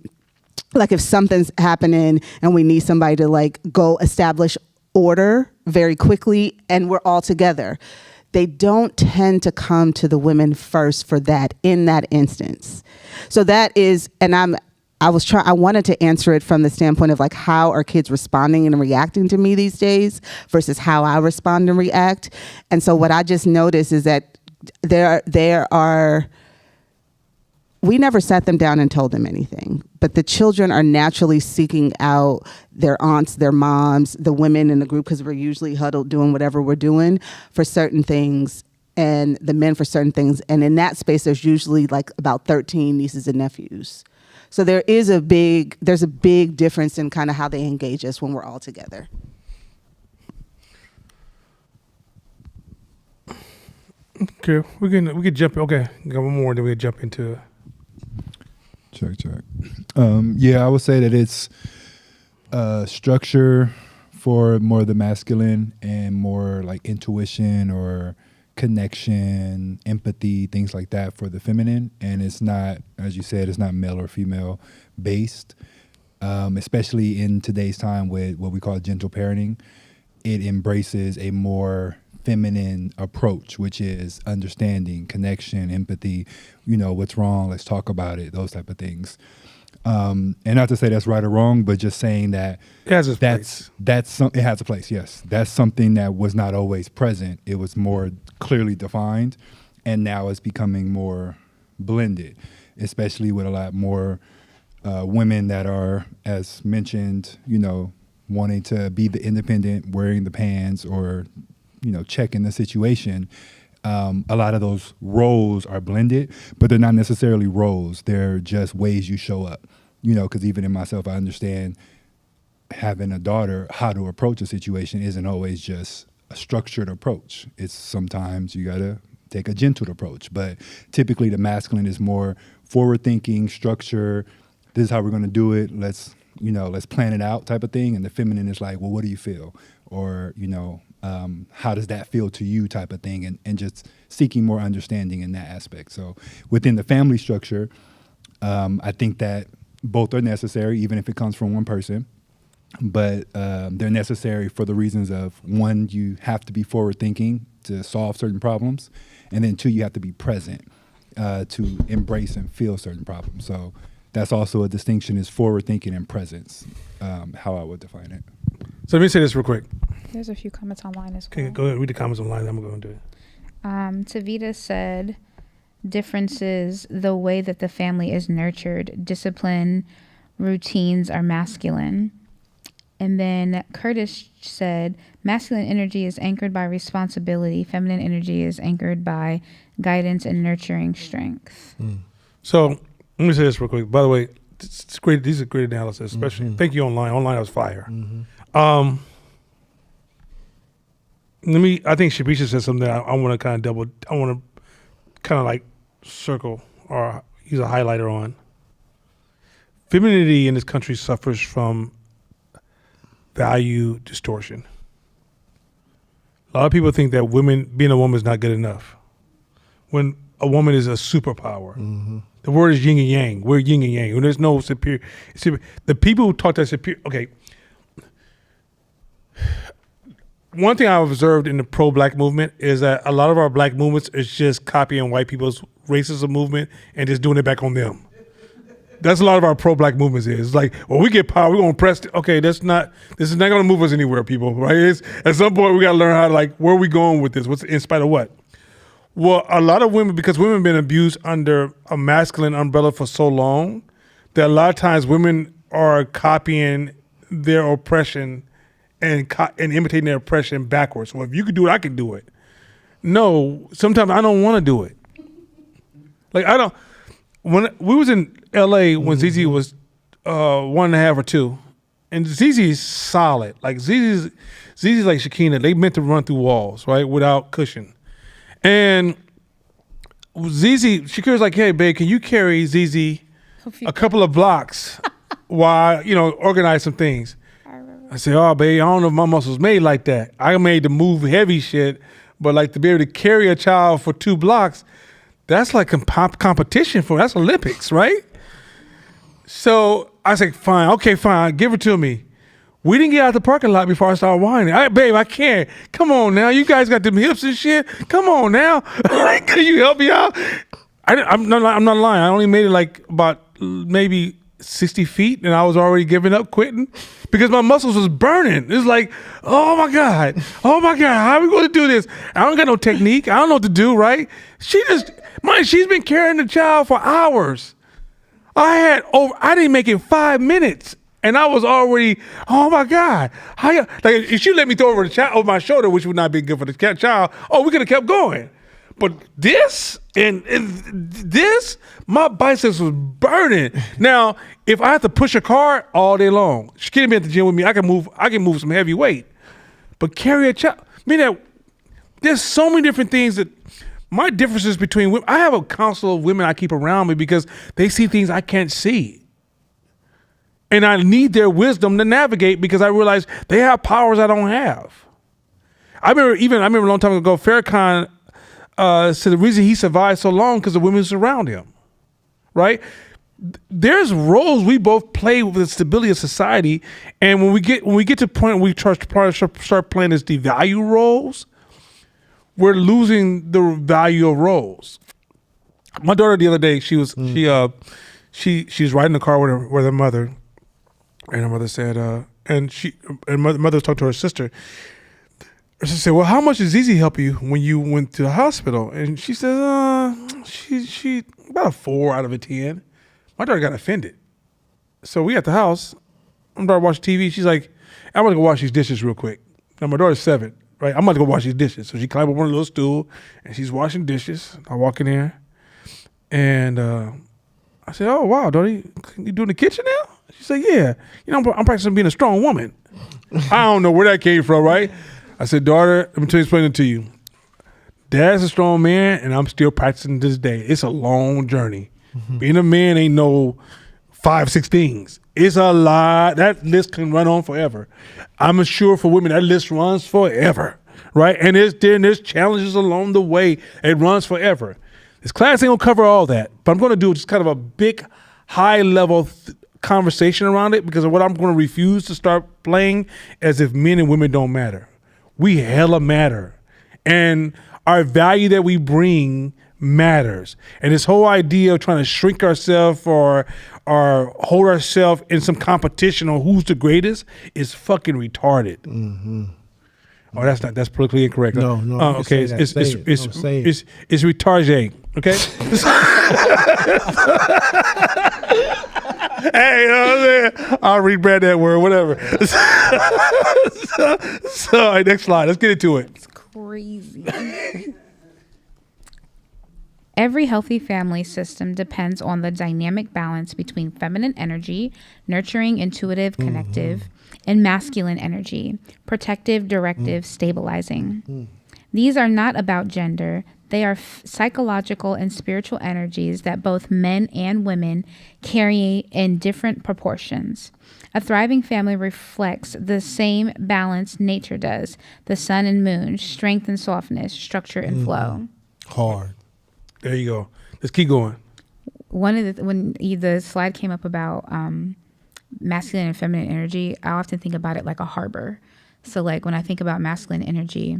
like if something's happening and we need somebody to like go establish order very quickly and we're all together, they don't tend to come to the women first for that in that instance. So that is, and I wanted to answer it from the standpoint of like, how are kids responding and reacting to me these days versus how I respond and react. And so what I just noticed is that we never sat them down and told them anything, but the children are naturally seeking out their aunts, their moms, the women in the group, because we're usually huddled doing whatever we're doing for certain things, and the men for certain things. And in that space, there's usually like about 13 nieces and nephews. So there's a big difference in kind of how they engage us when we're all together. Okay, we can jump. Okay, got one more, then we jump into. Check. Yeah, I would say that it's structure for more of the masculine and more like intuition or connection, empathy, things like that for the feminine. And it's not, as you said, it's not male or female based, especially in today's time with what we call gentle parenting. It embraces a more feminine approach, which is understanding, connection, empathy, what's wrong, let's talk about it, those type of things. And not to say that's right or wrong, but just saying that It has its place. it has a place, yes. That's something that was not always present. It was more clearly defined, and now it's becoming more blended, especially with a lot more women that are, as mentioned, wanting to be the independent, wearing the pants, or checking the situation. A lot of those roles are blended, but they're not necessarily roles. They're just ways you show up, because even in myself, I understand having a daughter, how to approach a situation isn't always just a structured approach. It's sometimes you got to take a gentle approach, but typically the masculine is more forward thinking, structure. This is how we're going to do it. Let's plan it out type of thing. And the feminine is like, well, what do you feel? Or, how does that feel to you type of thing, and just seeking more understanding in that aspect. So within the family structure, I think that both are necessary, even if it comes from one person, but they're necessary for the reasons of, one, you have to be forward thinking to solve certain problems, and then two, you have to be present to embrace and feel certain problems. So that's also a distinction, is forward thinking and presence, how I would define it. So let me say this real quick. There's a few comments online as well. Okay, go ahead and read the comments online. I'm going to do it. Tavita said, differences the way that the family is nurtured. Discipline, routines are masculine. And then Curtis said, masculine energy is anchored by responsibility. Feminine energy is anchored by guidance and nurturing strength. So let me say this real quick. By the way, it's great. These are great analysis, especially. Thank you online. Online was fire. I think Shabisha said something that I want to kind of like circle or use a highlighter on. Femininity in this country suffers from value distortion. A lot of people think that being a woman is not good enough, when a woman is a superpower. The word is yin and yang. We're yin and yang. When there's no superior. The people who talk that superior, okay. One thing I've observed in the pro-black movement is that a lot of our black movements is just copying white people's racism movement and just doing it back on them. That's a lot of our pro-black movements is. It's like, well, we get power, we're going to press. Okay, this is not going to move us anywhere, people, right? At some point, we got to learn how to, where are we going with this? What's in spite of what? Well, a lot of women, because women have been abused under a masculine umbrella for so long, that a lot of times women are copying their oppression and imitating their oppression backwards. Well, if you could do it, I can do it. No, sometimes I don't want to do it. When we was in LA when ZZ was 1.5 or 2, and ZZ's solid. ZZ's like Shakina. They meant to run through walls, right, without cushion. And Shakira's like, hey, babe, can you carry ZZ a couple of blocks while, organize some things? I said, oh, babe, I don't know if my muscles made like that. I made to move heavy shit, but to be able to carry a child for 2 blocks, That's like competition for, that's Olympics, right? So I said, fine, okay, fine, give it to me. We didn't get out the parking lot before I started whining. Babe, I can't. Come on now. You guys got them hips and shit. Come on now. Can you help me out? I'm not lying. I only made it like about maybe 60 feet and I was already giving up, quitting because my muscles was burning. It's like, oh my God, how are we going to do this? I don't got no technique. I don't know what to do, right? She's been carrying the child for hours. I didn't make it 5 minutes. And I was already, oh my God. If she let me throw over my shoulder, which would not be good for the child, we could have kept going. But this and this, my biceps was burning. Now, if I have to push a car all day long, she can't be at the gym with me. I can move some heavy weight. But carry a child, there's so many different things that my differences between women. I have a council of women I keep around me because they see things I can't see. And I need their wisdom to navigate because I realize they have powers I don't have. I remember a long time ago, Farrakhan said the reason he survived so long because the women surround him, right? There's roles we both play with the stability of society, and when we get to the point where we start playing as devalue roles, we're losing the value of roles. My daughter the other day, she was riding the car with her mother. And her mother said, mother talked to her sister. Her sister said, well, how much did Zizi help you when you went to the hospital? And she said, she about a 4 out of a 10. My daughter got offended. So we at the house. I'm daughter watching TV. She's like, I'm going to go wash these dishes real quick. Now my daughter's 7, right? I'm about to go wash these dishes. So she climbed up on a little stool and she's washing dishes. I walk in there and I said, oh, wow, Daughter, you doing the kitchen now? She said, yeah. I'm practicing being a strong woman. I don't know where that came from, right? I said, daughter, let me explain it to you. Dad's a strong man, and I'm still practicing this day. It's a long journey. Mm-hmm. Being a man ain't no 5, 6 things. It's a lot. That list can run on forever. I'm sure for women, that list runs forever, right? And there's challenges along the way. It runs forever. This class ain't gonna cover all that, but I'm gonna do just kind of a big, high-level conversation around it because of what I'm going to refuse to start playing as if men and women don't matter. We hella matter. And our value that we bring matters. And this whole idea of trying to shrink ourselves or hold ourselves in some competition on who's the greatest is fucking retarded. Mm-hmm. Oh, that's politically incorrect. No. Okay, it's retarded. Okay. Hey, I'll rebrand that word, whatever. So, all right, next slide. Let's get into it. It's crazy. Every healthy family system depends on the dynamic balance between feminine energy, nurturing, intuitive, connective, and masculine energy, protective, directive, stabilizing. These are not about gender. They are psychological and spiritual energies that both men and women carry in different proportions. A thriving family reflects the same balance nature does: the sun and moon, strength and softness, structure and flow. Hard. There you go. Let's keep going. When the slide came up about masculine and feminine energy, I often think about it like a harbor. So like when I think about masculine energy,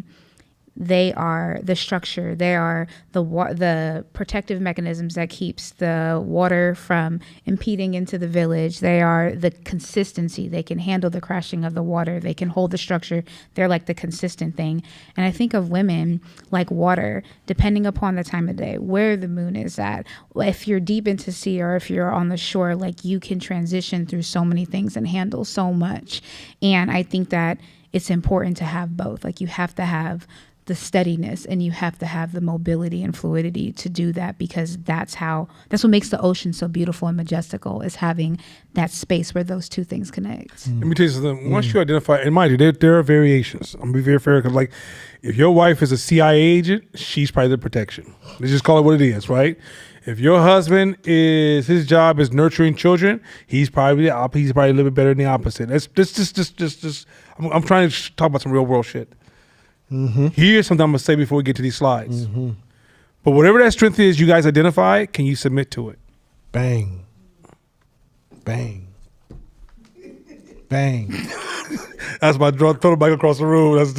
they are the structure. They are the protective mechanisms that keeps the water from impeding into the village. They are the consistency. They can handle the crashing of the water. They can hold the structure. They're like the consistent thing. And I think of women like water, depending upon the time of day, where the moon is at. If you're deep into sea or if you're on the shore, like you can transition through so many things and handle so much. And I think that it's important to have both. Like you have to have the steadiness and you have to have the mobility and fluidity to do that, because that's what makes the ocean so beautiful and majestical, is having that space where those two things connect. Let me tell you something. Once you identify, and mind you, there are variations. I'm gonna be very fair, because like if your wife is a CIA agent, she's probably the protection. Let's just call it what it is, right? If your husband his job is nurturing children, he's probably a little bit better than the opposite. That's just I'm trying to talk about some real world shit. Mm-hmm. Here's something I'm gonna say before we get to these slides. Mm-hmm. But whatever that strength is you guys identify, can you submit to it? Bang. Bang. Bang. That's my throw the bike across the room.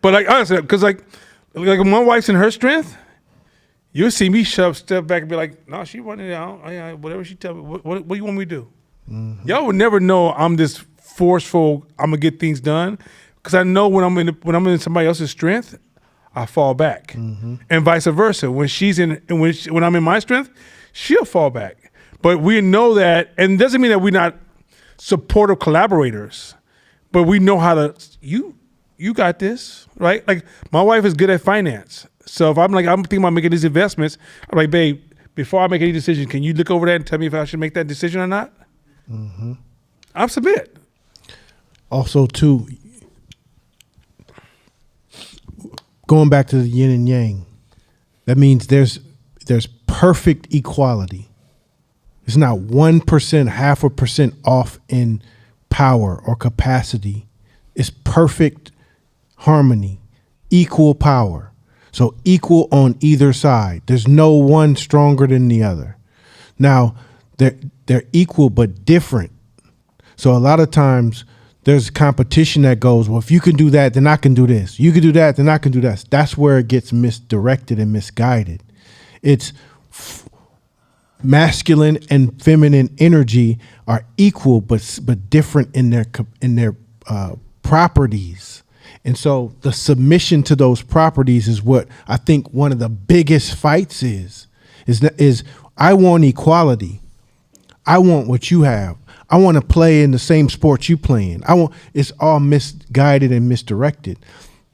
But like honestly, because like when my wife's in her strength, you'll see me step back and be like, no, she running it out. Whatever she tell me, what do you want me to do? Mm-hmm. Y'all would never know I'm this forceful. I'm gonna get things done because I know when I'm in somebody else's strength, I fall back, mm-hmm. and vice versa. When when I'm in my strength, she'll fall back. But we know that, and it doesn't mean that we're not supportive collaborators, but we know how to. You got this, right? Like my wife is good at finance, so if I'm thinking about making these investments, I'm like, babe, before I make any decision, can you look over that and tell me if I should make that decision or not? Mm-hmm. I'll submit. Also, too, going back to the yin and yang, that means there's perfect equality. It's not 1%, 0.5% off in power or capacity. It's perfect harmony, equal power. So equal on either side. There's no one stronger than the other. Now, they're equal but different. So a lot of times there's competition that goes, well, if you can do that, then I can do this. You can do that, then I can do that. That's where it gets misdirected and misguided. It's masculine and feminine energy are equal but different in their properties. And so the submission to those properties is what I think one of the biggest fights is I want equality. I want what you have. I want to play in the same sports you play in. It's all misguided and misdirected.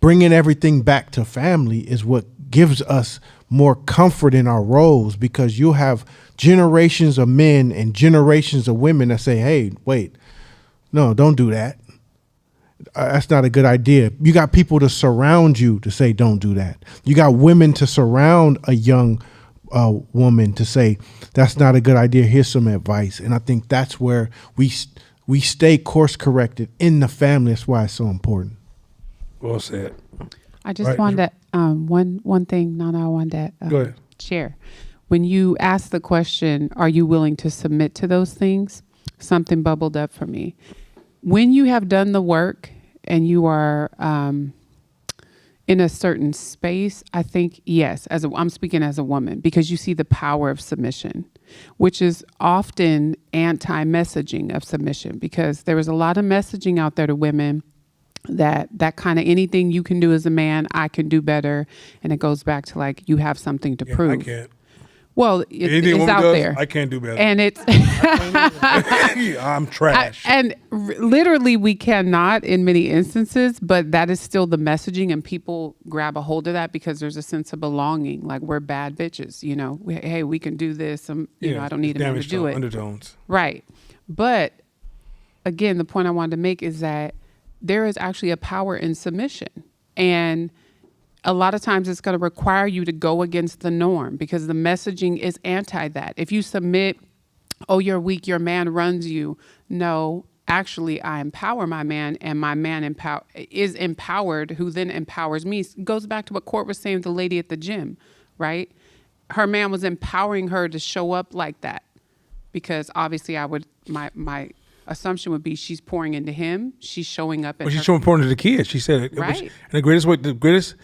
Bringing everything back to family is what gives us more comfort in our roles, because you'll have generations of men and generations of women that say, hey, wait, no, don't do that. That's not a good idea. You got people to surround you to say, don't do that. You got women to surround a young woman to say, that's not a good idea. Here's some advice. And I think that's where we stay course corrected in the family. That's why it's so important. Well said. I just wanted one thing, Nana, I wanted to Go ahead. share. When you ask the question, are you willing to submit to those things? Something bubbled up for me. When you have done the work and you are in a certain space, I think, yes, I'm speaking as a woman, because you see the power of submission, which is often anti-messaging of submission, because there is a lot of messaging out there to women that kind of anything you can do as a man, I can do better. And it goes back to like, you have something to prove. I can't. Well, it's out there. I can't do better. And it's I'm trash. Literally we cannot in many instances, but that is still the messaging, and people grab a hold of that because there's a sense of belonging. Like, we're bad bitches, hey, we can do this. I don't need a man to do it. Undertones. Right. But again, the point I wanted to make is that there is actually a power in submission. And a lot of times it's going to require you to go against the norm, because the messaging is anti that. If you submit, oh, you're weak, your man runs you. No, actually, I empower my man, and my man is empowered, who then empowers me. It goes back to what Court was saying with the lady at the gym, right? Her man was empowering her to show up like that, because obviously my assumption would be she's pouring into him. She's showing up. She's showing pouring into the kids. She said it. Right. And the greatest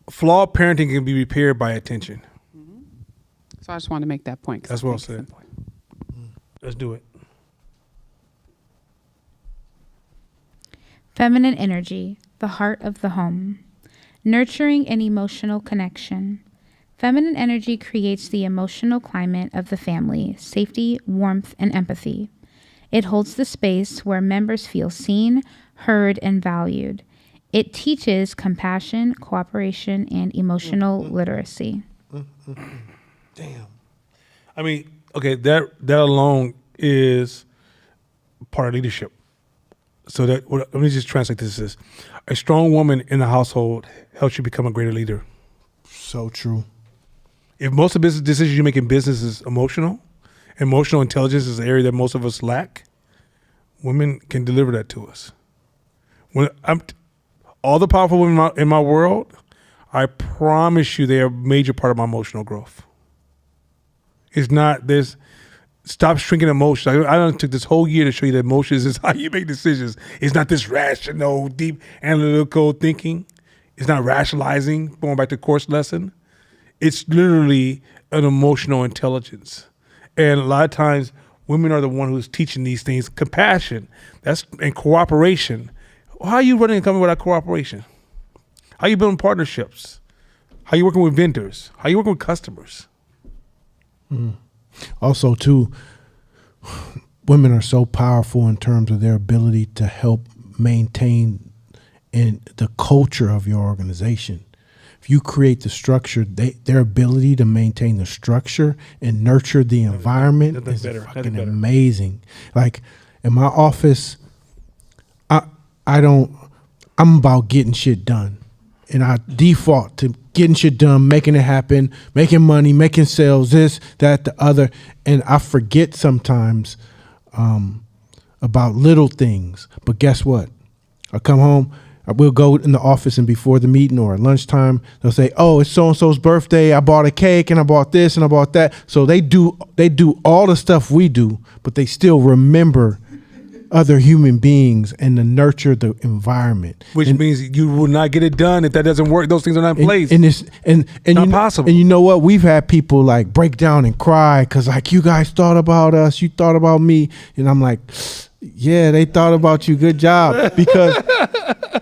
flawed parenting can be repaired by attention. Mm-hmm. So I just wanted to make that point. That's well said. Let's do it. Feminine energy, the heart of the home. Nurturing an emotional connection. Feminine energy creates the emotional climate of the family, safety, warmth, and empathy. It holds the space where members feel seen, heard, and valued. It teaches compassion, cooperation, and emotional literacy. Damn. I mean, okay, that alone is part of leadership. So let me just translate this as a strong woman in the household helps you become a greater leader. So true. If most of the business decisions you make in business is emotional intelligence is the area that most of us lack, women can deliver that to us. When all the powerful women in my world I promise you, they are a major part of my emotional growth. It's not this. Stop shrinking emotions. I took this whole year to show you that emotions is how you make decisions. It's not this rational, deep analytical thinking. It's not rationalizing. Going back to course lesson, it's literally an emotional intelligence. And a lot of times, women are the one who's teaching these things. Compassion, and cooperation. How are you running a company without cooperation? How are you building partnerships? How are you working with vendors? How are you working with customers? Also, too, women are so powerful in terms of their ability to help maintain the culture of your organization. If you create the structure, their ability to maintain the structure and nurture the environment is fucking amazing. Like in my office, I'm about getting shit done. And I default to getting shit done, making it happen, making money, making sales, this, that, the other. And I forget sometimes about little things. But guess what? I come home, we'll go in the office, and before the meeting or at lunchtime, they'll say, oh, it's so-and-so's birthday. I bought a cake and I bought this and I bought that. So they do all the stuff we do, but they still remember other human beings and to nurture the environment. Which means you will not get it done if that doesn't work. Those things are not in place. And it's not possible. And you know what? We've had people like break down and cry because like, you guys thought about us, you thought about me. And I'm like, yeah, they thought about you. Good job. Because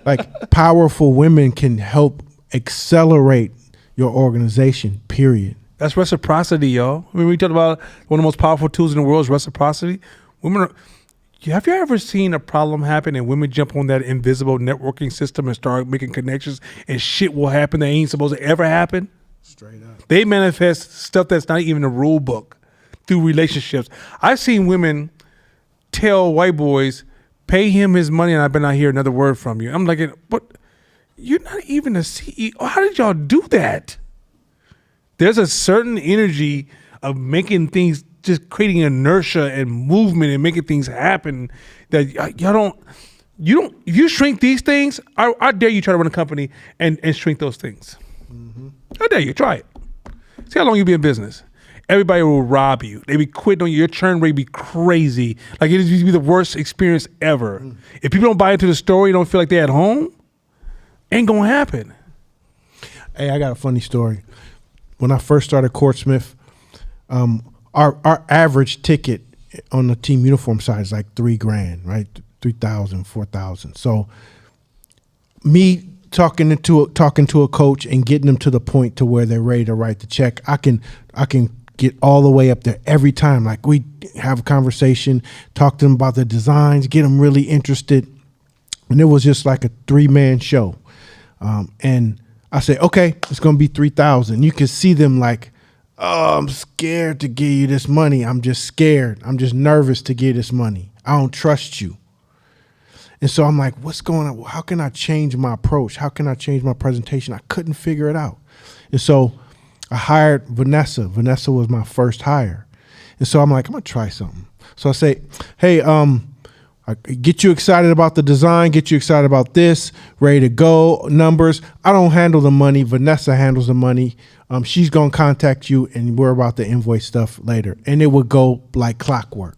like powerful women can help accelerate your organization, period. That's reciprocity, y'all. I mean, we talked about one of the most powerful tools in the world is reciprocity. Women are... Have you ever seen a problem happen and women jump on that invisible networking system and start making connections and shit will happen that ain't supposed to ever happen? Straight up. They manifest stuff that's not even a rule book through relationships. I've seen women tell white boys, pay him his money and I better not hear another word from you. I'm like, but you're not even a CEO. How did y'all do that? There's a certain energy of making things, just creating inertia and movement and making things happen that if you shrink these things, I dare you try to run a company and shrink those things. Mm-hmm. I dare you, try it. See how long you be in business. Everybody will rob you. They be quitting on you. Your churn rate be crazy. Like it used to be the worst experience ever. Mm. If people don't buy into the story, don't feel like they're at home, ain't gonna happen. Hey, I got a funny story. When I first started Courtsmith, our average ticket on the team uniform side is like $3,000, right? 3,000, 4,000. So me talking to a coach and getting them to the point to where they're ready to write the check, I can get all the way up there every time. Like we have a conversation, talk to them about the designs, get them really interested. And it was just like a 3-man show. And I say, okay, it's going to be 3,000. You can see them like, oh, I'm scared to give you this money. I'm just scared. I'm just nervous to give this money. I don't trust you. And so I'm like, what's going on? How can I change my approach? How can I change my presentation? I couldn't figure it out. And so I hired Vanessa. Vanessa was my first hire. And so I'm like, I'm going to try something. So I say, hey, I get you excited about the design, get you excited about this, ready to go, numbers. I don't handle the money. Vanessa handles the money. She's going to contact you, and we're about to invoice stuff later. And it would go like clockwork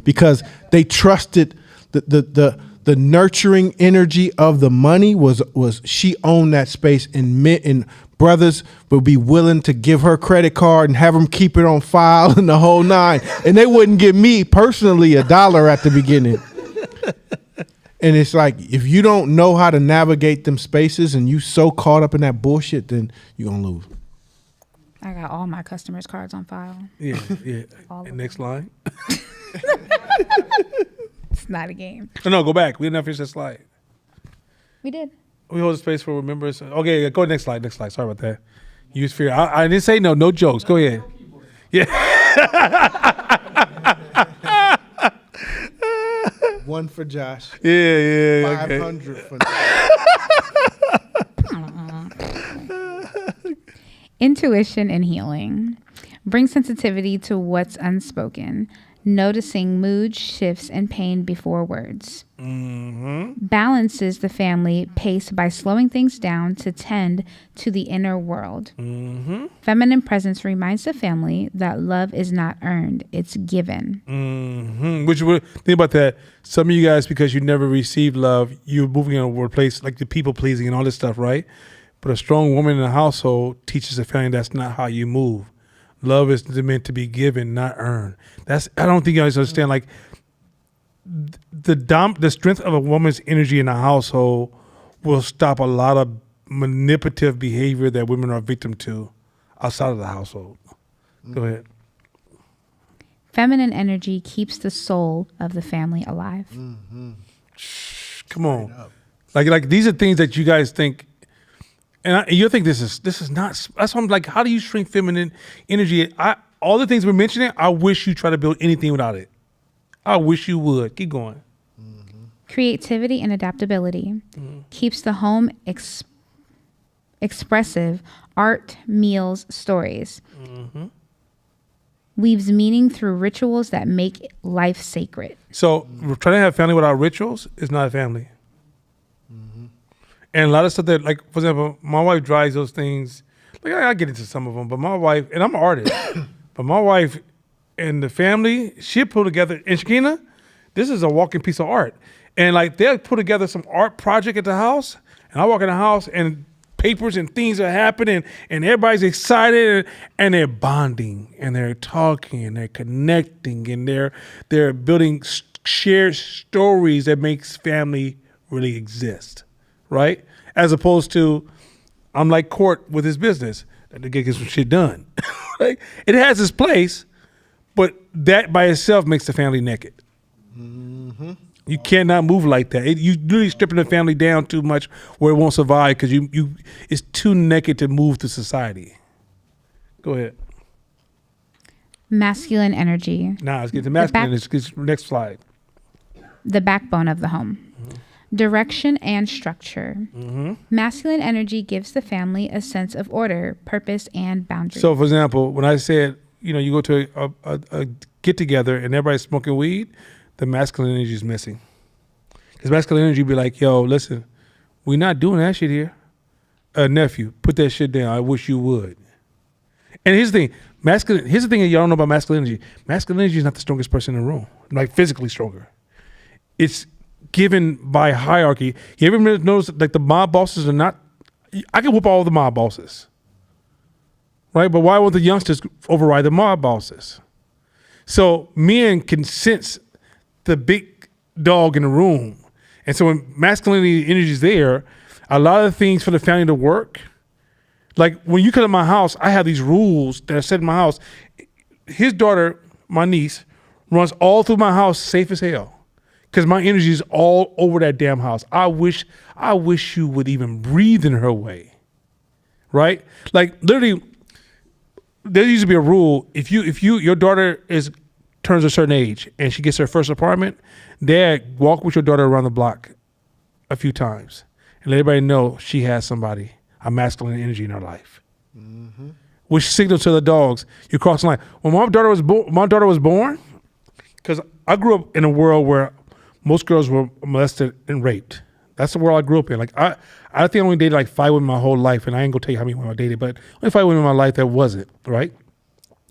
because they trusted the nurturing energy of the money was she owned that space, and brothers would be willing to give her credit card and have them keep it on file and the whole nine. And they wouldn't give me personally $1 at the beginning. And it's like, if you don't know how to navigate them spaces and you so caught up in that bullshit, then you're going to lose. I got all my customers' cards on file. Yeah. And next line. It's not a game. No, go back. We didn't finish that slide. We did. We hold the space for remembrance. Okay, go next slide. Sorry about that. Use fear. I didn't say no jokes. Go ahead. Yeah. One for Josh. Yeah. 500 for Intuition and healing. Bring sensitivity to what's unspoken, noticing mood shifts and pain before words. balances the family pace by slowing things down to tend to the inner world. Feminine presence reminds the family that love is not earned, it's given. Which would think about that. Some of you guys, because you never received love, you're moving in a workplace like the people pleasing and all this stuff, right? But a strong woman in a household teaches the family that's not how you move. Love is meant to be given, not earned. I don't think you guys understand. Like the strength of a woman's energy in a household will stop a lot of manipulative behavior that women are victim to outside of the household. Go ahead. Feminine energy keeps the soul of the family alive. Come on, like these are things that you guys think, and you think this is not. That's why I'm like, how do you shrink feminine energy? All the things we're mentioning, I wish you try to build anything without it. I wish you would. Keep going. Creativity and adaptability keeps the home expressive. Art, meals, stories. Weaves meaning through rituals that make life sacred. So we're trying to have family without rituals is not a family. And a lot of stuff that, like, for example, my wife drives those things. Like, I get into some of them, but my wife, and I'm an artist, but my wife and the family, she'll pull together, and Shakina, this is a walking piece of art. And like, they'll put together some art project at the house, and I walk in the house and papers and things are happening and everybody's excited and they're bonding and they're talking and they're connecting and they're building shared stories that makes family really exist, right? As opposed to, I'm like Court with his business, that to get some shit done. Right? It has its place, but that by itself makes the family naked. You cannot move like that. You really stripping the family down too much where it won't survive because you it's too naked to move through society. Go ahead. Masculine energy. Now let's get to masculine. Next slide. The backbone of the home. Direction and structure. Masculine energy gives the family a sense of order, purpose, and boundaries. So, for example, when I said, you go to a get together and everybody's smoking weed, the masculine energy is missing. Because masculine energy be like, yo, listen, we're not doing that shit here. Nephew, put that shit down. I wish you would. And here's the thing, here's the thing that y'all don't know about masculine energy. Masculine energy is not the strongest person in the room, like physically stronger. It's given by hierarchy. You ever notice like the mob bosses are not, I can whoop all the mob bosses, right? But why won't the youngsters override the mob bosses? So men can sense the big dog in the room. And so when masculinity energy is there, a lot of things for the family to work, like when you come to my house, I have these rules that are set in my house. His daughter, my niece, runs all through my house safe as hell because my energy is all over that damn house. I wish you would even breathe in her way, right? Like literally, there used to be a rule. If your daughter turns a certain age and she gets her first apartment, dad walk with your daughter around the block a few times and let everybody know she has somebody, a masculine energy in her life. Which signals to the dogs, you're crossing the line. When my daughter was born, because I grew up in a world where most girls were molested and raped. That's the world I grew up in. Like I think I only dated like 5 women my whole life, and I ain't gonna tell you how many women I dated, but only 5 women in my life that wasn't, right?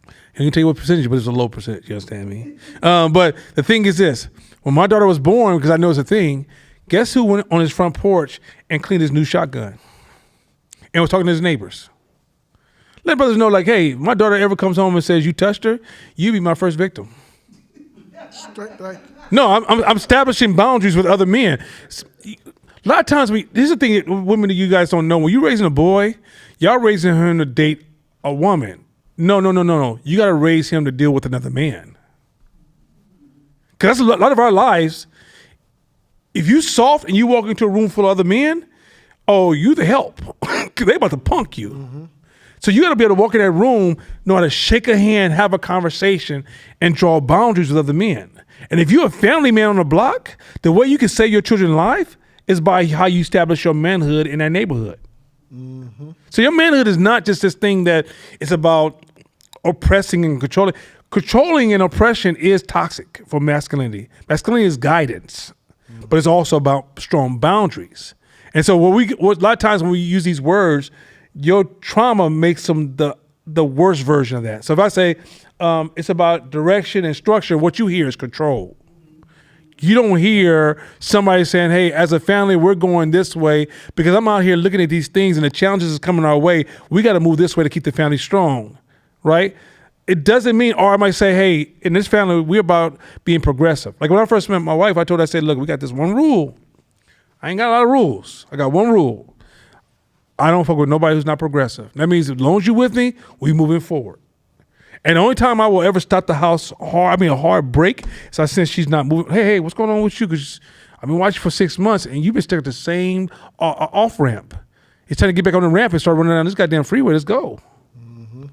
I can tell you what percentage, but it's a low percentage, you understand me? But the thing is this, when my daughter was born, because I know it's a thing, guess who went on his front porch and cleaned his new shotgun? And was talking to his neighbors. Let brothers know, like, hey, if my daughter ever comes home and says you touched her, you be my first victim. No, I'm establishing boundaries with other men. A lot of times, this is the thing that women that you guys don't know. When you're raising a boy, y'all raising him to date a woman. No. You got to raise him to deal with another man. Because that's a lot of our lives. If you soft and you walk into a room full of other men, oh, you the help. Because they about to punk you. So you got to be able to walk in that room, know how to shake a hand, have a conversation, and draw boundaries with other men. And if you're a family man on the block, the way you can save your children's life is by how you establish your manhood in that neighborhood. So your manhood is not just this thing that is about oppressing and controlling. Controlling and oppression is toxic for masculinity. Masculinity is guidance. but it's also about strong boundaries. And so a lot of times when we use these words, your trauma makes them the worst version of that. So if I say it's about direction and structure, what you hear is control. You don't hear somebody saying, hey, as a family, we're going this way because I'm out here looking at these things and the challenges is coming our way. We got to move this way to keep the family strong, right? It doesn't mean, or I might say, hey, in this family, we're about being progressive. Like when I first met my wife, I said, look, we got this one rule. I ain't got a lot of rules. I got one rule. I don't fuck with nobody who's not progressive. That means as long as you're with me, we moving forward. And the only time I will ever stop the house a hard break, is I sense she's not moving. Hey, what's going on with you? Because I've been watching for 6 months and you've been stuck at the same off ramp. It's time to get back on the ramp and start running down this goddamn freeway. Let's go. Mm-hmm.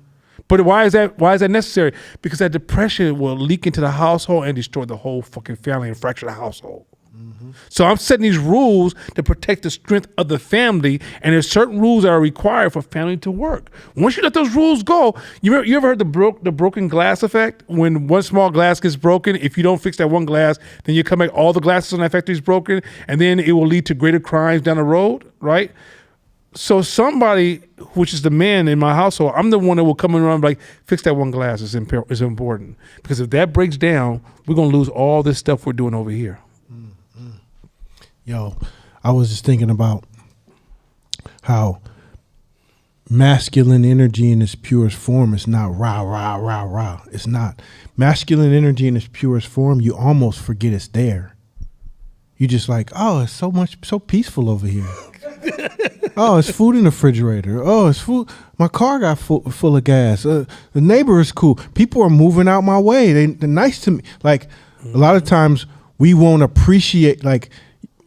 But why is that necessary? Because that depression will leak into the household and destroy the whole fucking family and fracture the household. Mm-hmm. So I'm setting these rules to protect the strength of the family, and there's certain rules that are required for family to work. Once you let those rules go, you ever heard the broken glass effect? When one small glass gets broken, if you don't fix that one glass, then you come back, all the glasses in that factory is broken, and then it will lead to greater crimes down the road, right? So somebody, which is the man in my household, I'm the one that will come around like, fix that one glass is important. Because if that breaks down, we're going to lose all this stuff we're doing over here. Yo, I was just thinking about how masculine energy in its purest form is not rah, rah, rah, rah. It's not. Masculine energy in its purest form, you almost forget it's there. You just like, oh, it's so peaceful over here. Oh, it's food in the refrigerator. Oh, it's food. My car got full of gas. The neighbor is cool. People are moving out my way. They're nice to me. Like, a lot of times we won't appreciate, like,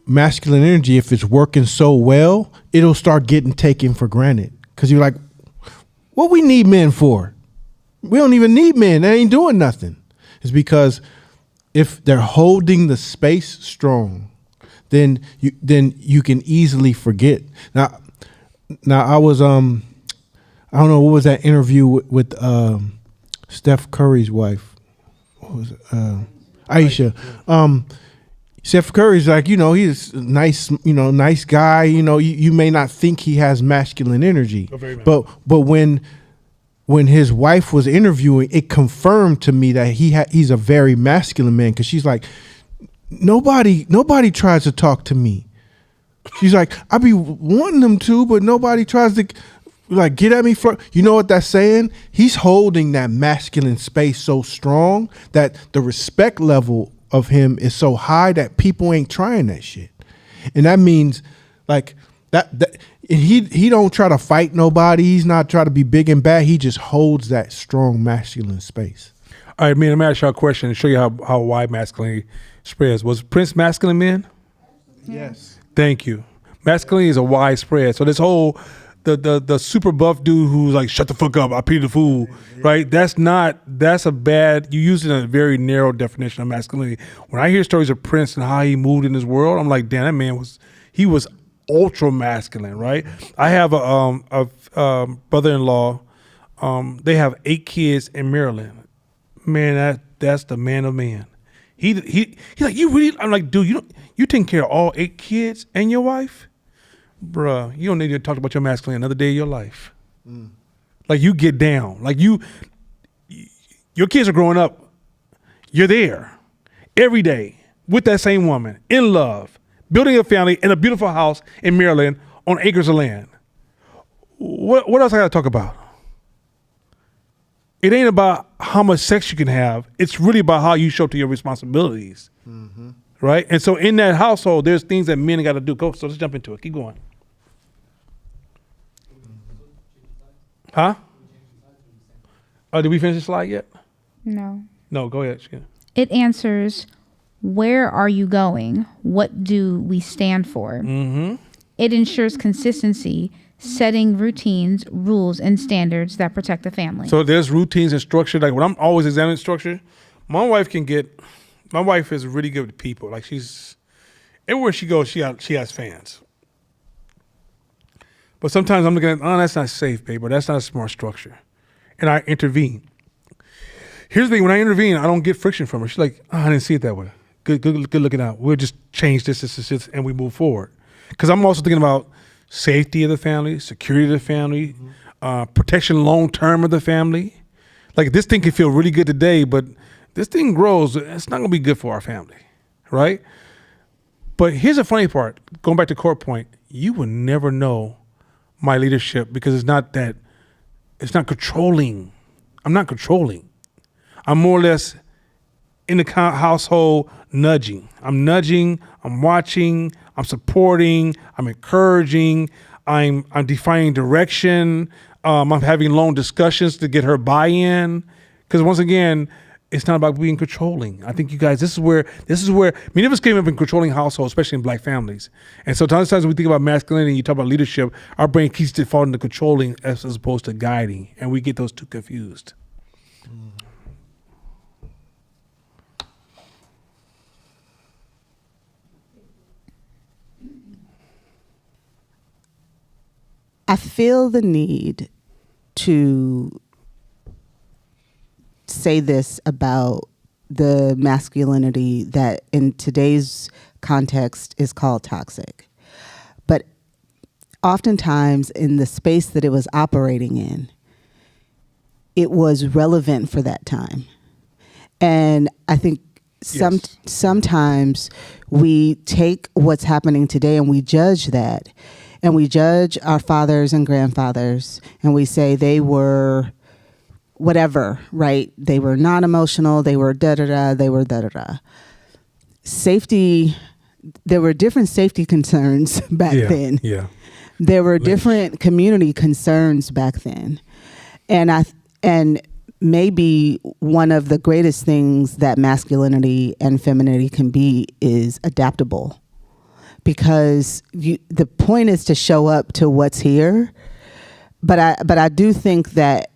masculine energy. If it's working so well, it'll start getting taken for granted. Because you're like, what we need men for? We don't even need men. They ain't doing nothing. It's because if they're holding the space strong, then you can easily forget. Now I was I don't know, what was that interview with Steph Curry's wife? What was it? Aisha. Steph Curry's like, he's a nice guy. You may not think he has masculine energy, but when his wife was interviewing, it confirmed to me that he's a very masculine man. Because she's like, nobody tries to talk to me. She's like, I be wanting them to, but nobody tries to like get at me. You know what that's saying? He's holding that masculine space so strong that the respect level of him is so high that people ain't trying that shit. And that means like that and he don't try to fight nobody. He's not trying to be big and bad. He just holds that strong masculine space. All right, man, let me ask you a question and show you how wide masculinity spreads. Was Prince masculine man? Yes. Thank you. Masculinity is a wide spread. So this whole the super buff dude who's like, shut the fuck up, I pity the fool, right? That's a bad, you use it in a very narrow definition of masculinity. When I hear stories of Prince and how he moved in this world, I'm like, damn, that man was ultra masculine, right? I have a brother-in-law, they have 8 kids in Maryland. Man, that's the man of man. He's like, you really? I'm like, dude, you taking care of all 8 kids and your wife? Bruh, you don't need to talk about your masculinity another day of your life. Like, you get down. Like, your kids are growing up. You're there every day with that same woman, in love, building a family in a beautiful house in Maryland on acres of land. What else I got to talk about? It ain't about how much sex you can have. It's really about how you show up to your responsibilities. Mm-hmm. Right? And so in that household, there's things that men got to do. So let's jump into it. Keep going. Huh? Oh, did we finish the slide yet? No. No, go ahead. It answers, where are you going? What do we stand for? Mm-hmm. It ensures consistency, setting routines, rules, and standards that protect the family. So there's routines and structure. Like when I'm always examining structure, my wife is really good with people. Like everywhere she goes, she has fans. But sometimes I'm looking at, that's not safe, babe, or that's not a smart structure. And I intervene. Here's the thing, when I intervene, I don't get friction from her. She's like, I didn't see it that way. good looking out. We'll just change this, and we move forward. Because I'm also thinking about safety of the family, security of the family, protection long term of the family. Like this thing can feel really good today, but this thing grows. It's not going to be good for our family, right? But here's the funny part. Going back to court point, you will never know my leadership because it's not controlling. I'm not controlling. I'm more or less in the household nudging. I'm nudging, I'm watching, I'm supporting, I'm encouraging, I'm defining direction. I'm having long discussions to get her buy-in. Because once again, it's not about being controlling. I think you guys, this is where many of us came up in controlling households, especially in black families. And so times when we think about masculinity, you talk about leadership, our brain keeps defaulting to controlling as opposed to guiding. And we get those two confused. I feel the need to say this about the masculinity that in today's context is called toxic. But oftentimes in the space that it was operating in, it was relevant for that time. And I think sometimes we take what's happening today and we judge that. And we judge our fathers and grandfathers and we say they were whatever, right? They were non-emotional, they were da-da-da, they were da-da-da. Safety, there were different safety concerns back then. Yeah. There were different community concerns back then. And maybe one of the greatest things that masculinity and femininity can be is adaptable. Because the point is to show up to what's here, but I do think that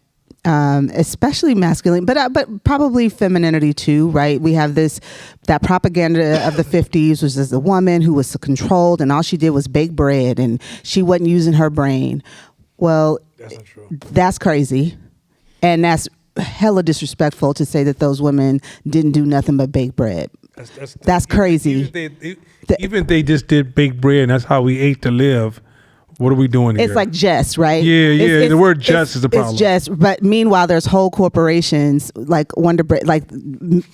especially masculine, but probably femininity too, right? We have that propaganda of the 50s was the woman who was controlled and all she did was bake bread and she wasn't using her brain. Well, that's not true. That's crazy, and that's hella disrespectful to say that those women didn't do nothing but bake bread. That's crazy. Even if they just did bake bread and that's how we ate to live, what are we doing here? It's like just, right? Yeah. The word just is the problem. It's just, but meanwhile, there's whole corporations like Wonder Bread, like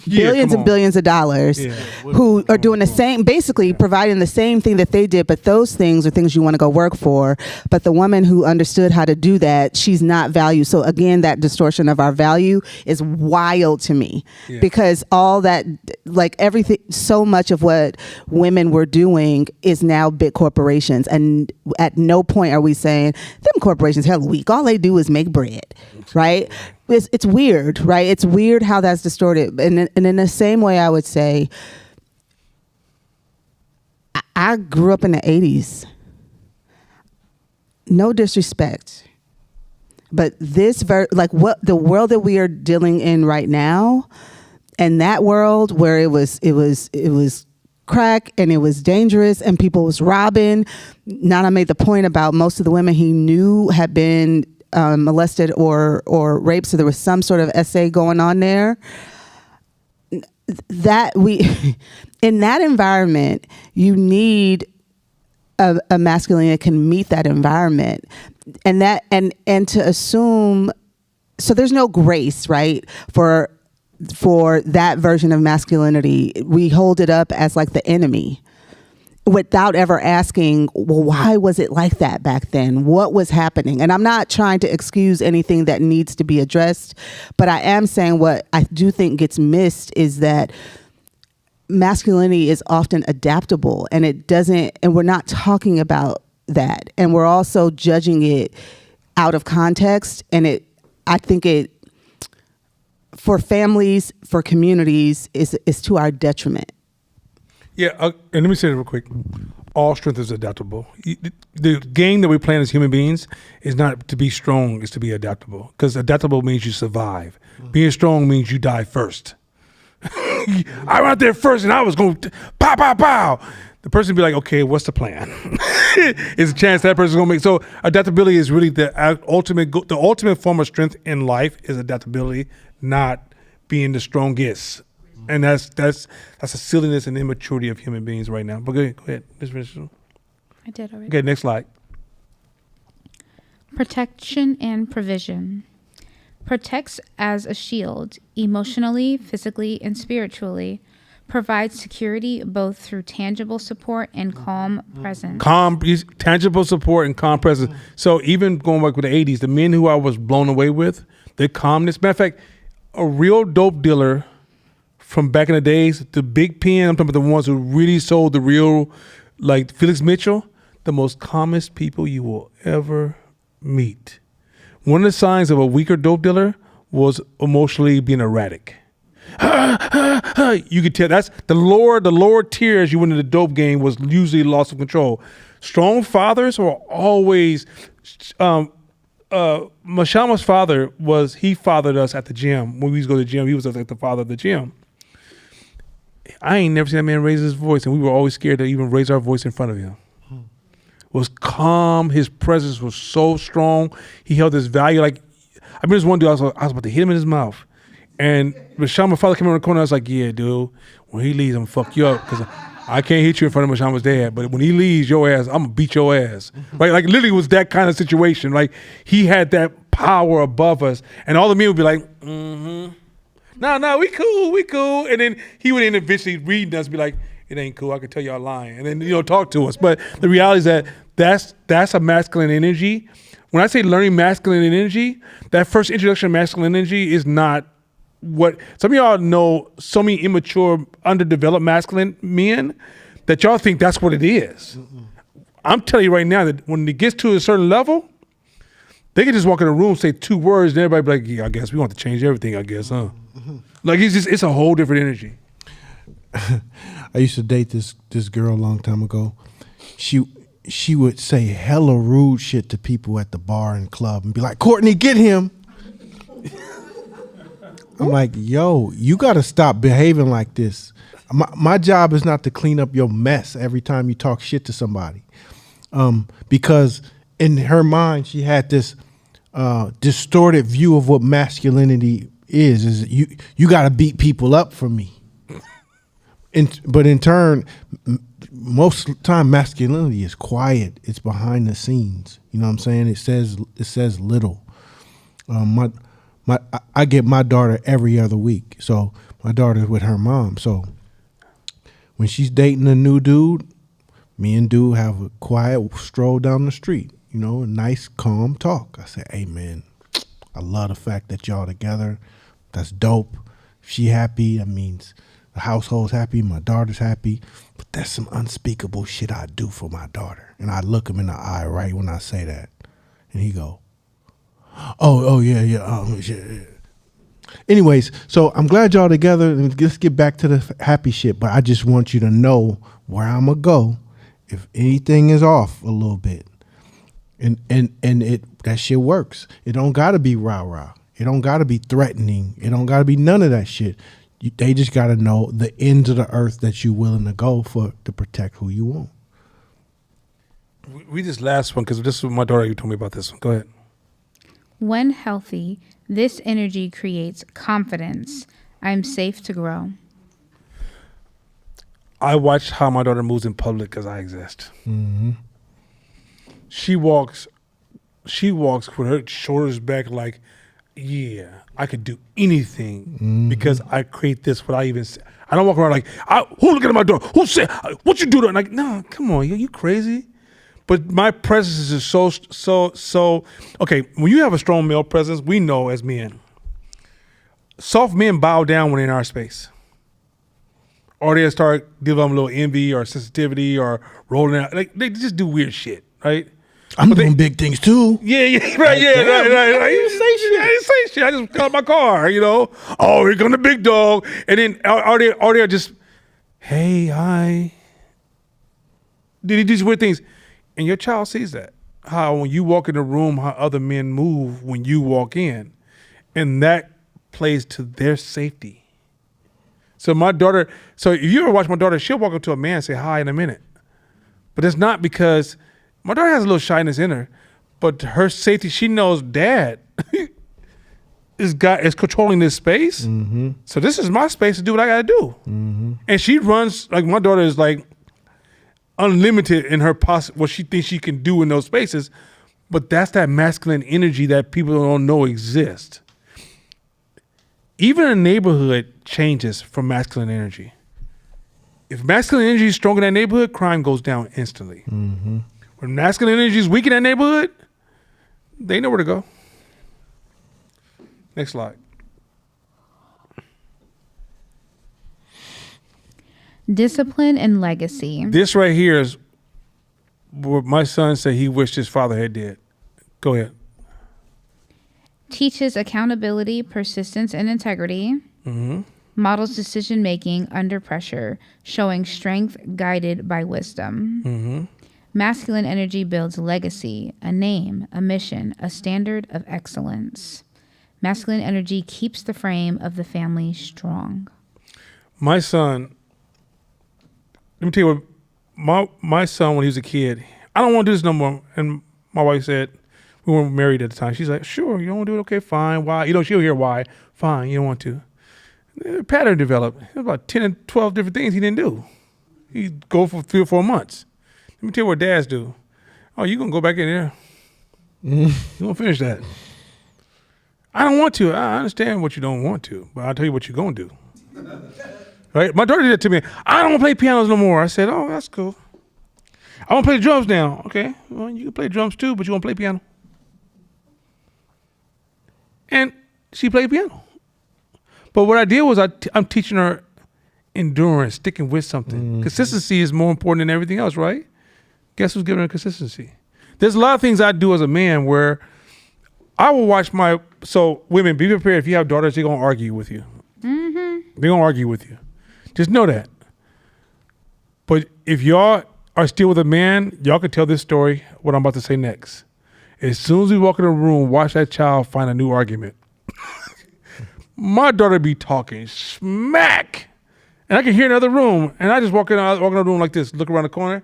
billions and billions of dollars who are doing the same, basically providing the same thing that they did, but those things are things you want to go work for. But the woman who understood how to do that, she's not valued. So again, that distortion of our value is wild to me because all that, like everything, so much of what women were doing is now big corporations. And at no point are we saying them corporations hell weak. All they do is make bread, right? It's weird, right? It's weird how that's distorted. And in the same way, I would say, I grew up in the 80s. No disrespect, but what the world that we are dealing in right now, and that world where it was crack and it was dangerous and people was robbing. Nana made the point about most of the women he knew had been molested or raped, so there was some sort of essay going on there. That in that environment, you need a masculine that can meet that environment, and to assume, so there's no grace, right, for that version of masculinity. We hold it up as like the enemy without ever asking, well, why was it like that back then? What was happening? And I'm not trying to excuse anything that needs to be addressed, but I am saying what I do think gets missed is that masculinity is often adaptable and we're not talking about that. And we're also judging it out of context. And I think for families, for communities, is to our detriment. Yeah, and let me say it real quick. All strength is adaptable. The game that we play as human beings is not to be strong, it's to be adaptable. Because adaptable means you survive. Being strong means you die first. I went out there first and I was going to pow, pow, pow. The person be like, okay, what's the plan? It's a chance that person's going to make. So adaptability is really the ultimate form of strength in life is adaptability, not being the strongest. And that's the silliness and immaturity of human beings right now. But go ahead. Let's finish. I did already. Okay, next slide. Protection and provision. Protects as a shield, emotionally, physically, and spiritually. Provides security both through tangible support and calm presence. Tangible support and calm presence. So even going back with the 80s, the men who I was blown away with, their calmness. Matter of fact, a real dope dealer from back in the days, the big pen, I'm talking about the ones who really sold the real, like Felix Mitchell, the most calmest people you will ever meet. One of the signs of a weaker dope dealer was emotionally being erratic. You could tell that's the lower tier as you went into the dope game was usually loss of control. Strong fathers were always Mashama's father he fathered us at the gym. When we used to go to the gym, he was like the father of the gym. I ain't never seen that man raise his voice, and we were always scared to even raise our voice in front of him. Was calm. His presence was so strong. He held his value. Like, I remember this one dude, I was about to hit him in his mouth. And Mashama, my father came around the corner. I was like, yeah, dude, when he leaves, I'm going to fuck you up. Because I can't hit you in front of Mashama's dad. But when he leaves your ass, I'm going to beat your ass. Right? Like, literally was that kind of situation. Like, he had that power above us. And all the men would be like, mm-hmm. No, we cool. And then he would eventually read us and be like, it ain't cool. I can tell y'all lying. And then, talk to us. But the reality is that's a masculine energy. When I say learning masculine energy, that first introduction of masculine energy is not what some of y'all know. So many immature, underdeveloped masculine men that y'all think that's what it is. Mm-mm. I'm telling you right now that when it gets to a certain level, they can just walk in a room, say 2 words, and everybody be like, yeah, I guess we want to change everything, I guess, huh? Mm-hmm. Like it's a whole different energy. I used to date this girl a long time ago. She would say hella rude shit to people at the bar and club and be like, Courtney, get him. I'm like, yo, you got to stop behaving like this. My job is not to clean up your mess every time you talk shit to somebody. Because in her mind, she had this distorted view of what masculinity is you got to beat people up for me. But in turn, most of the time masculinity is quiet. It's behind the scenes. You know what I'm saying? It says little. I get my daughter every other week. So my daughter's with her mom. So when she's dating a new dude, me and dude have a quiet stroll down the street. A nice, calm talk. I say, hey man, I love the fact that y'all together. That's dope. If she happy, that means the household's happy, my daughter's happy, but that's some unspeakable shit I do for my daughter. And I look him in the eye right when I say that. And he go, oh yeah. Yeah. Anyways, so I'm glad y'all together. Let's get back to the happy shit. But I just want you to know where I'm going to go if anything is off a little bit. And that shit works. It don't got to be rah-rah. It don't got to be threatening. It don't got to be none of that shit. They just got to know the ends of the earth that you're willing to go for to protect who you want. Read this last one because this is my daughter. You told me about this one. Go ahead. When healthy, this energy creates confidence. I'm safe to grow. I watch how my daughter moves in public because I exist. Mm-hmm. She walks with her shoulders back like, yeah, I could do anything because I create this without even. I don't walk around like, who looking at my door? Who said what you do? To? Like, no, come on, you crazy? But my presence is so. Okay, when you have a strong male presence, we know as men. Soft men bow down when they're in our space, or they start developing a little envy or sensitivity or rolling out. Like they just do weird shit, right? I'm doing big things too. Yeah, right. I didn't say shit. I just got my car, Oh, here come the big dog. And then are they just, hey, hi. Did he do these weird things? And your child sees that. How when you walk in the room, how other men move when you walk in. And that plays to their safety. So if you ever watch my daughter, she'll walk up to a man and say hi in a minute. But it's not because my daughter has a little shyness in her, but her safety, she knows dad. is controlling this space. Mm-hmm. So this is my space to do what I got to do. Mm-hmm. And she runs, like my daughter is like unlimited in her what she thinks she can do in those spaces. But that's that masculine energy that people don't know exists. Even a neighborhood changes from masculine energy. If masculine energy is strong in that neighborhood, crime goes down instantly. Mm-hmm. When masculine energy is weak in that neighborhood, they know where to go. Next slide. Discipline and legacy. This right here is what my son said he wished his father had did. Go ahead. Teaches accountability, persistence, and integrity. Mm-hmm. Models decision making under pressure, showing strength guided by wisdom. Mm-hmm. Masculine energy builds legacy, a name, a mission, a standard of excellence. Masculine energy keeps the frame of the family strong. My son, let me tell you what, my son, when he was a kid, I don't want to do this no more. And my wife said, we weren't married at the time. She's like, sure, you don't want to do it? Okay, fine. Why? She'll hear why. Fine, you don't want to. A pattern developed. There was about 10 and 12 different things he didn't do. He'd go for 3 or 4 months. Let me tell you what dads do. Oh, you're going to go back in there. You're going to finish that. I don't want to. I understand what you don't want to, but I'll tell you what you're going to do. Right? My daughter did that to me. I don't want to play pianos no more. I said, oh, that's cool. I want to play the drums now. Okay, well, you can play drums too, but you want to play piano. And she played piano. But what I did was I'm teaching her endurance, sticking with something. Mm-hmm. Consistency is more important than everything else, right? Guess who's giving her consistency? There's a lot of things I do as a man where I will watch so women, be prepared. If you have daughters, they're going to argue with you. Mm-hmm. They're going to argue with you. Just know that. But if y'all are still with a man, y'all can tell this story, what I'm about to say next. As soon as we walk in the room, watch that child find a new argument. My daughter be talking smack. And I can hear in another room. And I just walk in the room like this, look around the corner.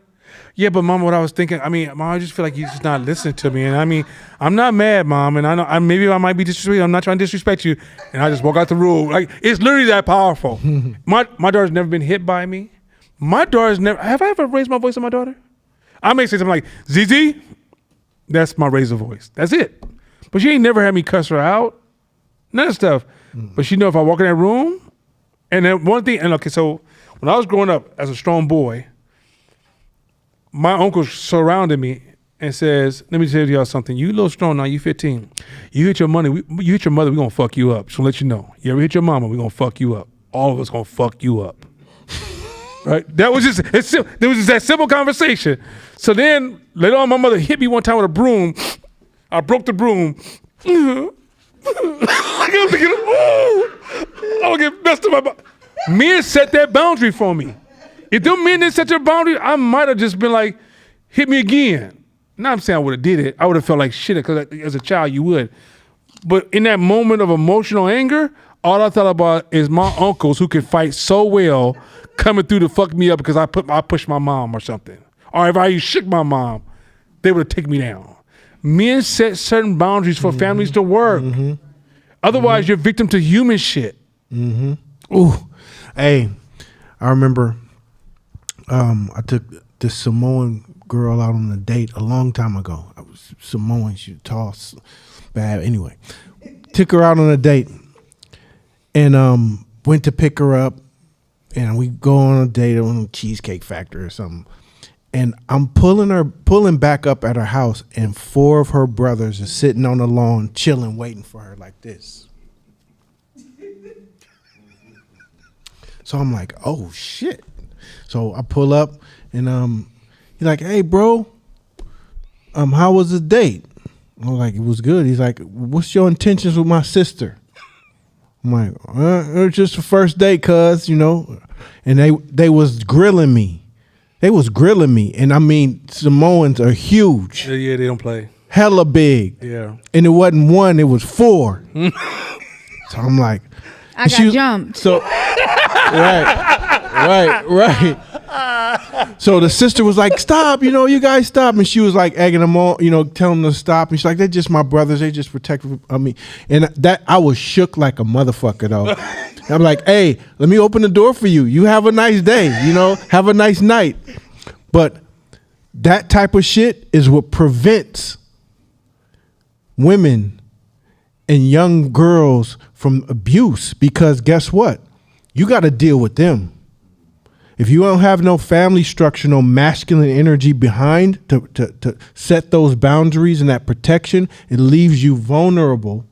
Yeah, but Mom, what I was thinking, Mom, I just feel like you're just not listening to me. And I'm not mad, Mom. And I know maybe I might be disrespectful. I'm not trying to disrespect you. And I just walk out the room. Like, it's literally that powerful. My daughter's never been hit by me. My daughter's never, have I ever raised my voice on my daughter? I may say something like, ZZ, that's my razor voice. That's it. But she ain't never had me cuss her out. None of that stuff. But she know if I walk in that room, and then one thing, and okay, so when I was growing up as a strong boy, my uncle surrounded me and says, let me tell y'all something. You a little strong now, you 15. You hit your mother, we're going to fuck you up. So let you know. You ever hit your mama, we're going to fuck you up. All of us going to fuck you up. Right? There was just that simple conversation. So then later on, my mother hit me one time with a broom. I broke the broom. I kept thinking, oh, I'm going to get messed up. Men set that boundary for me. If them men didn't set your boundary, I might have just been like, hit me again. Not I'm saying I would have did it. I would have felt like shit, because as a child you would. But in that moment of emotional anger, all I thought about is my uncles who could fight so well coming through to fuck me up because I pushed my mom or something. Or if I shook my mom, they would have taken me down. Men set certain boundaries for families to work. Mm-hmm. Otherwise, you're victim to human shit. Mm-hmm. Ooh, hey, I remember I took this Samoan girl out on a date a long time ago. I was Samoan, she was tall, bad. Anyway, took her out on a date and went to pick her up, and we go on a date on a Cheesecake Factory or something. And I'm pulling back up at her house, and 4 of her brothers are sitting on the lawn, chilling, waiting for her like this. So I'm like, oh shit. So I pull up, and he's like, hey bro, how was the date? I'm like, it was good. He's like, what's your intentions with my sister? I'm like, it was just the first date, cuz, And they was grilling me. They was grilling me. And I mean, Samoans are huge. Yeah, they don't play. Hella big. Yeah. And it wasn't 1, it was 4. So I'm like, I got jumped. So right. So the sister was like, stop, you guys stop. And she was like egging them on, telling them to stop. And she's like, they're just my brothers. They just protect me. And that I was shook like a motherfucker though. I'm like, hey, let me open the door for you. You have a nice day, have a nice night. But that type of shit is what prevents women and young girls from abuse, because guess what? You got to deal with them. If you don't have no family structure, no masculine energy behind to set those boundaries and that protection, it leaves you vulnerable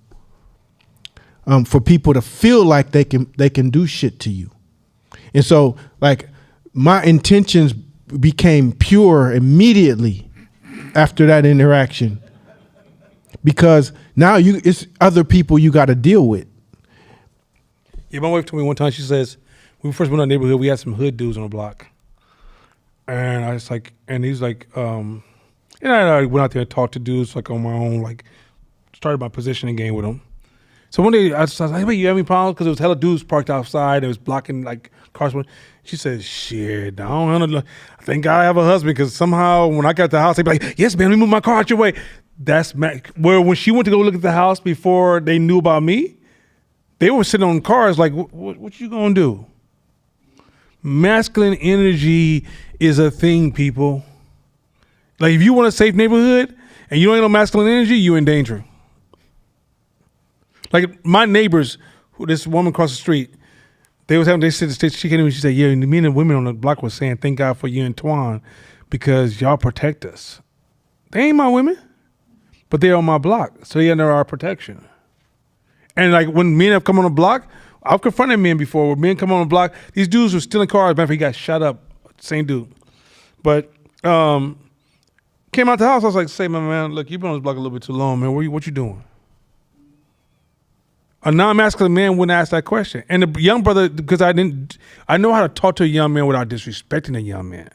for people to feel like they can do shit to you. And so, like, my intentions became pure immediately after that interaction, because now it's other people you got to deal with. Yeah, my wife told me one time, she says, when we first went to our neighborhood, we had some hood dudes on the block. And I was like, and he's like, and I went out there and talked to dudes like on my own, like started my positioning game with them. So one day I was like, hey, you have any problems? Because there was hella dudes parked outside. It was blocking like cars. She said, shit, I don't know. Thank God I have a husband, because somehow when I got to the house, they'd be like, yes, man, let me move my car out your way. That's where when she went to go look at the house before they knew about me, they were sitting on cars like, what you gonna do? Masculine energy is a thing, people. Like, if you want a safe neighborhood and you don't have no masculine energy, you're in danger. Like my neighbors, this woman across the street, they said she came to me, she said, yeah, me and the women on the block was saying, thank God for you and Twan, because y'all protect us. They ain't my women, but they're on my block, so they're under our protection. And like when men have come on the block, I've confronted men before where men come on the block. These dudes were stealing cars. Matter of fact, he got shot up. Same dude. But came out the house. I was like, say, my man, look, you've been on this block a little bit too long, man. What you doing? A non-masculine man wouldn't ask that question. And the young brother, because I know how to talk to a young man without disrespecting a young man.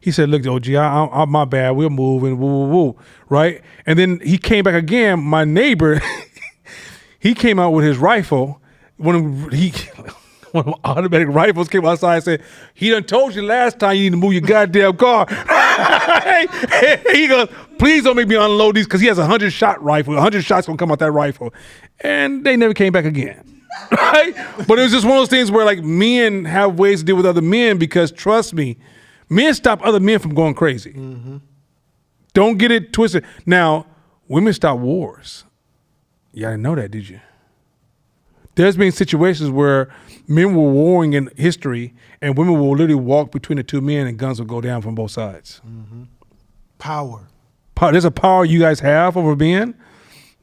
He said, look, OG, I'm my bad. We're moving, woo, woo, woo, right? And then he came back again. My neighbor, he came out with his rifle. One of the automatic rifles came outside and said, he done told you last time you need to move your goddamn car. He goes, please don't make me unload these, because he has a 100-shot rifle. 100 shots going to come out that rifle. And they never came back again. Right? But it was just one of those things where, like, men have ways to deal with other men, because, trust me, men stop other men from going crazy. Mm-hmm. Don't get it twisted. Now, women stop wars. Y'all didn't know that, did you? There's been situations where men were warring in history, and women will literally walk between the two men, and guns will go down from both sides. Mm-hmm. Power. There's a power you guys have over men.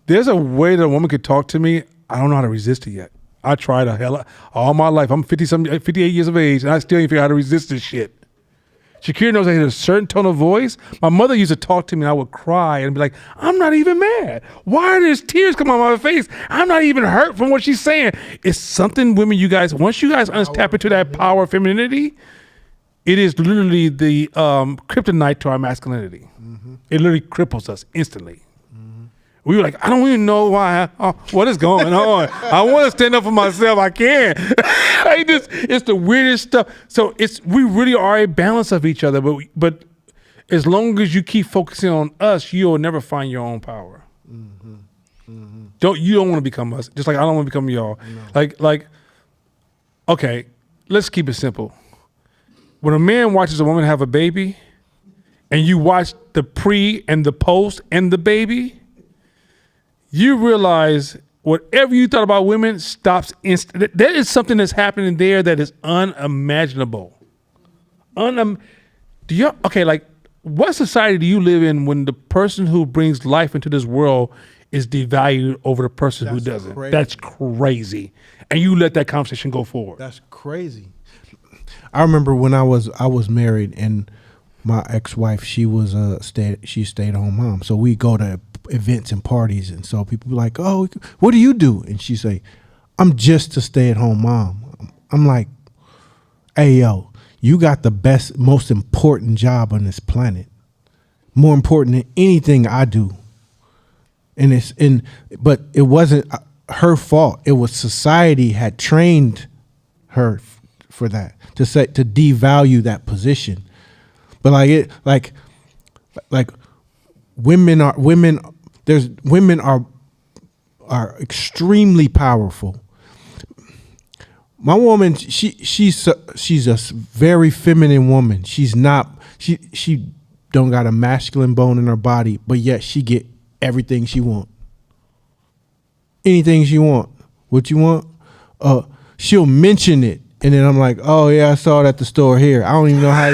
There's a way that a woman could talk to me. I don't know how to resist it yet. I tried all my life. I'm 58 years of age, and I still ain't figure out how to resist this shit. Shakira knows I had a certain tone of voice. My mother used to talk to me, and I would cry and be like, I'm not even mad. Why are there tears coming out of my face? I'm not even hurt from what she's saying. It's something, women, you guys, once you guys tap into that power of femininity, it is literally the kryptonite to our masculinity. Mm-hmm. It literally cripples us instantly. We were like, I don't even know why. What is going on? I want to stand up for myself. I can't. It's the weirdest stuff. So we really are a balance of each other. But as long as you keep focusing on us, you'll never find your own power. Mm-hmm. Mm-hmm. You don't want to become us. Just like I don't want to become y'all. No. Like, okay, let's keep it simple. When a man watches a woman have a baby, and you watch the pre and the post and the baby, you realize whatever you thought about women stops instant. There is something that's happening there that is unimaginable. Like, what society do you live in when the person who brings life into this world is devalued over the person who doesn't? Crazy. That's crazy. And you let that conversation go forward. That's crazy. I remember when I was married, and my ex-wife, she was she stayed-at-home mom. So we go to events and parties, and so people be like, oh, what do you do? And she say, I'm just a stay-at-home mom. I'm like, hey, yo, you got the best, most important job on this planet, more important than anything I do. But it wasn't her fault. It was society had trained her for that, to devalue that position. But like women are extremely powerful. My woman, she's a very feminine woman. She don't got a masculine bone in her body, but yet she get everything she want. Anything she want. What you want? She'll mention it, and then I'm like, oh yeah, I saw it at the store here. I don't even know how.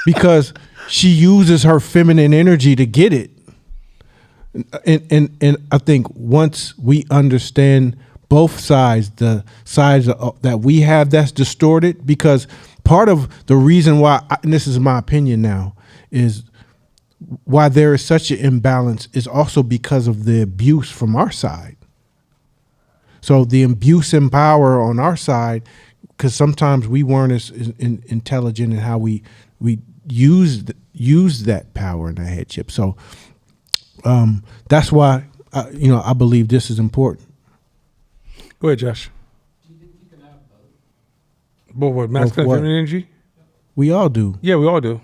Because she uses her feminine energy to get it. And I think once we understand both sides, the sides that we have that's distorted, because part of the reason why, and this is my opinion now, is why there is such an imbalance is also because of the abuse from our side. So the abuse and power on our side, because sometimes we weren't as intelligent in how we used that power and that headship. So that's why I believe this is important. Go ahead, Josh. Do you think you can have both? What, masculine and feminine energy? We all do. Yeah, we all do.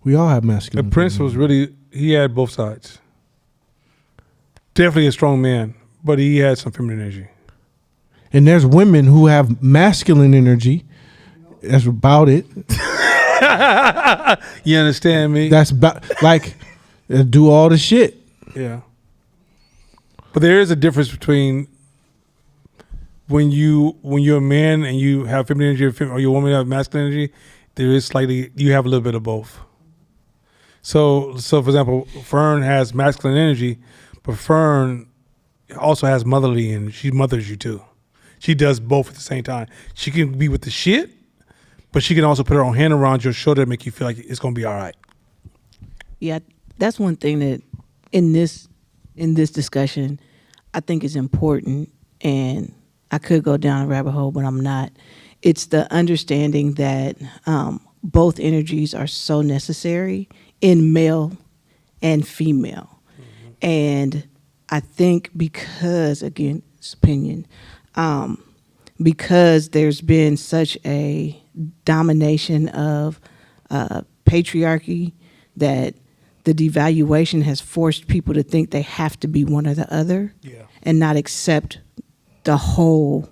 We all have masculine. The Prince was really, he had both sides. Definitely a strong man, but he had some feminine energy. And there's women who have masculine energy. That's about it. You understand me? That's about do all the shit. Yeah. But there is a difference between when you're a man and you have feminine energy, or you're a woman and have masculine energy. There is you have a little bit of both. So for example, Fern has masculine energy, but Fern also has motherly energy. She mothers you too. She does both at the same time. She can be with the shit, but she can also put her own hand around your shoulder to make you feel like it's gonna be all right. Yeah, that's one thing that in this discussion I think is important, and I could go down a rabbit hole, but I'm not. It's the understanding that both energies are so necessary in male and female. Mm-hmm. And I think because, again, it's opinion, because there's been such a domination of patriarchy that the devaluation has forced people to think they have to be one or the other, and not accept the whole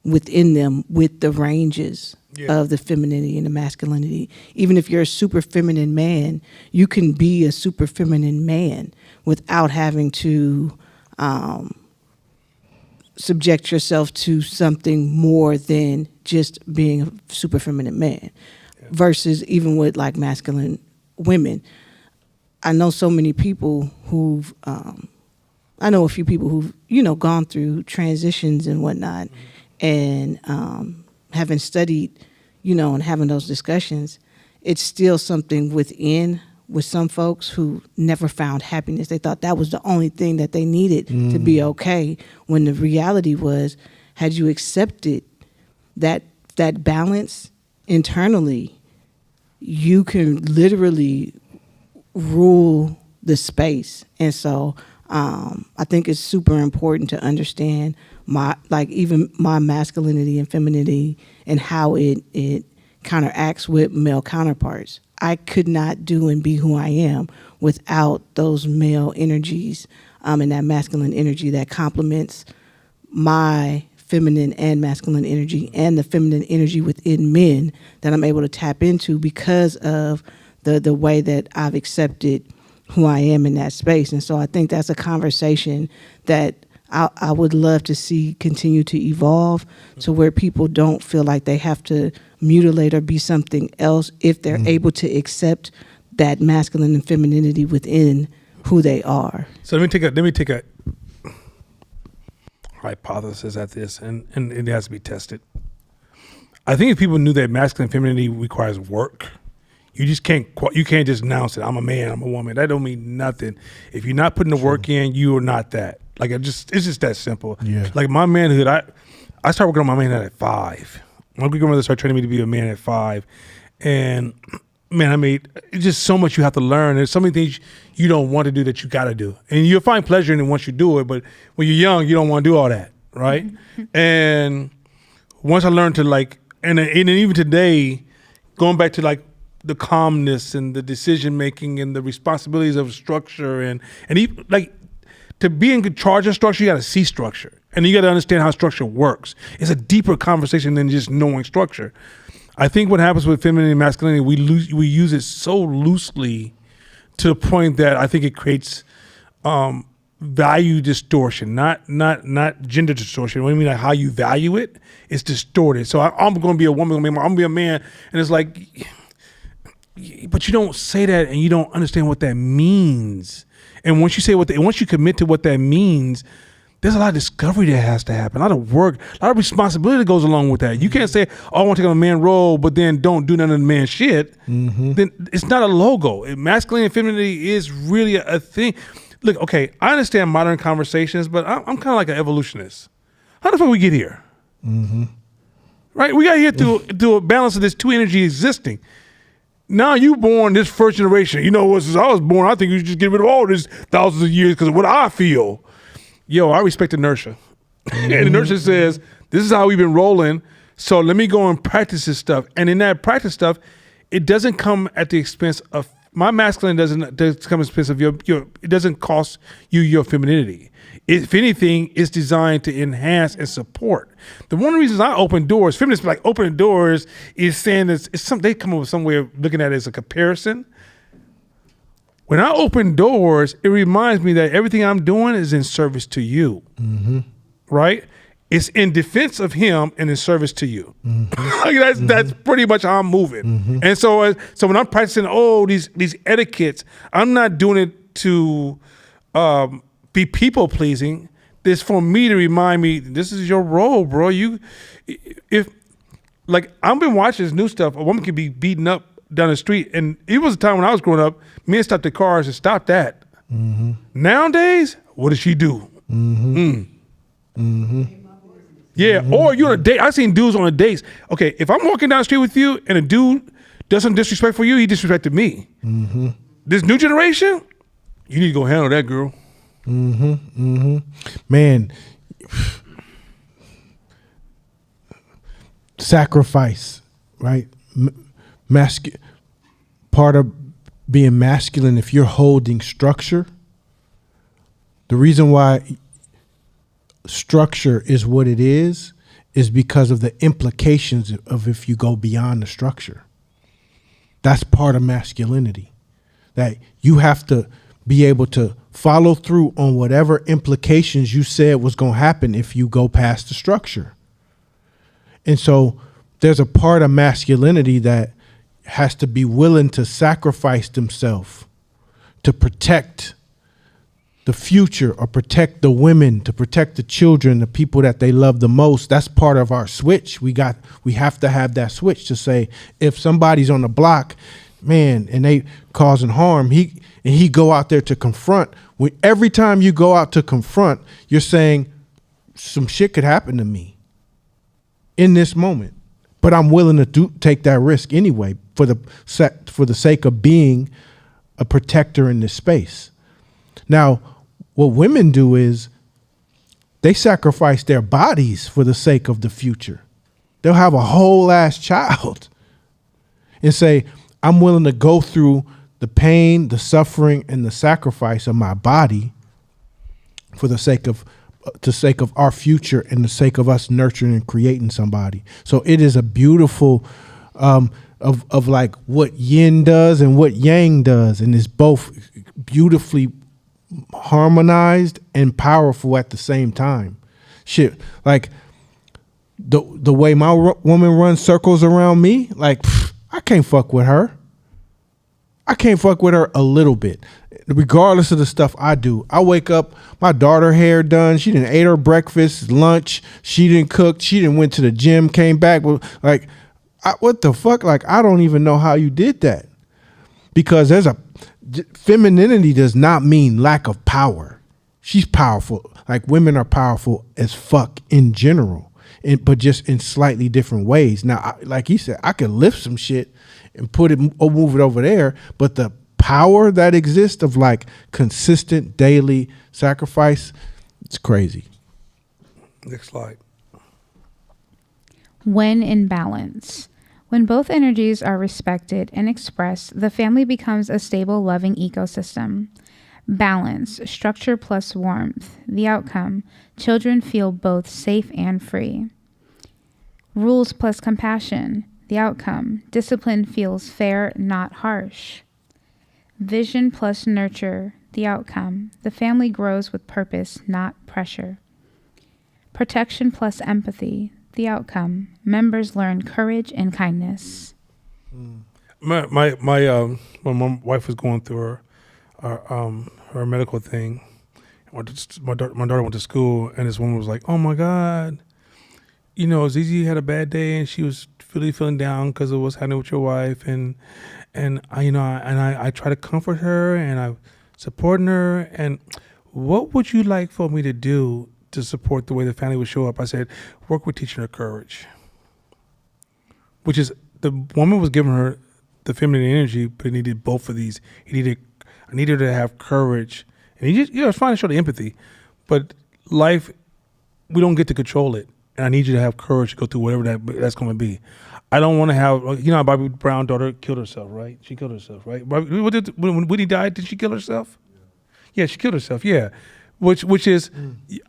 within them with the ranges of the femininity and the masculinity. Even if you're a super feminine man, you can be a super feminine man without having to subject yourself to something more than just being a super feminine man. Versus even with like masculine women. I know so many people who've I know a few people who've, gone through transitions and whatnot, and having studied, and having those discussions, it's still something within with some folks who never found happiness. They thought that was the only thing that they needed to be okay, when the reality was, had you accepted that balance internally, you can literally rule the space. And so I think it's super important to understand even my masculinity and femininity and how it counteracts with male counterparts. I could not do and be who I am without those male energies and that masculine energy that complements my feminine and masculine energy, and the feminine energy within men that I'm able to tap into because of the way that I've accepted who I am in that space. And so I think that's a conversation that I would love to see continue to evolve to where people don't feel like they have to mutilate or be something else if they're able to accept that masculine and femininity within who they are. So let me take a hypothesis at this, and it has to be tested. I think if people knew that masculine and femininity requires work, you can't just announce it. I'm a man, I'm a woman. That don't mean nothing. If you're not putting the work in, you are not that. Like it's just that simple. Yeah. Like my manhood, I started working on my manhood at 5. My grandmother started training me to be a man at 5, and man, it's just so much you have to learn. There's so many things you don't want to do that you got to do, and you'll find pleasure in it once you do it. But when you're young, you don't want to do all that. right? And once I learned to like, and even today, going back to like the calmness and the decision making and the responsibilities of structure and even like to be in charge of structure, you got to see structure and you got to understand how structure works. It's a deeper conversation than just knowing structure. I think what happens with femininity and masculinity, we use it so loosely to the point that I think it creates value distortion, not gender distortion. What I mean, like how you value it is distorted. So I'm going to be a woman, I'm going to be a man, and it's like, but you don't say that, and you don't understand what that means. And once you say once you commit to what that means, there's a lot of discovery that has to happen, a lot of work, a lot of responsibility that goes along with that. You can't say, "Oh, I want to take on a man role," but then don't do none of the man shit. Then it's not a logo. Masculinity and femininity is really a thing. Look, okay, I understand modern conversations, but I'm kind of like an evolutionist. How the fuck we get here? Right? We got here through a balance of this two energy existing. Now you born this first generation. You know, since I was born, I think you should just get rid of all this thousands of years because of what I feel. Yo, I respect inertia. And inertia says, this is how we've been rolling, so let me go and practice this stuff. And in that practice stuff, it doesn't come at the expense of, my masculine doesn't come at the expense of your it doesn't cost you your femininity. If anything, it's designed to enhance and support. The one of the reasons I open doors, feminists like opening doors is saying that they come up with some way of looking at it as a comparison. When I open doors, it reminds me that everything I'm doing is in service to you, right? It's in defense of him and in service to you. That's pretty much how I'm moving. And so when I'm practicing these etiquettes, I'm not doing it to be people pleasing. This for me to remind me, this is your role, bro. If I've been watching this new stuff, a woman can be beaten up down the street, and it was a time when I was growing up, men stopped their cars and stopped that. Nowadays, what does she do? Yeah, or you're on a date. I've seen dudes on a dates. Okay, if I'm walking down the street with you and a dude does some disrespect for you, he disrespected me. This new generation, you need to go handle that, girl. Man, sacrifice, right? Part of being masculine, if you're holding structure, the reason why structure is what it is because of the implications of if you go beyond the structure. That's part of masculinity, that you have to be able to follow through on whatever implications you said was going to happen if you go past the structure. And so there's a part of masculinity that has to be willing to sacrifice themselves to protect the future or protect the women, to protect the children, the people that they love the most. That's part of our switch. We have to have that switch to say, if somebody's on the block, man, and they causing harm, he go out there to confront. Every time you go out to confront, you're saying some shit could happen to me in this moment, but I'm willing to take that risk anyway for the sake of being a protector in this space. Now, what women do is they sacrifice their bodies for the sake of the future. They'll have a whole ass child and say, I'm willing to go through the pain, the suffering, and the sacrifice of my body for the sake of our future and the sake of us nurturing and creating somebody. So it is a beautiful of like what yin does and what yang does, and it's both beautifully harmonized and powerful at the same time. Shit, like the way my woman runs circles around me, like I can't fuck with her. I can't fuck with her a little bit, regardless of the stuff I do. I wake up, my daughter hair done. She didn't ate her breakfast, lunch. She didn't cook. She didn't went to the gym, came back. Like, what the fuck? Like, I don't even know how you did that, because femininity does not mean lack of power. She's powerful. Like, women are powerful as fuck in general, but just in slightly different ways. Now, like he said, I could lift some shit and move it over there, but the power that exists of like consistent daily sacrifice, it's crazy. Next slide. When in balance. When both energies are respected and expressed, the family becomes a stable, loving ecosystem. Balance, structure plus warmth. The outcome, children feel both safe and free. Rules plus compassion. The outcome, discipline feels fair, not harsh. Vision plus nurture. The outcome, the family grows with purpose, not pressure. Protection plus empathy. The outcome, members learn courage and kindness. My when my wife was going through her medical thing, my daughter went to school, and this woman was like, "Oh my God, you know, Zizi had a bad day, and she was really feeling down because of what's happening with your wife, and I try to comfort her, and I supporting her, and what would you like for me to do to support the way the family would show up?" I said, work with teaching her courage, which is the woman was giving her the feminine energy, but it needed both of these. I needed her to have courage, and it's fine to show the empathy, but life, we don't get to control it, and I need you to have courage to go through whatever that's going to be. I don't want to have, Bobby Brown's daughter killed herself, right? She killed herself, right? When he died, did she kill herself? Yeah, she killed herself. Yeah. Which is,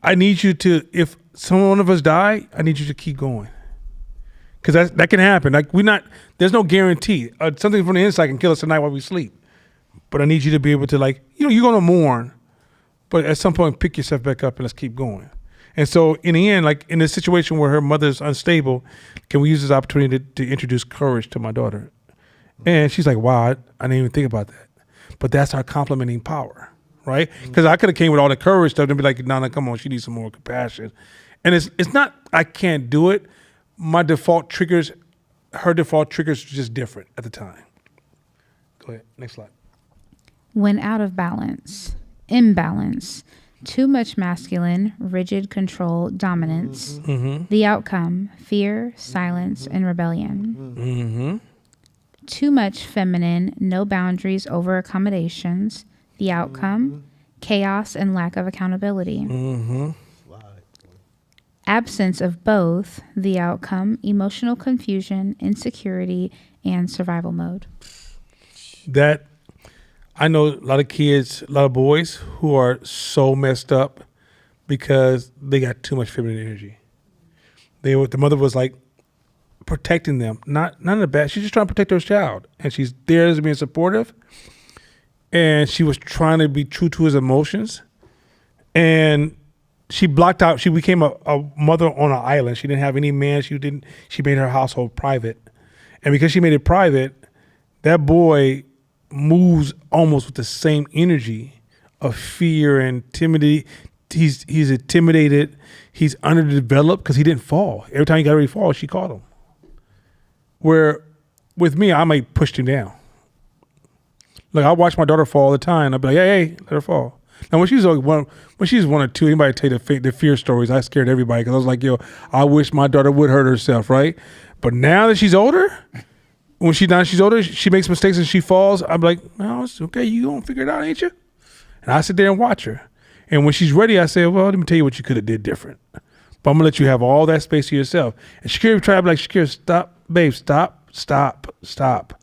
I need you to, if one of us die, I need you to keep going. Because that can happen. Like, there's no guarantee. Something from the inside can kill us tonight while we sleep. But I need you to be able to, you're going to mourn, but at some point, pick yourself back up and let's keep going. And so in the end, in this situation where her mother's unstable, can we use this opportunity to introduce courage to my daughter? And she's like, wow, I didn't even think about that. But that's our complementing power. Right? Because I could have came with all the courage stuff and be like, no, come on, she needs some more compassion. And it's not I can't do it. Her default triggers are just different at the time. Go ahead, next slide. When out of balance. Imbalance. Too much masculine, rigid control, dominance. Mm-hmm. The outcome, fear, silence, and rebellion. Mm-hmm. Too much feminine, no boundaries over accommodations. The outcome, chaos and lack of accountability. Mm-hmm. Absence of both. The outcome, emotional confusion, insecurity, and survival mode. That, I know a lot of kids, a lot of boys who are so messed up because they got too much feminine energy. The mother was protecting them, not in a bad. She's just trying to protect her child, and she's there as being supportive. And she was trying to be true to his emotions, and she blocked out. She became a mother on an island. She didn't have any man. She made her household private, and because she made it private, that boy moves almost with the same energy of fear and timidity. He's intimidated. He's underdeveloped because he didn't fall. Every time he got ready to fall, she caught him. Where with me, I might push him down. I watch my daughter fall all the time. I'd be like, hey, let her fall. Now, when she was one or two, anybody tell you the fear stories, I scared everybody because I was like, I wish my daughter would hurt herself, right? But now that she's older, she's older, she makes mistakes and she falls. I'm like, no, it's okay. You gonna figure it out, ain't you? And I sit there and watch her. And when she's ready, I say, well, let me tell you what you could have did different. But I'm gonna let you have all that space to yourself. And Shakira tried to be like, Shakira, stop, babe, stop.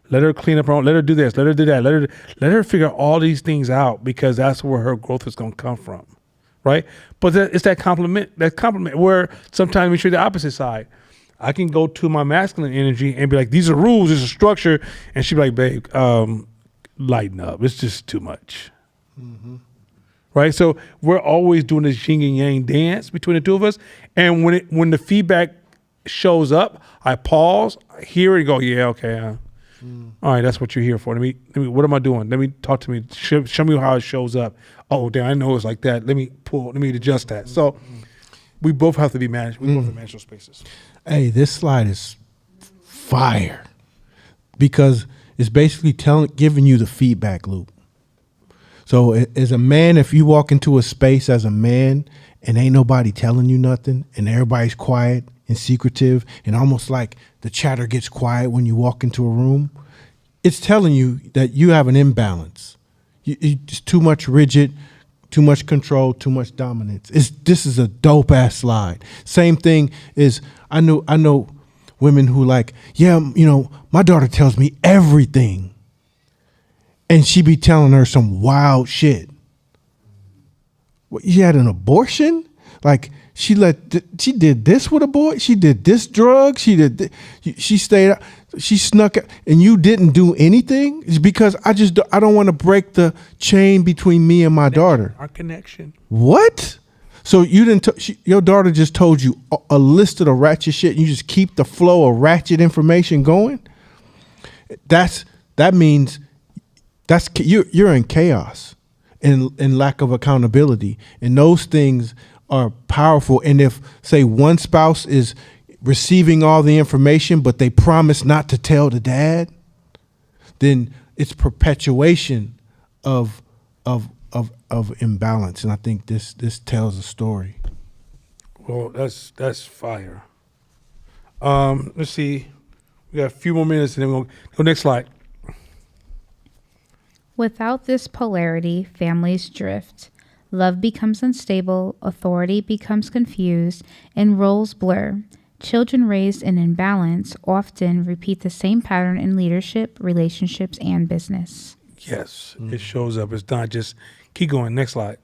Let her clean up her own. Let her do this. Let her do that. Let her figure all these things out because that's where her growth is going to come from, right? But it's that compliment where sometimes we show the opposite side. I can go to my masculine energy and be like, these are rules, there's a structure, and she'd be like, babe, lighten up. It's just too much, right? So we're always doing this yin and yang dance between the two of us, and when the feedback shows up, I pause, I hear it, and go, yeah, okay. All right, that's what you're here for. Let me. What am I doing? Let me talk to me. Show me how it shows up. Oh, damn, I know it's like that. Let me adjust that. So we both have to be managed. We both have to manage those spaces. Hey, this slide is fire because it's basically giving you the feedback loop. So as a man, if you walk into a space as a man and ain't nobody telling you nothing and everybody's quiet and secretive and almost like the chatter gets quiet when you walk into a room, it's telling you that you have an imbalance. It's too much rigid, too much control, too much dominance. This is a dope ass slide. Same thing is I know women who like, yeah, my daughter tells me everything, and she be telling her some wild shit. What, you had an abortion? Like she did this with a boy. She did this drug. She stayed out. She snuck out, and you didn't do anything. It's because I don't want to break the chain between me and my daughter. Our connection. What? So you didn't? Your daughter just told you a list of the ratchet shit, and you just keep the flow of ratchet information going. That means you're in chaos and lack of accountability, and those things are powerful. And if, say, one spouse is receiving all the information, but they promise not to tell the dad, then it's perpetuation of imbalance. And I think this tells a story. Well, that's fire. Let's see. We got a few more minutes, and then we'll go next slide. Without this polarity, families drift. Love becomes unstable, authority becomes confused, and roles blur. Children raised in imbalance often repeat the same pattern in leadership, relationships, and business. Yes, it shows up. It's not just keep going. Next slide.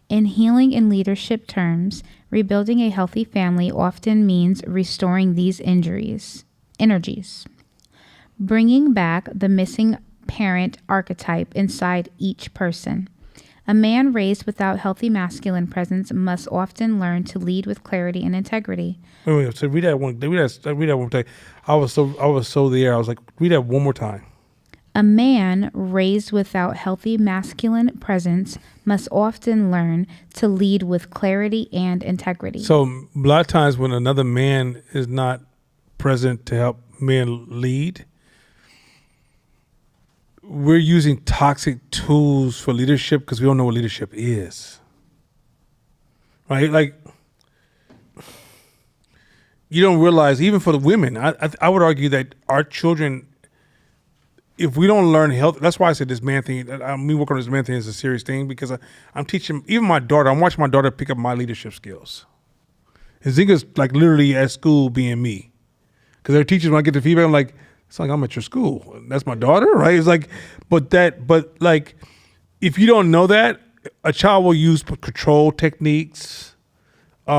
In healing and leadership terms, rebuilding a healthy family often means restoring these energies, bringing back the missing parent archetype inside each person. A man raised without healthy masculine presence must often learn to lead with clarity and integrity. Wait. So read that one. Read that one time. I was so there. I was like, read that one more time. A man raised without healthy masculine presence must often learn to lead with clarity and integrity. So a lot of times when another man is not present to help men lead, we're using toxic tools for leadership because we don't know what leadership is. Right? Like, you don't realize, even for the women, I would argue that our children, if we don't learn health, that's why I said this man thing, me working on this man thing is a serious thing, because I'm teaching, even my daughter, I'm watching my daughter pick up my leadership skills. And Zinga's like literally at school being me. Because their teachers, when I get the feedback, I'm like, it's like I'm at your school. That's my daughter, right? It's like, but like, if you don't know that, a child will use control techniques. They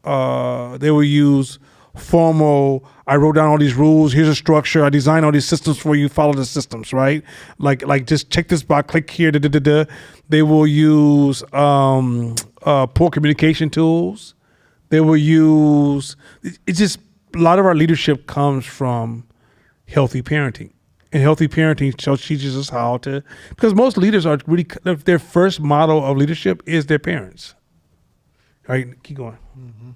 will use formal, I wrote down all these rules, here's a structure, I designed all these systems for you, follow the systems, right? Like just check this box, click here, da da da da. They will use poor communication tools. They will use, it's just, a lot of our leadership comes from healthy parenting. And healthy parenting teaches us how to, because most leaders are really, their first model of leadership is their parents. All right, keep going. Mm-hmm.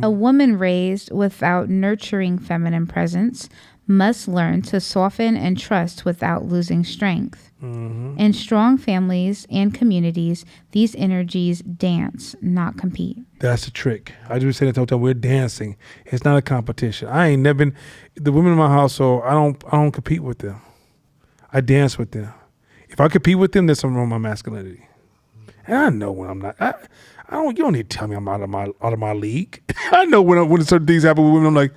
A woman raised without nurturing feminine presence must learn to soften and trust without losing strength. Mm-hmm. In strong families and communities, these energies dance, not compete. That's the trick. I do say that all the time. We're dancing. It's not a competition. I ain't never been, the women in my household, I don't compete with them. I dance with them. If I compete with them, there's something wrong with my masculinity. And I know when I'm not. You don't need to tell me I'm out of my league. I know when certain things happen with women, I'm like,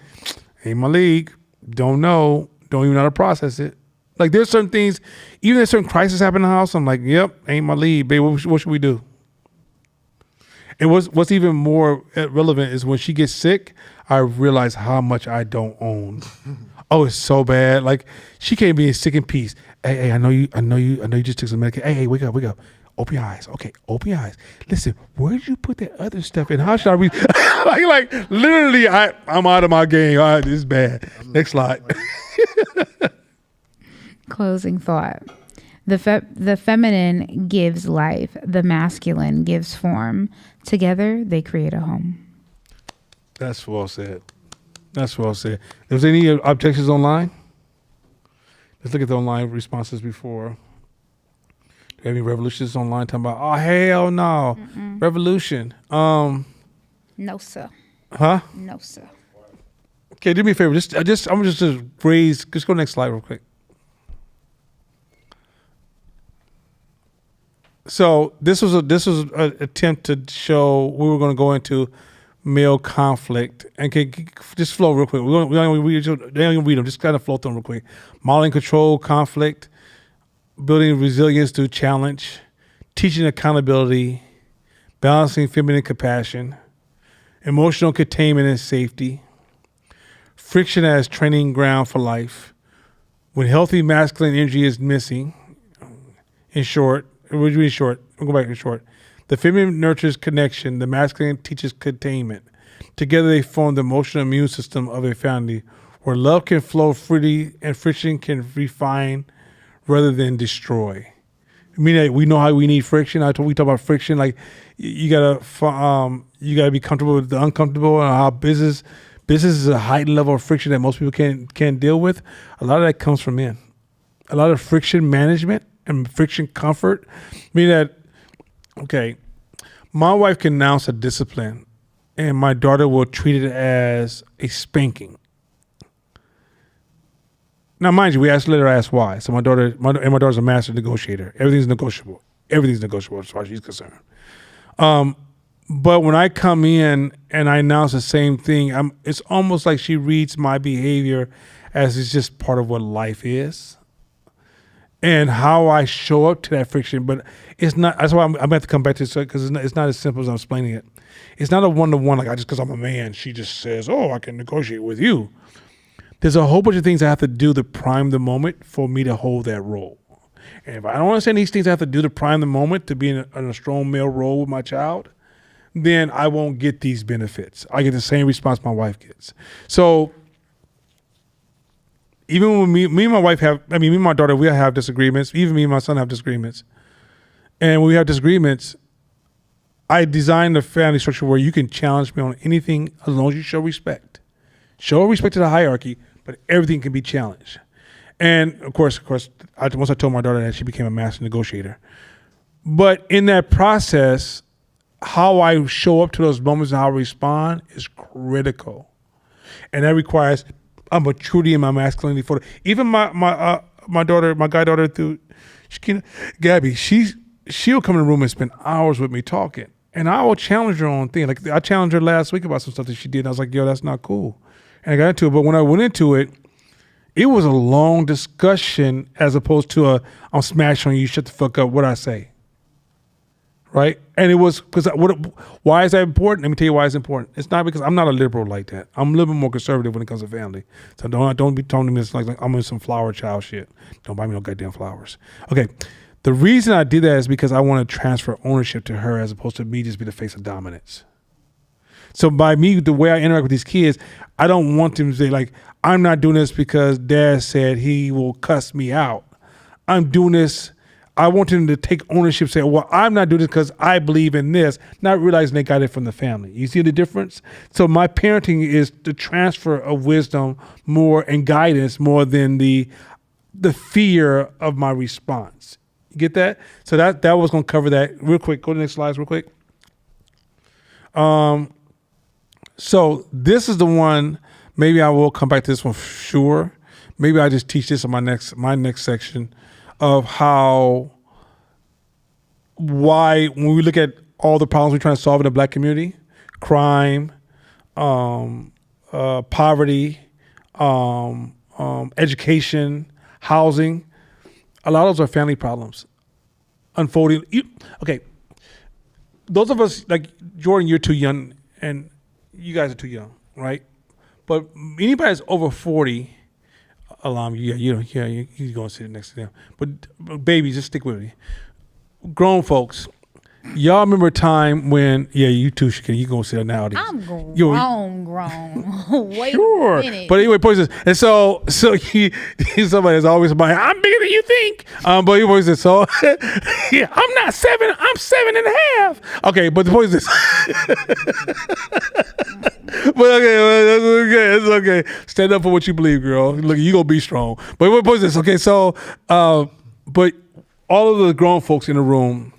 ain't my league. Don't know. Don't even know how to process it. Like, there's certain things, even there's certain crises happen in the house, I'm like, yep, ain't my league, babe. What should we do? And what's even more relevant is when she gets sick, I realize how much I don't own. Oh, it's so bad. Like, she can't be sick in peace. Hey, I know you just took some medication. Hey, wake up. Open your eyes. Okay, open your eyes. Listen, where did you put that other stuff in? How should I read? like literally, I'm out of my game. All right, this is bad. Next slide. Closing thought. The feminine gives life. The masculine gives form. Together, they create a home. That's well said. There's any objections online? Let's look at the online responses before. Do you have any revolutions online talking about, oh, hell no. Mm-mm. Revolution. No, sir. Huh? No, sir. Okay, do me a favor. Just go next slide real quick. So this was an attempt to show we were going to go into male conflict and just flow real quick. We don't even read them. Just kind of flow through them real quick. Modeling control, conflict, building resilience through challenge, teaching accountability, balancing feminine compassion, emotional containment and safety, friction as training ground for life. When healthy masculine energy is missing, in short, we'll go back in short. The feminine nurtures connection, the masculine teaches containment. Together they form the emotional immune system of a family where love can flow freely and friction can refine rather than destroy. I mean, we know how we need friction. We talk about friction, like you gotta be comfortable with the uncomfortable, and how business is a heightened level of friction that most people can't deal with. A lot of that comes from men. A lot of friction management and friction comfort, meaning that, okay, my wife can announce a discipline and my daughter will treat it as a spanking. Now, mind you, let her ask why. So my daughter's a master negotiator. Everything's negotiable. Everything's negotiable as far as she's concerned. But when I come in and I announce the same thing, it's almost like she reads my behavior as it's just part of what life is and how I show up to that friction. But it's not, that's why I'm going to have to come back to this because it's not as simple as I'm explaining it. It's not a one-to-one, like because I'm a man, she just says, oh, I can negotiate with you. There's a whole bunch of things I have to do to prime the moment for me to hold that role. And if I don't understand these things I have to do to prime the moment to be in a strong male role with my child, then I won't get these benefits. I get the same response my wife gets. So even when me and my wife me and my daughter, we have disagreements. Even me and my son have disagreements. And when we have disagreements, I designed a family structure where you can challenge me on anything as long as you show respect. Show respect to the hierarchy, but everything can be challenged. And of course, once I told my daughter that, she became a master negotiator. But in that process, how I show up to those moments and how I respond is critical. And that requires a maturity in my masculinity. Even my daughter, my goddaughter, Gabby, she'll come in the room and spend hours with me talking. And I will challenge her on things. Like I challenged her last week about some stuff that she did. And I was like, yo, that's not cool. And I got into it. But when I went into it, it was a long discussion as opposed to I'm smashing on you, shut the fuck up, what I say. Right? And it was because why is that important? Let me tell you why it's important. It's not because I'm not a liberal like that. I'm a little bit more conservative when it comes to family. So don't be telling me it's like I'm in some flower child shit. Don't buy me no goddamn flowers. Okay. The reason I did that is because I want to transfer ownership to her as opposed to me just be the face of dominance. So by me, the way I interact with these kids, I don't want them to say like, I'm not doing this because dad said he will cuss me out. I'm doing this. I want them to take ownership, say, well, I'm not doing this because I believe in this, not realizing they got it from the family. You see the difference? So my parenting is the transfer of wisdom more and guidance more than the fear of my response. You get that? So that was going to cover that real quick. Go to the next slides real quick. So this is the one, maybe I will come back to this one for sure. Maybe I just teach this in my next section of why when we look at all the problems we're trying to solve in the black community, crime, poverty, education, housing, a lot of those are family problems unfolding. Okay, those of us, like Jordan, you're too young and you guys are too young, right? But anybody that's over 40, Alam, you're going to sit next to them. But babies, just stick with me. Grown folks, y'all remember a time when, you too, you going to sit down nowadays. I'm grown. Wait sure. a minute. But anyway, point is this. And so somebody is always somebody, I'm bigger than you think. But he always says, so, yeah, I'm not 7, I'm 7.5. Okay, but the point is this. But okay, it's okay. Stand up for what you believe, girl. Look, you gonna be strong. But what point is this? Okay, so, but all of the grown folks in the room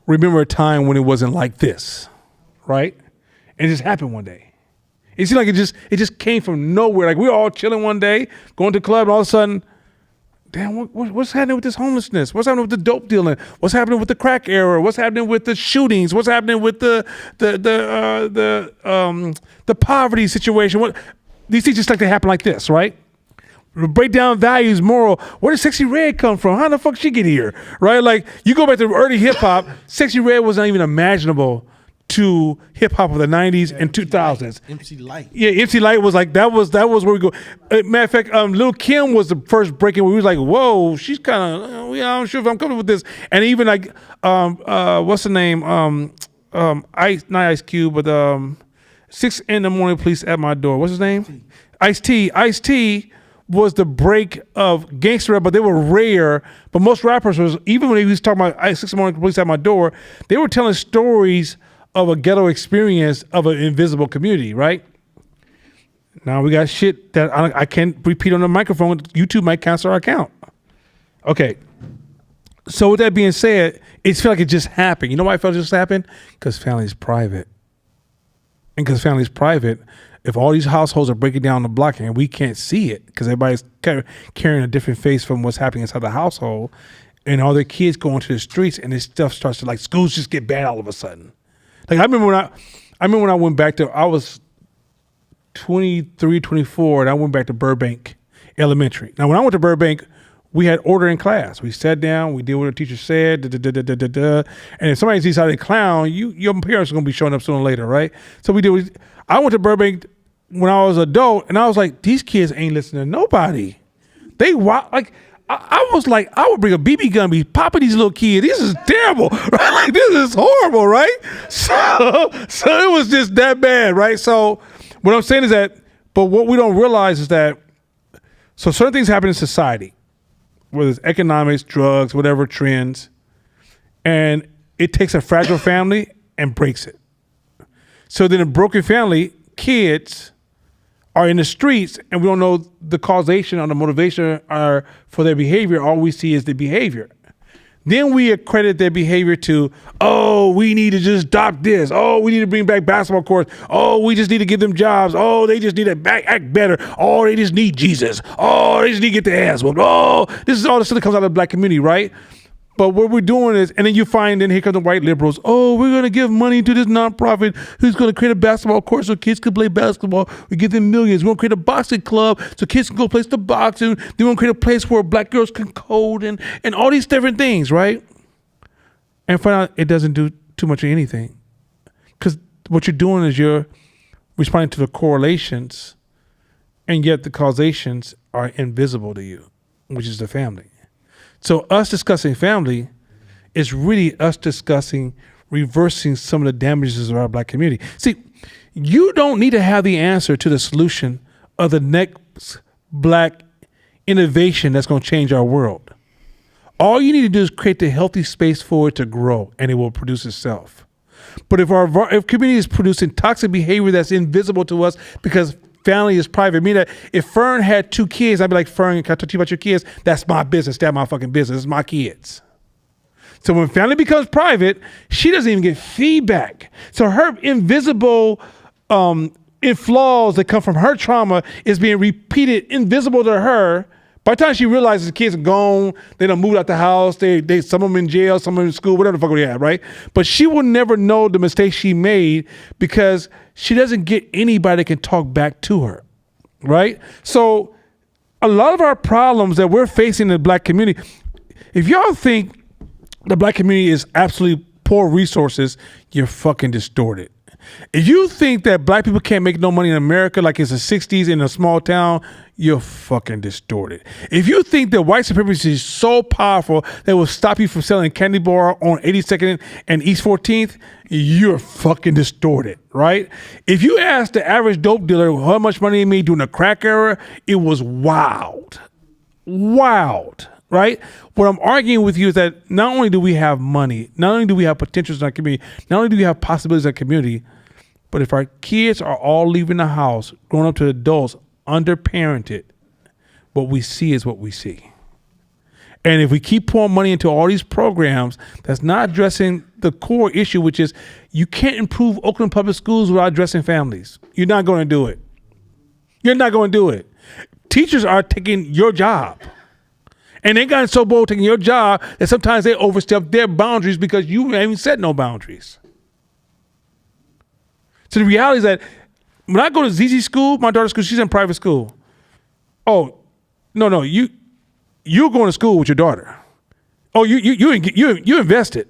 remember a time when it wasn't like this, right? And it just happened one day. It seemed like it just came from nowhere. Like we were all chilling one day, going to the club, and all of a sudden, damn, what's happening with this homelessness? What's happening with the dope dealing? What's happening with the crack era? What's happening with the shootings? What's happening with the poverty situation? What these things just like to happen like this, right? Break down values, moral. Where did Sexy Red come from? How the fuck she get here, right? Like you go back to early hip hop, Sexy Red was not even imaginable to hip hop of the 90s and 2000s. MC Light. Yeah, MC Light was like that was where we go. Matter of fact, Lil Kim was the first breaking where we was like, whoa, she's kind of I'm sure if I'm comfortable with this. And even like what's the name? Ice, not Ice Cube, but 6 a.m, police at my door. What's his name? Ice-T. Ice-T was the break of gangster rap, but they were rare. But most rappers was, even when he was talking about 6 a.m, police at my door, they were telling stories of a ghetto experience of an invisible community, right? Now we got shit that I can't repeat on the microphone. YouTube might cancel our account. Okay. So with that being said, it felt like it just happened. You know why I felt it just happened? Because family is private. And because family is private, if all these households are breaking down the block and we can't see it because everybody's carrying a different face from what's happening inside the household, and all their kids go into the streets and this stuff starts to, like, schools just get bad all of a sudden. Like I remember when I went back to, I was 23, 24, and I went back to Burbank Elementary. Now when I went to Burbank, we had order in class. We sat down, we did what the teacher said, and if somebody decided to clown, your parents are gonna be showing up sooner or later, right? So I went to Burbank when I was an adult, and I was like, these kids ain't listening to nobody. They like. I was like, I would bring a BB gun, be popping these little kids. This is terrible, right? Like, this is horrible, right? So it was just that bad, right? So what I'm saying is that, but what we don't realize is that, so certain things happen in society, whether it's economics, drugs, whatever trends, and it takes a fragile family and breaks it. So then a broken family, kids are in the streets, and we don't know the causation or the motivation for their behavior. All we see is the behavior. Then we accredit their behavior to, oh, we need to just stop this. Oh, we need to bring back basketball courts. Oh, we just need to give them jobs. Oh, they just need to act better. Oh, they just need Jesus. Oh, they just need to get their ass whooped. Oh, this is all the stuff that comes out of the black community, right? But what we're doing is, and then you find, then here come the white liberals. Oh, we're going to give money to this nonprofit who's going to create a basketball court so kids can play basketball. We give them millions. We're going to create a boxing club so kids can go place the boxing. Then we're going to create a place where black girls can code and all these different things, right? And find out it doesn't do too much of anything. Because what you're doing is you're responding to the correlations, and yet the causations are invisible to you, which is the family. So us discussing family is really us discussing reversing some of the damages of our black community. See, you don't need to have the answer to the solution of the next black innovation that's going to change our world. All you need to do is create the healthy space for it to grow, and it will produce itself. But if community is producing toxic behavior that's invisible to us because family is private. I mean that if Fern had 2 kids, I'd be like, Fern, can I talk to you about your kids? That's my business. That's my fucking business. It's my kids. So when family becomes private, she doesn't even get feedback. So her invisible flaws that come from her trauma is being repeated, invisible to her. By the time she realizes the kids are gone, they done moved out the house, they some of them in jail, some of them in school, whatever the fuck we have, right? But she will never know the mistake she made because she doesn't get anybody that can talk back to her, right? So a lot of our problems that we're facing in the black community, if y'all think the black community is absolutely poor resources, you're fucking distorted. If you think that black people can't make no money in America like it's the 60s in a small town, you're fucking distorted. If you think that white supremacy is so powerful that it will stop you from selling candy bar on 82nd and East 14th, you're fucking distorted, right? If you ask the average dope dealer how much money he made during the crack era, it was wild, right? What I'm arguing with you is that not only do we have money, not only do we have potentials in our community, not only do we have possibilities in our community, but if our kids are all leaving the house, growing up to adults, underparented, what we see is what we see. And if we keep pouring money into all these programs, that's not addressing the core issue, which is you can't improve Oakland public schools without addressing families. You're not going to do it. You're not going to do it. Teachers are taking your job. And they got so bold taking your job that sometimes they overstep their boundaries because you haven't set no boundaries. So the reality is that when I go to ZZ school, my daughter's school, she's in private school. Oh, no, you're going to school with your daughter. Oh, you invested.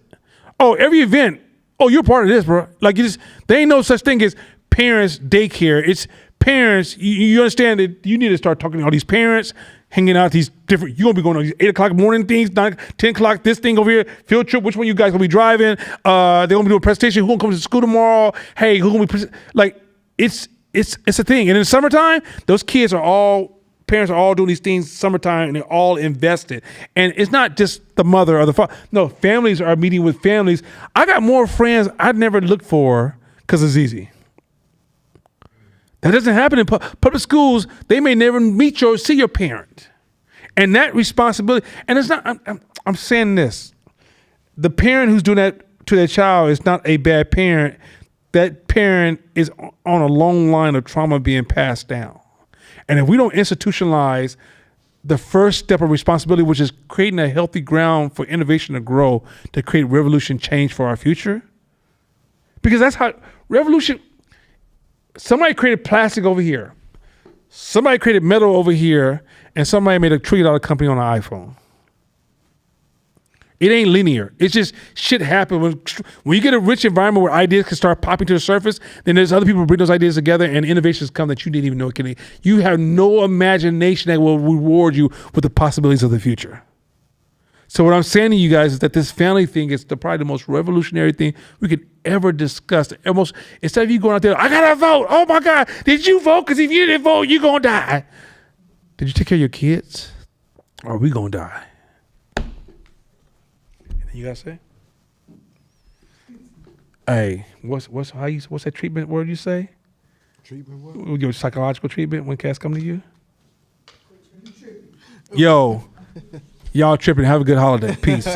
Oh, every event. Oh, you're part of this, bro. Like there ain't no such thing as parents daycare. It's parents. You understand that you need to start talking to all these parents, hanging out these different. You're gonna be going on these 8 o'clock morning things, 10 o'clock this thing over here, field trip. Which one you guys gonna be driving? They're gonna be doing a presentation. Who gonna come to school tomorrow? Hey, who gonna be like? It's a thing. And in the summertime, those kids are all. Parents are all doing these things summertime and they're all invested. And it's not just the mother or the father. No, families are meeting with families. I got more friends I'd never looked for because it's easy. That doesn't happen in public schools. They may never meet or see your parent. And that responsibility, and it's not, I'm saying this. The parent who's doing that to their child is not a bad parent. That parent is on a long line of trauma being passed down. And if we don't institutionalize the first step of responsibility, which is creating a healthy ground for innovation to grow, to create revolution change for our future, because that's how revolution, somebody created plastic over here, somebody created metal over here, and somebody made a $1 trillion company on an iPhone. It ain't linear. It's just shit happens. When you get a rich environment where ideas can start popping to the surface, then there's other people who bring those ideas together and innovations come that you didn't even know it can. You have no imagination that will reward you with the possibilities of the future. So what I'm saying to you guys is that this family thing is probably the most revolutionary thing we could ever discuss. Instead of you going out there, I gotta vote. Oh my God, did you vote? Because if you didn't vote, you're gonna die. Did you take care of your kids? Or are we gonna die? You gotta say? Hey, what's that treatment word you say? Treatment what? We give psychological treatment when cats come to you? Yo, y'all tripping. Have a good holiday. Peace.